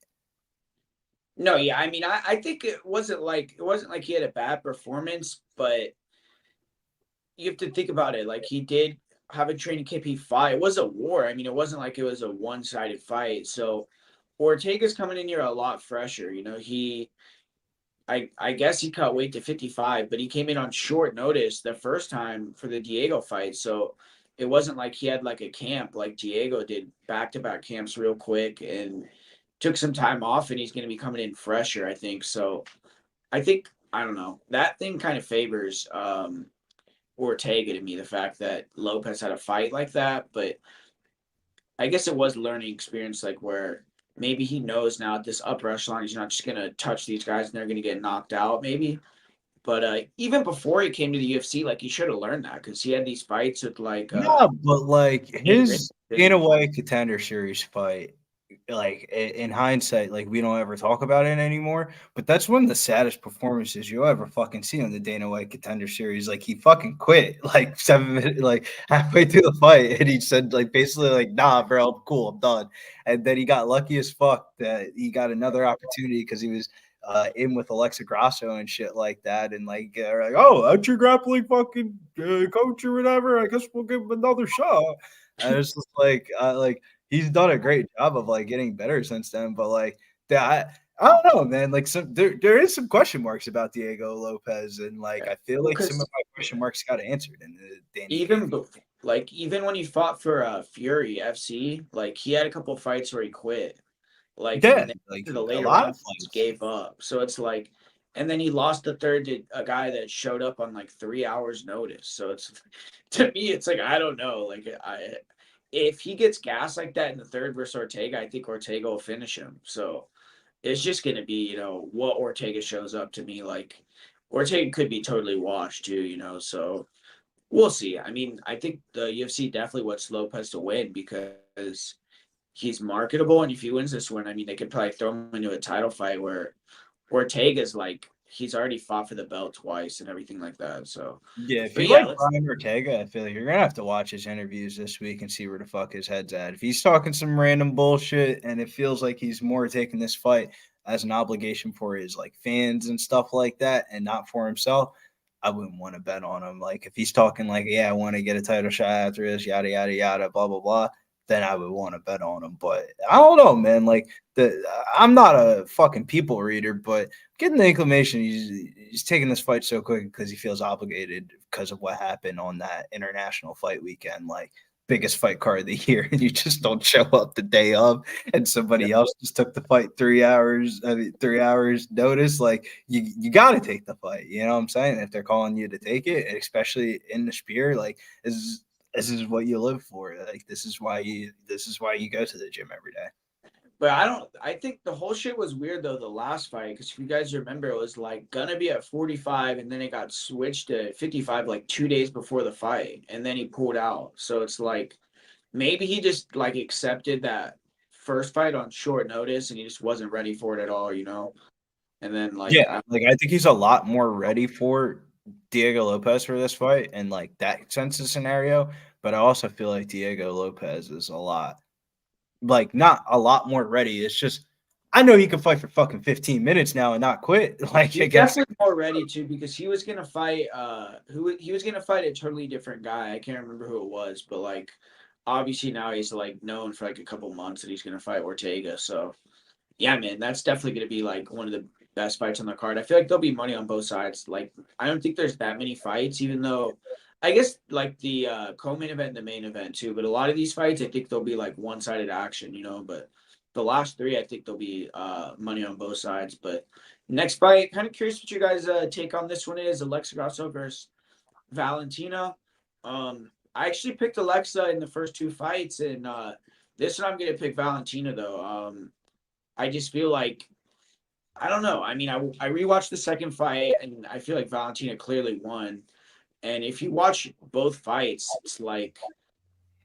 No, yeah. I mean, I think it wasn't like he had a bad performance, but you have to think about it. Like he did have a training camp. He fought. It was a war. I mean, it wasn't like it was a one-sided fight. So Ortega's coming in here a lot fresher. I guess he cut weight to 55, but he came in on short notice the first time for the Diego fight. So it wasn't like he had like a camp like Diego did, back-to-back camps real quick and took some time off, and he's going to be coming in fresher, I think. So I think I don't know, that thing kind of favors Ortega to me, the fact that Lopez had a fight like that. But I guess it was learning experience, like where maybe he knows now at this upper echelon he's not just gonna touch these guys and they're gonna get knocked out, maybe. But even before he came to the UFC, like he should have learned that because he had these fights with like Yeah, but like Nate Diaz his Dana White Contender Series fight, like in hindsight, like we don't ever talk about it anymore. But that's one of the saddest performances you'll ever fucking see on the Dana White Contender Series. Like he fucking quit like 7 minutes, like halfway through the fight, and he said like basically like, "Nah, bro, I'm cool, I'm done." And then he got lucky as fuck that he got another opportunity because he was in with Alexa Grasso and shit like that, and like, oh, that's your grappling fucking coach or whatever. I guess we'll give him another shot. And it's just like he's done a great job of like getting better since then, but like that. I don't know, man. Like there is some question marks about Diego Lopez, and like I feel like some of because my question marks got answered in the Danny Gay. even like even when he fought for Fury FC, like he had a couple fights where he quit, like, Yeah, and then like to the a later lot of rounds fights. gave up. So it's like, and then he lost the third to a guy that showed up on like 3 hours notice. So it's to me, it's like I don't know, like if he gets gas like that in the third versus Ortega, I think Ortega will finish him. So it's just gonna be what Ortega shows up to me like. Ortega could be totally washed too. So we'll see. I mean, I think the UFC definitely wants Lopez to win because he's marketable, and if he wins this one, I mean, they could probably throw him into a title fight where Ortega's like he's already fought for the belt twice and everything like that. So, Yeah, if but you yeah, like let's. Brian Ortega, I feel like you're gonna have to watch his interviews this week and see where the fuck his head's at. If he's talking some random bullshit and it feels like he's more taking this fight as an obligation for his like fans and stuff like that and not for himself, I wouldn't want to bet on him. Like if he's talking like, yeah, I want to get a title shot after this, yada yada yada, blah blah blah, then I would want to bet on him. But I don't know, man. Like I'm not a fucking people reader, but getting the inclination he's taking this fight so quick because he feels obligated because of what happened on that international fight weekend, like biggest fight card of the year, and you just don't show up the day of, and somebody else just took the fight 3 hours, 3 hours notice. Like you got to take the fight. You know what I'm saying? If they're calling you to take it, especially in the spear, like this is what you live for. Like this is why you go to the gym every day. But I don't. I think the whole shit was weird though. The last fight, because if you guys remember, it was like gonna be at 45, and then it got switched to 55 like 2 days before the fight, and then he pulled out. So it's like maybe he just like accepted that first fight on short notice, and he just wasn't ready for it at all. And then Yeah, like like I think he's a lot more ready for Diego Lopez for this fight in like that sense of scenario, but I also feel like Diego Lopez is a lot like not a lot more ready. It's just I know he can fight for fucking 15 minutes now and not quit. Like He's against definitely more ready too because he was gonna fight who he was gonna fight a totally different guy. I can't remember who it was, but like obviously now he's like known for like a couple months that he's gonna fight Ortega. So yeah, man, that's definitely gonna be like one of the best fights on the card. I feel like there'll be money on both sides. Like I don't think there's that many fights, even though I guess like the co-main event and the main event too. But a lot of these fights, I think they'll be like one-sided action, you know. But the last three, I think there'll be money on both sides. But next fight, kind of curious what you guys take on this one is Alexa Grasso versus Valentina. I actually picked Alexa in the first two fights, and this one I'm gonna pick Valentina though. I just feel like I don't know. I mean, I rewatched the second fight, and I feel like Valentina clearly won. And if you watch both fights, it's like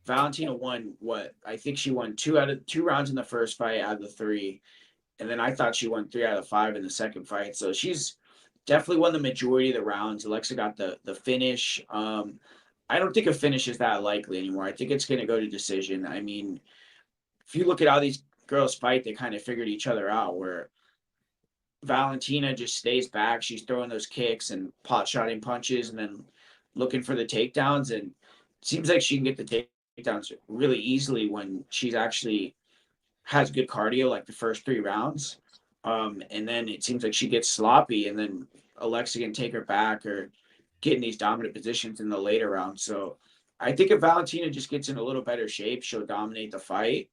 Valentina won what I think she won two rounds in the first fight out of the three, and then I thought she won 3 out of 5 in the second fight. So she's definitely won the majority of the rounds. Alexa got the finish. I don't think a finish is that likely anymore. I think it's going to go to decision. I mean, if you look at how these girls fight, they kind of figured each other out. Where Valentina just stays back, she's throwing those kicks and pot shotting punches, and then looking for the takedowns. And it seems like she can get the takedowns really easily when she's actually has good cardio, like the first 3 rounds. And then it seems like she gets sloppy, and then Alexa can take her back or get in these dominant positions in the later rounds. So I think if Valentina just gets in a little better shape, she'll dominate the fight.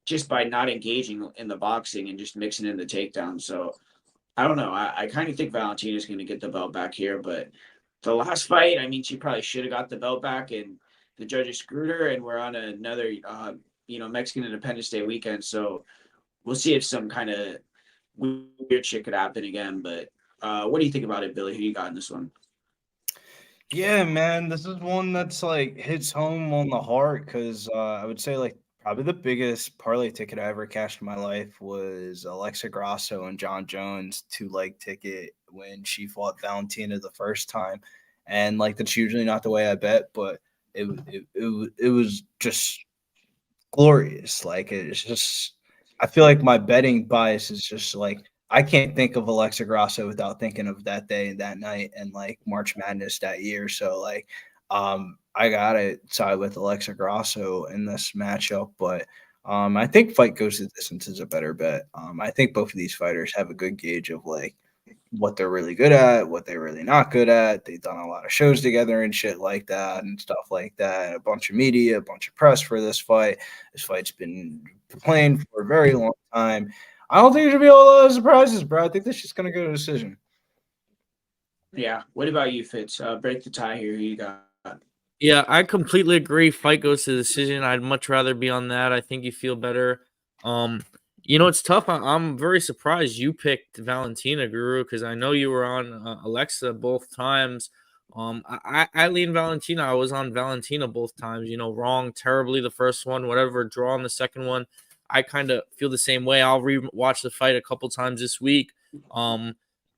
Just by not engaging in the boxing and just mixing in the takedown. So I don't know. I kind of think Valentina's going to get the belt back here, but the last fight, I mean, she probably should have got the belt back, and the judges screwed her, and we're on another, Mexican Independence Day weekend. So we'll see if some kind of weird shit could happen again. But what do you think about it, Billy? Who you got in this one? Yeah, man, this is one that's like hits home on the heart because I would say like probably the biggest parlay ticket I ever cashed in my life was Alexa Grasso and John Jones 2 leg ticket when she fought Valentina the first time, and like that's usually not the way I bet, but it was just glorious. Like it's just, I feel like my betting bias is just like I can't think of Alexa Grasso without thinking of that day and that night and like March Madness that year. So like, I gotta side with Alexa Grasso in this matchup, but I think fight goes to distance is a better bet. I think both of these fighters have a good gauge of like what they're really good at, what they're really not good at. They've done a lot of shows together and shit like that and stuff like that. A bunch of media, a bunch of press for this fight. This fight's been playing for a very long time. I don't think there's gonna be a lot of surprises, bro. I think this is gonna go to decision. Yeah. What about you, Fitz? Break the tie here. Who you got? Yeah, I completely agree. Fight goes to decision. I'd much rather be on that. I think you feel better. Um, it's tough. I'm very surprised you picked Valentina, Guru, because I know you were on Alexa both times. I lean Valentina. I was on Valentina both times. Wrong terribly the first one, whatever. Draw on the second one. I kind of feel the same way. I'll re-watch the fight a couple times this week.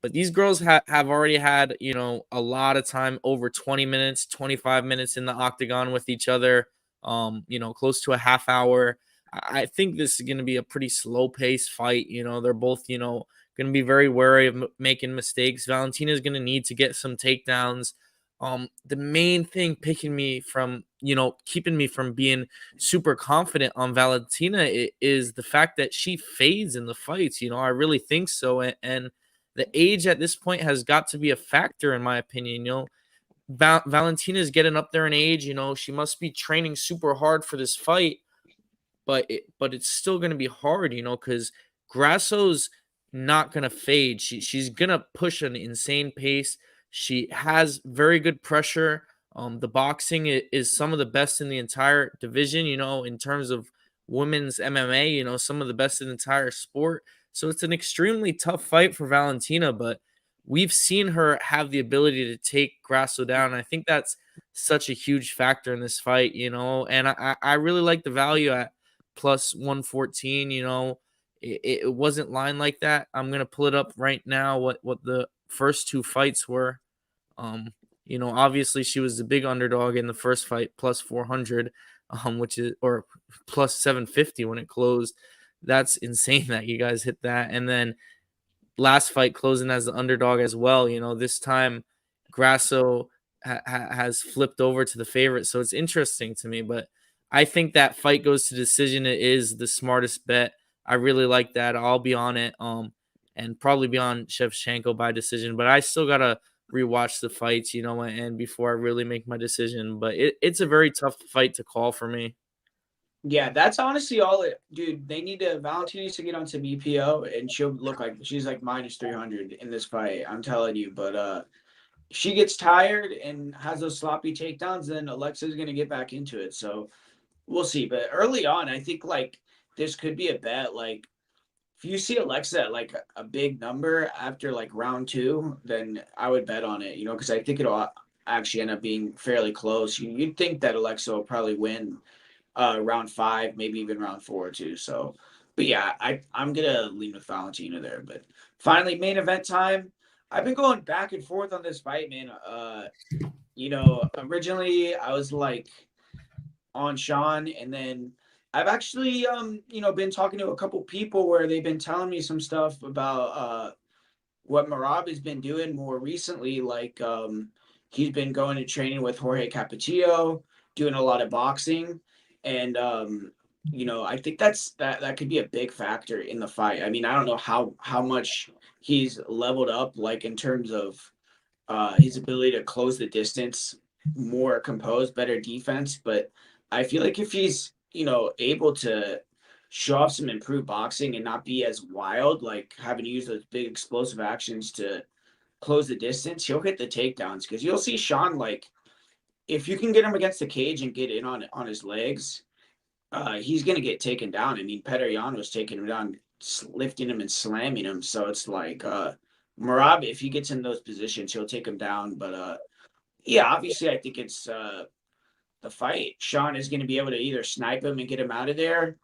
But these girls have already had, a lot of time, over 20 minutes, 25 minutes in the octagon with each other, close to a half hour. I think this is going to be a pretty slow paced fight. They're both, going to be very wary of making mistakes. Valentina's going to need to get some takedowns. The main thing keeping me from being super confident on Valentina is the fact that she fades in the fights. I really think so. And the age at this point has got to be a factor, in my opinion. Valentina's getting up there in age. She must be training super hard for this fight, but it's still going to be hard, because Grasso's not going to fade. She's going to push an insane pace. She has very good pressure. The boxing is some of the best in the entire division, in terms of women's MMA, some of the best in the entire sport. So it's an extremely tough fight for Valentina, but we've seen her have the ability to take Grasso down. I think that's such a huge factor in this fight, and I really like the value at plus 114. It wasn't lined like that. I'm going to pull it up right now what the first two fights were. Obviously she was the big underdog in the first fight, plus 400, which is or plus 750 when it closed. That's insane that you guys hit that. And then last fight closing as the underdog as well. This time Grasso has flipped over to the favorite, so it's interesting to me. But I think that fight goes to decision. It is the smartest bet. I really like that. I'll be on it, and probably be on Shevchenko by decision. But I still gotta rewatch the fights, and before I really make my decision. But it's a very tough fight to call for me. Yeah, that's honestly all it, dude. They need to Valentina needs to get onto BPO and she'll look like she's like minus 300 in this fight. I'm telling you, but if she gets tired and has those sloppy takedowns, then Alexa's gonna get back into it. So we'll see. But early on, I think like this could be a bet. Like if you see Alexa at like a big number after like round two, then I would bet on it. Because I think it'll actually end up being fairly close. You'd think that Alexa will probably win round five, maybe even round four too. So, but yeah, I'm gonna lean with Valentina there. But finally, main event time. I've been going back and forth on this fight, man. Originally I was like on Sean, and then I've actually been talking to a couple people where they've been telling me some stuff about what Merab has been doing more recently. Like he's been going to training with Jorge Capetillo, doing a lot of boxing, and I think that could be a big factor in the fight. I mean, I don't know how much he's leveled up, like in terms of his ability to close the distance, more composed, better defense. But I feel like if he's able to show off some improved boxing and not be as wild, like having to use those big explosive actions to close the distance, he'll hit the takedowns. Because you'll see Sean, like if you can get him against the cage and get in on his legs, he's gonna get taken down. I mean, Petr Yan was taking him down, lifting him and slamming him. So it's like Merab, if he gets in those positions, he'll take him down. But yeah, obviously, I think it's the fight. Sean is going to be able to either snipe him and get him out of there,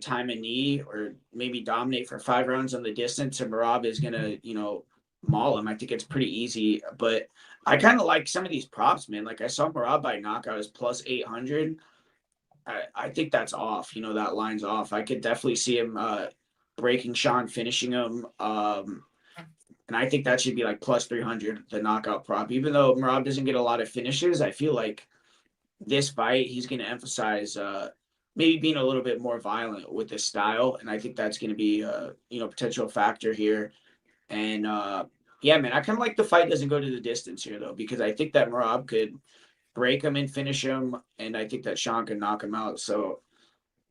time a knee, or maybe dominate for 5 rounds on the distance. And Merab is going to, maul him. I think it's pretty easy. But I kind of like some of these props, man. Like I saw Merab by knockout is plus 800. I think that's off. That line's off. I could definitely see him breaking Sean, finishing him. And I think that should be like plus 300, the knockout prop. Even though Merab doesn't get a lot of finishes, I feel like this fight, he's going to emphasize maybe being a little bit more violent with his style. And I think that's going to be a potential factor here. And yeah, man, I kind of like the fight doesn't go to the distance here, though, because I think that Merab could break him and finish him. And I think that Sean can knock him out. So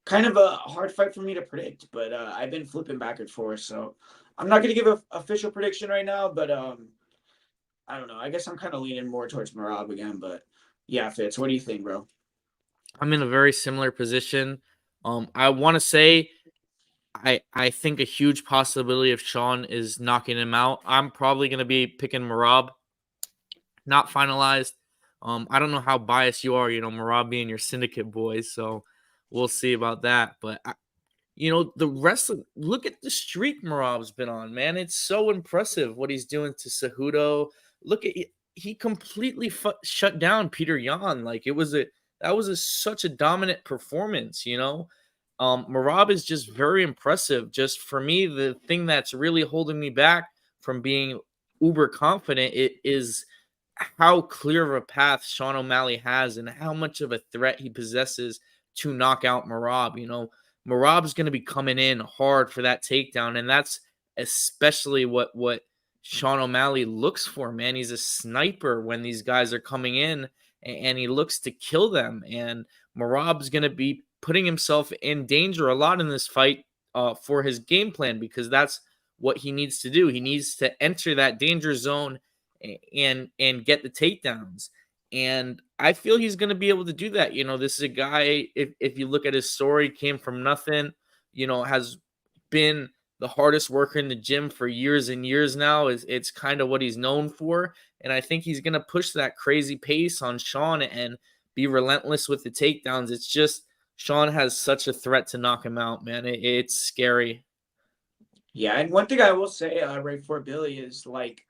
kind of a hard fight for me to predict, but I've been flipping back and forth. So I'm not going to give an official prediction right now, but I don't know. I guess I'm kind of leaning more towards Merab again, but yeah, Fitz, what do you think, bro? I'm in a very similar position. I want to say I think a huge possibility of Sean is knocking him out. I'm probably going to be picking Merab. Not finalized. I don't know how biased you are, Merab being your syndicate boys, so we'll see about that. But the rest of look at the streak Merab's been on, man. It's so impressive what he's doing to Cejudo. Look at he completely shut down Petr Yan. Like that was such a dominant performance, Merab is just very impressive. Just for me, the thing that's really holding me back from being uber confident is how clear of a path Sean O'Malley has and how much of a threat he possesses to knock out Merab. Merab's going to be coming in hard for that takedown, and that's especially what Sean O'Malley looks for, man. He's a sniper when these guys are coming in, and he looks to kill them. And Merab's going to be putting himself in danger a lot in this fight for his game plan, because that's what he needs to do. He needs to enter that danger zone and get the takedowns. And I feel he's going to be able to do that. This is a guy, if you look at his story, came from nothing, has been the hardest worker in the gym for years and years now. It's kind of what he's known for. And I think he's going to push that crazy pace on Sean and be relentless with the takedowns. It's just Sean has such a threat to knock him out, man. It's scary. Yeah, and one thing I will say right for Billy is like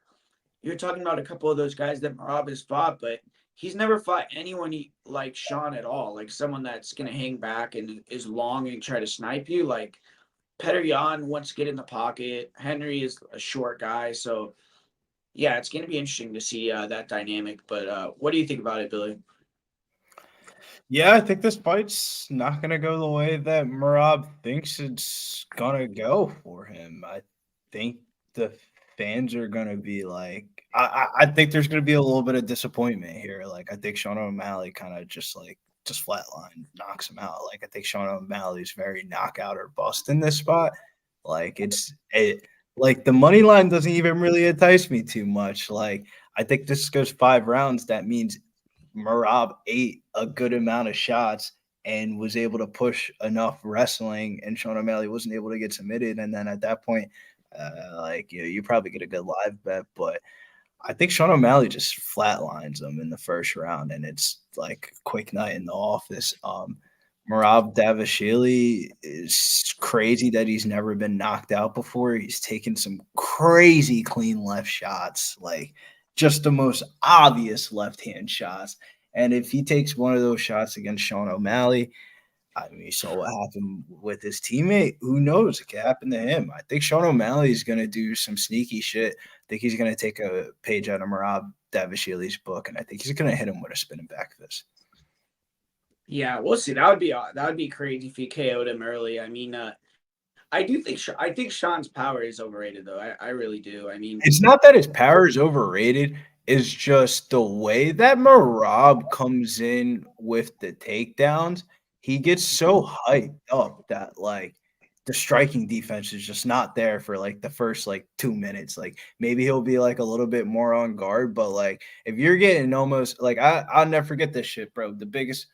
you're talking about a couple of those guys that Merab has fought, but he's never fought anyone like Sean at all. Like someone that's gonna hang back and is long and try to snipe you. Like Petr Yan wants to get in the pocket. Henry is a short guy, so yeah, it's gonna be interesting to see that dynamic. But what do you think about it, Billy? Yeah, I think this fight's not gonna go the way that Merab thinks it's gonna go for him. I think the fans are gonna be like, I think there's gonna be a little bit of disappointment here. Like, I think Sean O'Malley kind of just flatline knocks him out. Like, I think Sean O'Malley's very knockout or bust in this spot. Like, like the money line doesn't even really entice me too much. Like, I think this goes 5 rounds. That means Merab ate a good amount of shots and was able to push enough wrestling, and Sean O'Malley wasn't able to get submitted. And then at that point, you probably get a good live bet, but I think Sean O'Malley just flatlines him in the first round, and it's like a quick night in the office. Merab Davashili is crazy that he's never been knocked out before. He's taken some crazy clean left shots, like just the most obvious left hand shots. And if he takes one of those shots against Sean O'Malley, I mean, you saw what happened with his teammate. Who knows? It could happen to him. I think Sean O'Malley is going to do some sneaky shit. I think he's going to take a page out of Merab Davashili's book, and I think he's going to hit him with a spinning back fist. Yeah, we'll see. That would be crazy if he KO'd him early. I mean, I think Sean's power is overrated though. I really do. I mean, It's not that his power is overrated. It's just the way that Merab comes in with the takedowns. He gets so hyped up that like the striking defense is just not there for like the first like 2 minutes. Like maybe he'll be like a little bit more on guard, but like if you're getting almost like I'll never forget this shit, bro. The biggest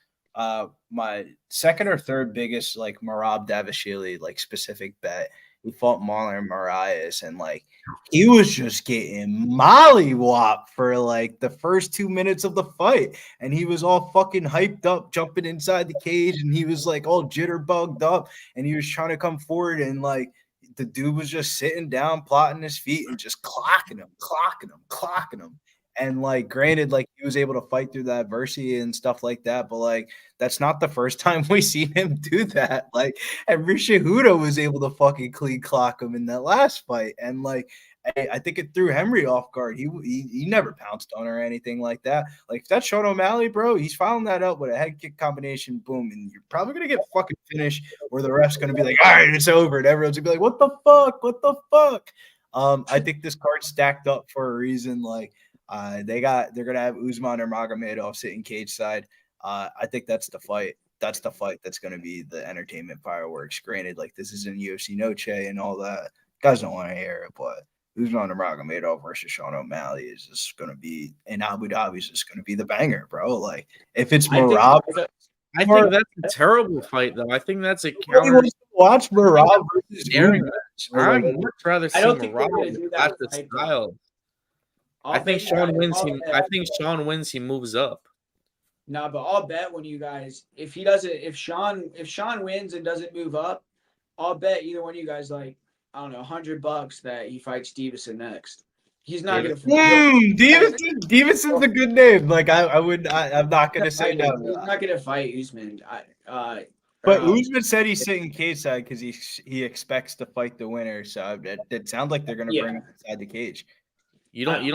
my second or third biggest like Merab Davashili like specific bet. He fought Marlon Moraes, and like he was just getting mollywhopped for like the first 2 minutes of the fight, and he was all fucking hyped up, jumping inside the cage, and he was like all jitterbugged up, and he was trying to come forward, and like the dude was just sitting down, plotting his feet, and just clocking him, clocking him, clocking him. And like, granted, like he was able to fight through the adversity and stuff like that, but like that's not the first time we seen him do that. Like, and Rishihuda was able to fucking clean clock him in that last fight, and like I think it threw Henry off guard. He never pounced on or anything like that. Like if that's Sean O'Malley, bro, he's following that up with a head kick combination, boom, and you're probably gonna get fucking finished, where the ref's gonna be like, all right, it's over, and everyone's gonna be like, what the fuck, what the fuck. I think this card's stacked up for a reason. Like they're gonna have Usman or Magomedov sitting cage side. I think that's the fight. That's the fight that's gonna be the entertainment fireworks. Granted, like this isn't UFC Noche and all that. Guys don't want to hear it, but Usman or Magomedov versus Sean O'Malley is just gonna be in Abu Dhabi is just gonna be the banger, bro. Like if it's Merab, I think that's a terrible fight, though. I think that's a really counter wants to watch Merab versus daring Usman. match. I'd much rather see I don't think they're gonna Merab do at that the fight, style. I I'll think bet Sean you- wins. I'll I bet- think Sean wins. He moves up. No, but I'll bet when you guys, if he doesn't, if Sean wins and doesn't move up, I'll bet either one of you guys like I don't know $100 that he fights Stevenson next. He's not gonna. Davidson's a good name. Like I'm not gonna say no. He's not gonna fight Usman. But Usman said he's sitting cage side because he expects to fight the winner. So it sounds like they're gonna bring him inside the cage. You don't.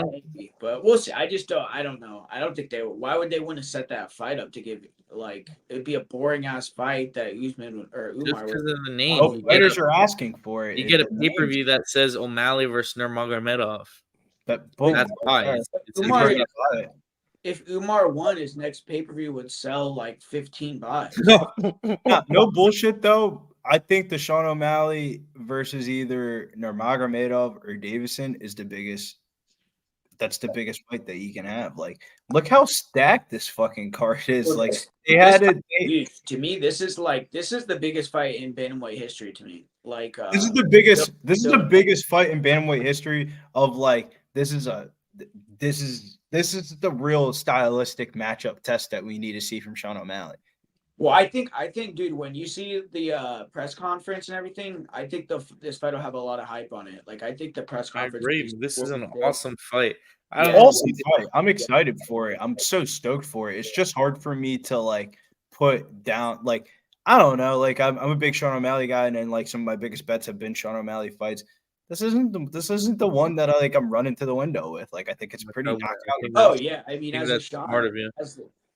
But we'll see. I just don't. I don't know. I don't think they. Why would they want to set that fight up to give like it'd be a boring ass fight that Usman or Just Umar because would. of the name. Oh, fighters are asking for it. You get a pay-per-view that says O'Malley versus Nurmagomedov. Boom. That's why. It's Umar, interesting. if Umar won, his next pay per view would sell like $15. No bullshit though. I think the Sean O'Malley versus either Nurmagomedov or Davison is the biggest. That's the biggest fight that you can have. Like, look how stacked this fucking card is. Like, they had it. To me, this is the biggest fight in bantamweight history. To me, like this is the biggest. This is the biggest fight in bantamweight history. Of like, this is the real stylistic matchup test that we need to see from Sean O'Malley. Well, I think, dude, when you see the press conference and everything, I think this fight will have a lot of hype on it. Like, I think the press I conference. agree. This is an awesome fight. I don't Yeah. know. Awesome fight. I'm excited for it. I'm so stoked for it. It's just hard for me to like put down like I don't know. Like I'm a big Sean O'Malley guy, and then like some of my biggest bets have been Sean O'Malley fights. This isn't the one that I'm running to the window with. Like I think it's pretty I knockout. think Oh that's, yeah, I mean, I think as a that's shot, smart of you.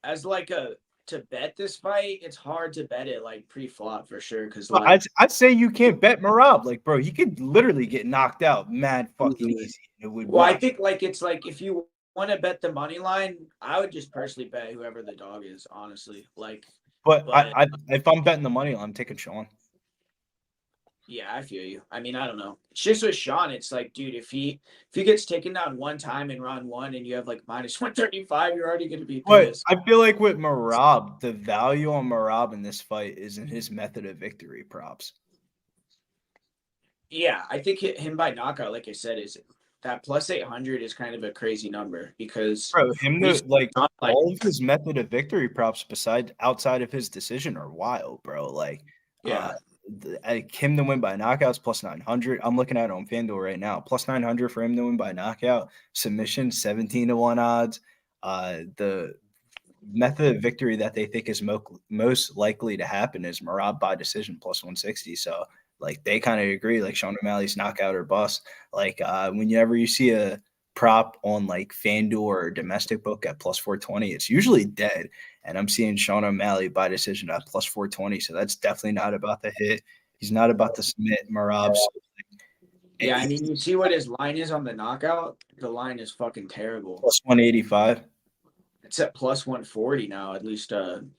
as like a to bet this fight, it's hard to bet it like pre-flop for sure. Because But like, I'd say you can't bet Merab. Like, bro, he could literally get knocked out mad fucking Mhm. easy. It would well, I not. think like it's like if you want to bet the money line, I would just personally bet whoever the dog is. Honestly, like, But but if I'm betting the money, I'm taking Sean. yeah, I feel you. I mean, I don't know. It's just with Sean, it's like, dude, if he gets taken down one time in round one and you have like minus 135, you're already gonna be But pissed. I feel like with Merab, the value on Merab in this fight is in his method of victory props. Yeah, I think him by knockout, like I said, is that plus 800 is kind of a crazy number because Bro, him we to like not like all of his method of victory props beside outside of his decision are wild, bro. Like yeah, him to win by knockouts plus 900. I'm looking at it on FanDuel right now. Plus 900 for him to win by knockout. Submission 17 to 1 odds. The method of victory that they think is most likely to happen is Merab by decision plus 160. So like they kind of agree, like Sean O'Malley's knockout or bust. Like whenever you see a prop on like FanDuel or domestic book at plus 420, it's usually dead. And I'm seeing Sean O'Malley by decision at plus 420. So that's definitely not about to hit. He's not about to submit Merab. So, yeah. I mean, you see what his line is on the knockout. The line is fucking terrible. plus 185. It's at plus 140 now, at least on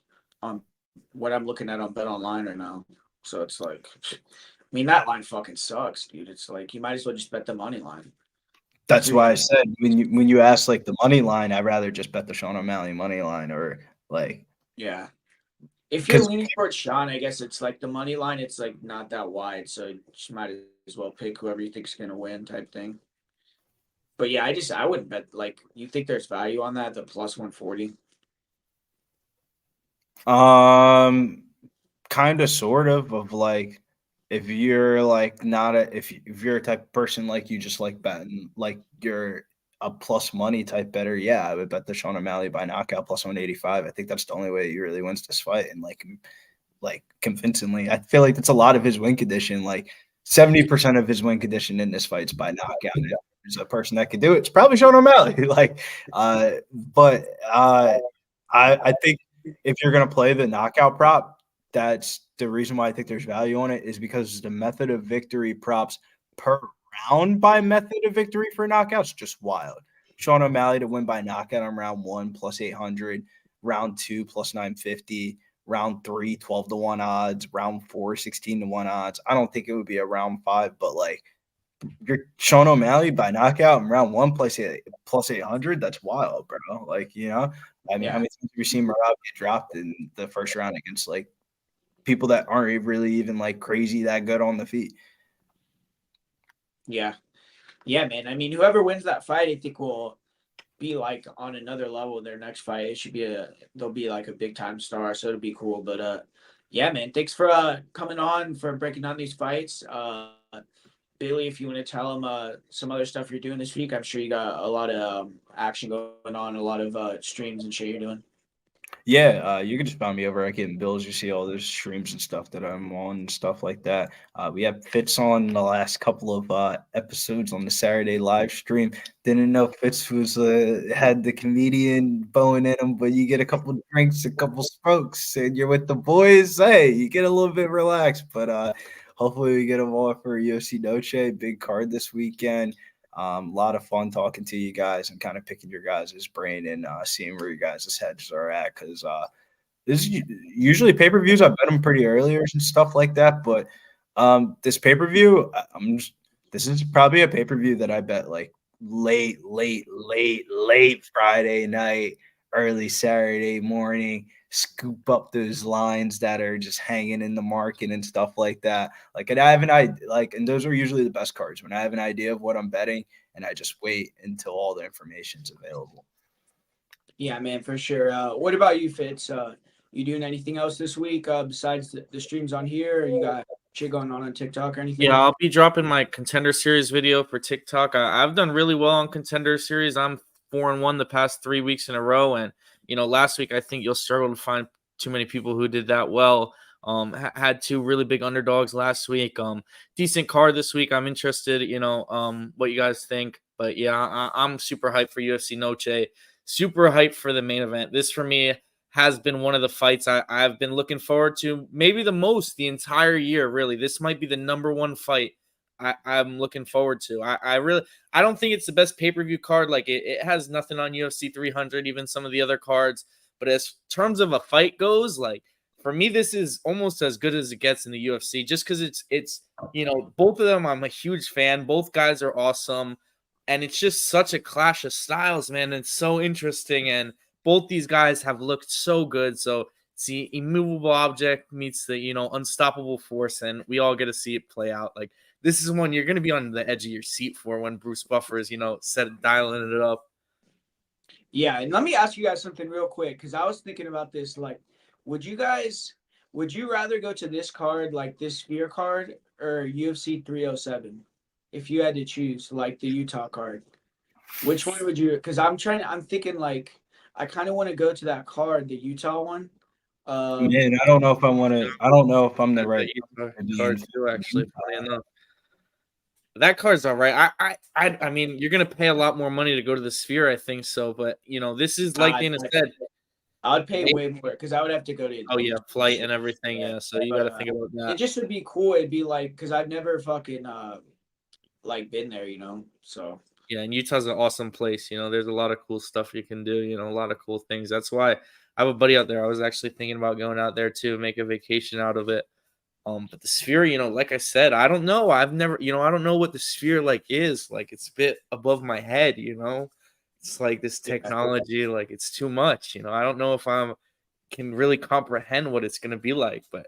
what I'm looking at on Bet Online right now. So it's like, I mean, that line fucking sucks, dude. It's like you might as well just bet the money line. That's why I said when you ask like the money line, I'd rather just bet the Sean O'Malley money line or like Yeah. If you're because leaning towards Sean, I guess it's like the money line. It's like not that wide, so you might as well pick whoever you think's gonna win, type thing. But yeah, I wouldn't bet. Like, you think there's value on that? The plus 140. kind of sort of like if you're like not a if you're a type of person like you just like betting like you're a plus money type better, yeah, I would bet the Sean O'Malley by knockout plus 185. I think that's the only way he really wins this fight and like convincingly. I feel like that's a lot of his win condition. Like 70% of his win condition in this fight's by knockout. And if there's a person that could do it, it's probably Sean O'Malley. like, but I think if you're gonna play the knockout prop, that's the reason why I think there's value on it is because the method of victory props per round by method of victory for knockouts just wild. Sean O'Malley to win by knockout on round 1 plus 800, round 2 plus 950, round 3 12 to 1 odds, round 4 16 to 1 odds. I don't think it would be a round 5, but like you're Sean O'Malley by knockout in round 1 plus 800. That's wild, bro. Like, I mean, how Yeah, many times have you seen Merab get dropped in the first round against like people that aren't really even like crazy that good on the feet? yeah, yeah, man. I mean, whoever wins that fight, I think will be like on another level in their next fight. It should be they'll be like a big time star, so it'll be cool. But yeah, man. Thanks for coming on for breaking down these fights. Billy, if you want to tell them some other stuff you're doing this week, I'm sure you got a lot of action going on, a lot of streams and shit you're doing. Yeah, you can just find me over at Getting Bills. You see all those streams and stuff that I'm on and stuff like that. We have Fitz on the last couple of episodes on the Saturday live stream. Didn't know Fitz was had the comedian bone in him, but you get a couple of drinks, a couple smokes, and you're with the boys. Hey, you get a little bit relaxed. But hopefully we get them all for UFC Noche. Big card this weekend. A lot of fun talking to you guys and kind of picking your guys' brain and seeing where you guys' heads are at. Because this is usually pay-per-views. I bet them pretty earlier and stuff like that. But this pay-per-view, this is probably a pay-per-view that I bet like late Friday night, early Saturday morning. Scoop up those lines that are just hanging in the market and stuff like that. Like, and I have an idea, like, and those are usually the best cards when I have an idea of what I'm betting, and I just wait until all the information's available. Yeah, man, for sure. What about you, Fitz? You doing anything else this week besides the streams on here? Or you got shit going on TikTok or anything? Yeah, I'll be dropping my Contender Series video for TikTok. I've done really well on Contender Series. I'm 4-1 the past 3 weeks in a row, and last week I think you'll struggle to find too many people who did that well. Had two really big underdogs last week. Decent card this week. I'm interested, what you guys think. But yeah, I'm super hyped for UFC Noche. Super hyped for the main event. This for me has been one of the fights I've been looking forward to, maybe the most the entire year. Really, this might be the number one fight I'm looking forward to. I don't think it's the best pay-per-view card. Like it has nothing on UFC 300, even some of the other cards. But as terms of a fight goes, like for me, this is almost as good as it gets in the UFC, just because it's both of them. I'm a huge fan. Both guys are awesome, and it's just such a clash of styles, man. It's so interesting, and both these guys have looked so good. So it's the immovable object meets the unstoppable force, and we all get to see it play out. Like this is one you're going to be on the edge of your seat for when Bruce Buffer is dialing it up. Yeah, and let me ask you guys something real quick because I was thinking about this. Like, would you rather go to this card, like this Sphere card, or UFC 307? If you had to choose, like the Utah card, which one would you? Because I'm thinking like I kind of want to go to that card, the Utah one. Man, I don't know if I want to. I don't know if I'm the right card too. Actually, funny enough, that card's all right. I mean, you're gonna pay a lot more money to go to the Sphere, I think so. But this is like Dana said. I would pay way more because I would have to go to. Oh yeah, flight and everything. Yeah, so you got to think about that. It just would be cool. It'd be like because I've never fucking like been there, So yeah, and Utah's an awesome place. There's a lot of cool stuff you can do. A lot of cool things. That's why I have a buddy out there. I was actually thinking about going out there too, make a vacation out of it. But the Sphere, like I said, I don't know. I've never, I don't know what the Sphere like is. Like it's a bit above my head. It's like this technology, like it's too much. I don't know if can really comprehend what it's gonna be like, but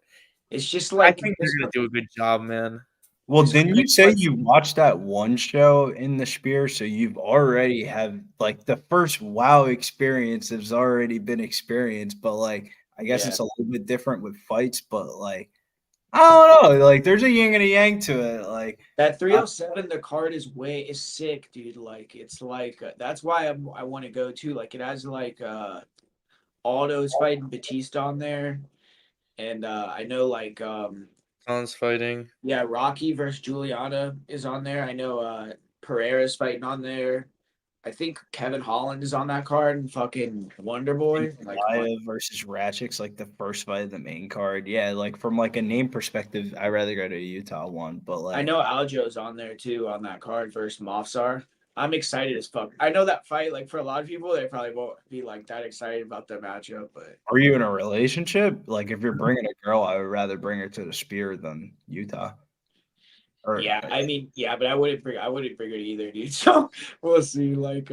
it's just like I think they're gonna do a good job, man. Well, didn't you say you watched that one show in the Sphere? So you've already have like the first wow experience has already been experienced, but like I guess it's a little bit different with fights, but like I don't know, like there's a yin and a yang to it. Like that 307, the card is sick, dude. Like it's like that's why I want to go too. Like it has like Aldo's fighting Batista on there, and I know like Khan's fighting. Yeah, Rocky versus Juliana is on there. I know Pereira's fighting on there. I think Kevin Holland is on that card and fucking Wonder Boy. Like versus Ratchik's like the first fight of the main card. Yeah, like from like a name perspective, I'd rather go to a Utah one. But like I know Aljo's on there too on that card versus Mofsar. I'm excited as fuck. I know that fight, like for a lot of people, they probably won't be like that excited about the matchup. But are you in a relationship? Like if you're bringing a girl, I would rather bring her to the Sphere than Utah. Yeah, I mean, yeah, but I wouldn't bring her to either, dude. So we'll see. Like,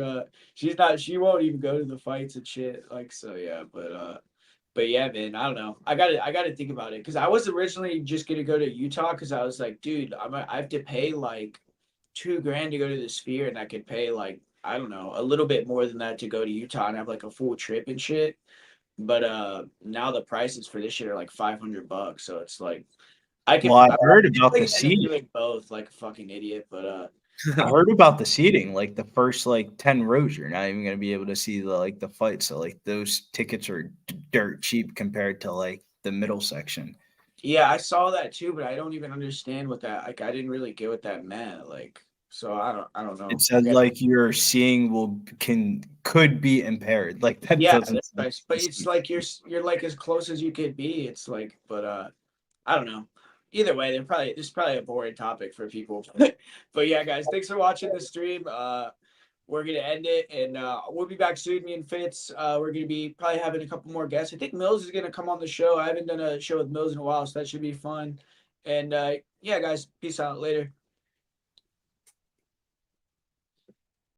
she won't even go to the fights and shit. Like, so yeah, but yeah, man, I don't know. I gotta think about it because I was originally just gonna go to Utah because I was like, dude, I have to pay like $2,000 to go to the Sphere, and I could pay like I don't know a little bit more than that to go to Utah and have like a full trip and shit. But now the prices for this shit are like $500, so it's like. I heard about the seating. Doing both like a fucking idiot, but I heard about the seating. Like the first like 10 rows, you're not even gonna be able to see the fight. So like those tickets are dirt cheap compared to like the middle section. Yeah, I saw that too, but I don't even understand what that like. I didn't really get what that meant. Like, so I don't know. It said like your seeing could be impaired. Like that. Yeah, that's nice. But it's like you're like as close as you could be. It's like, but I don't know. Either way, this is probably a boring topic for people. But yeah, guys, thanks for watching the stream. We're gonna end it, and we'll be back soon. Me and Fitz. We're gonna be probably having a couple more guests. I think Mills is gonna come on the show. I haven't done a show with Mills in a while, so that should be fun. And yeah, guys, peace out later.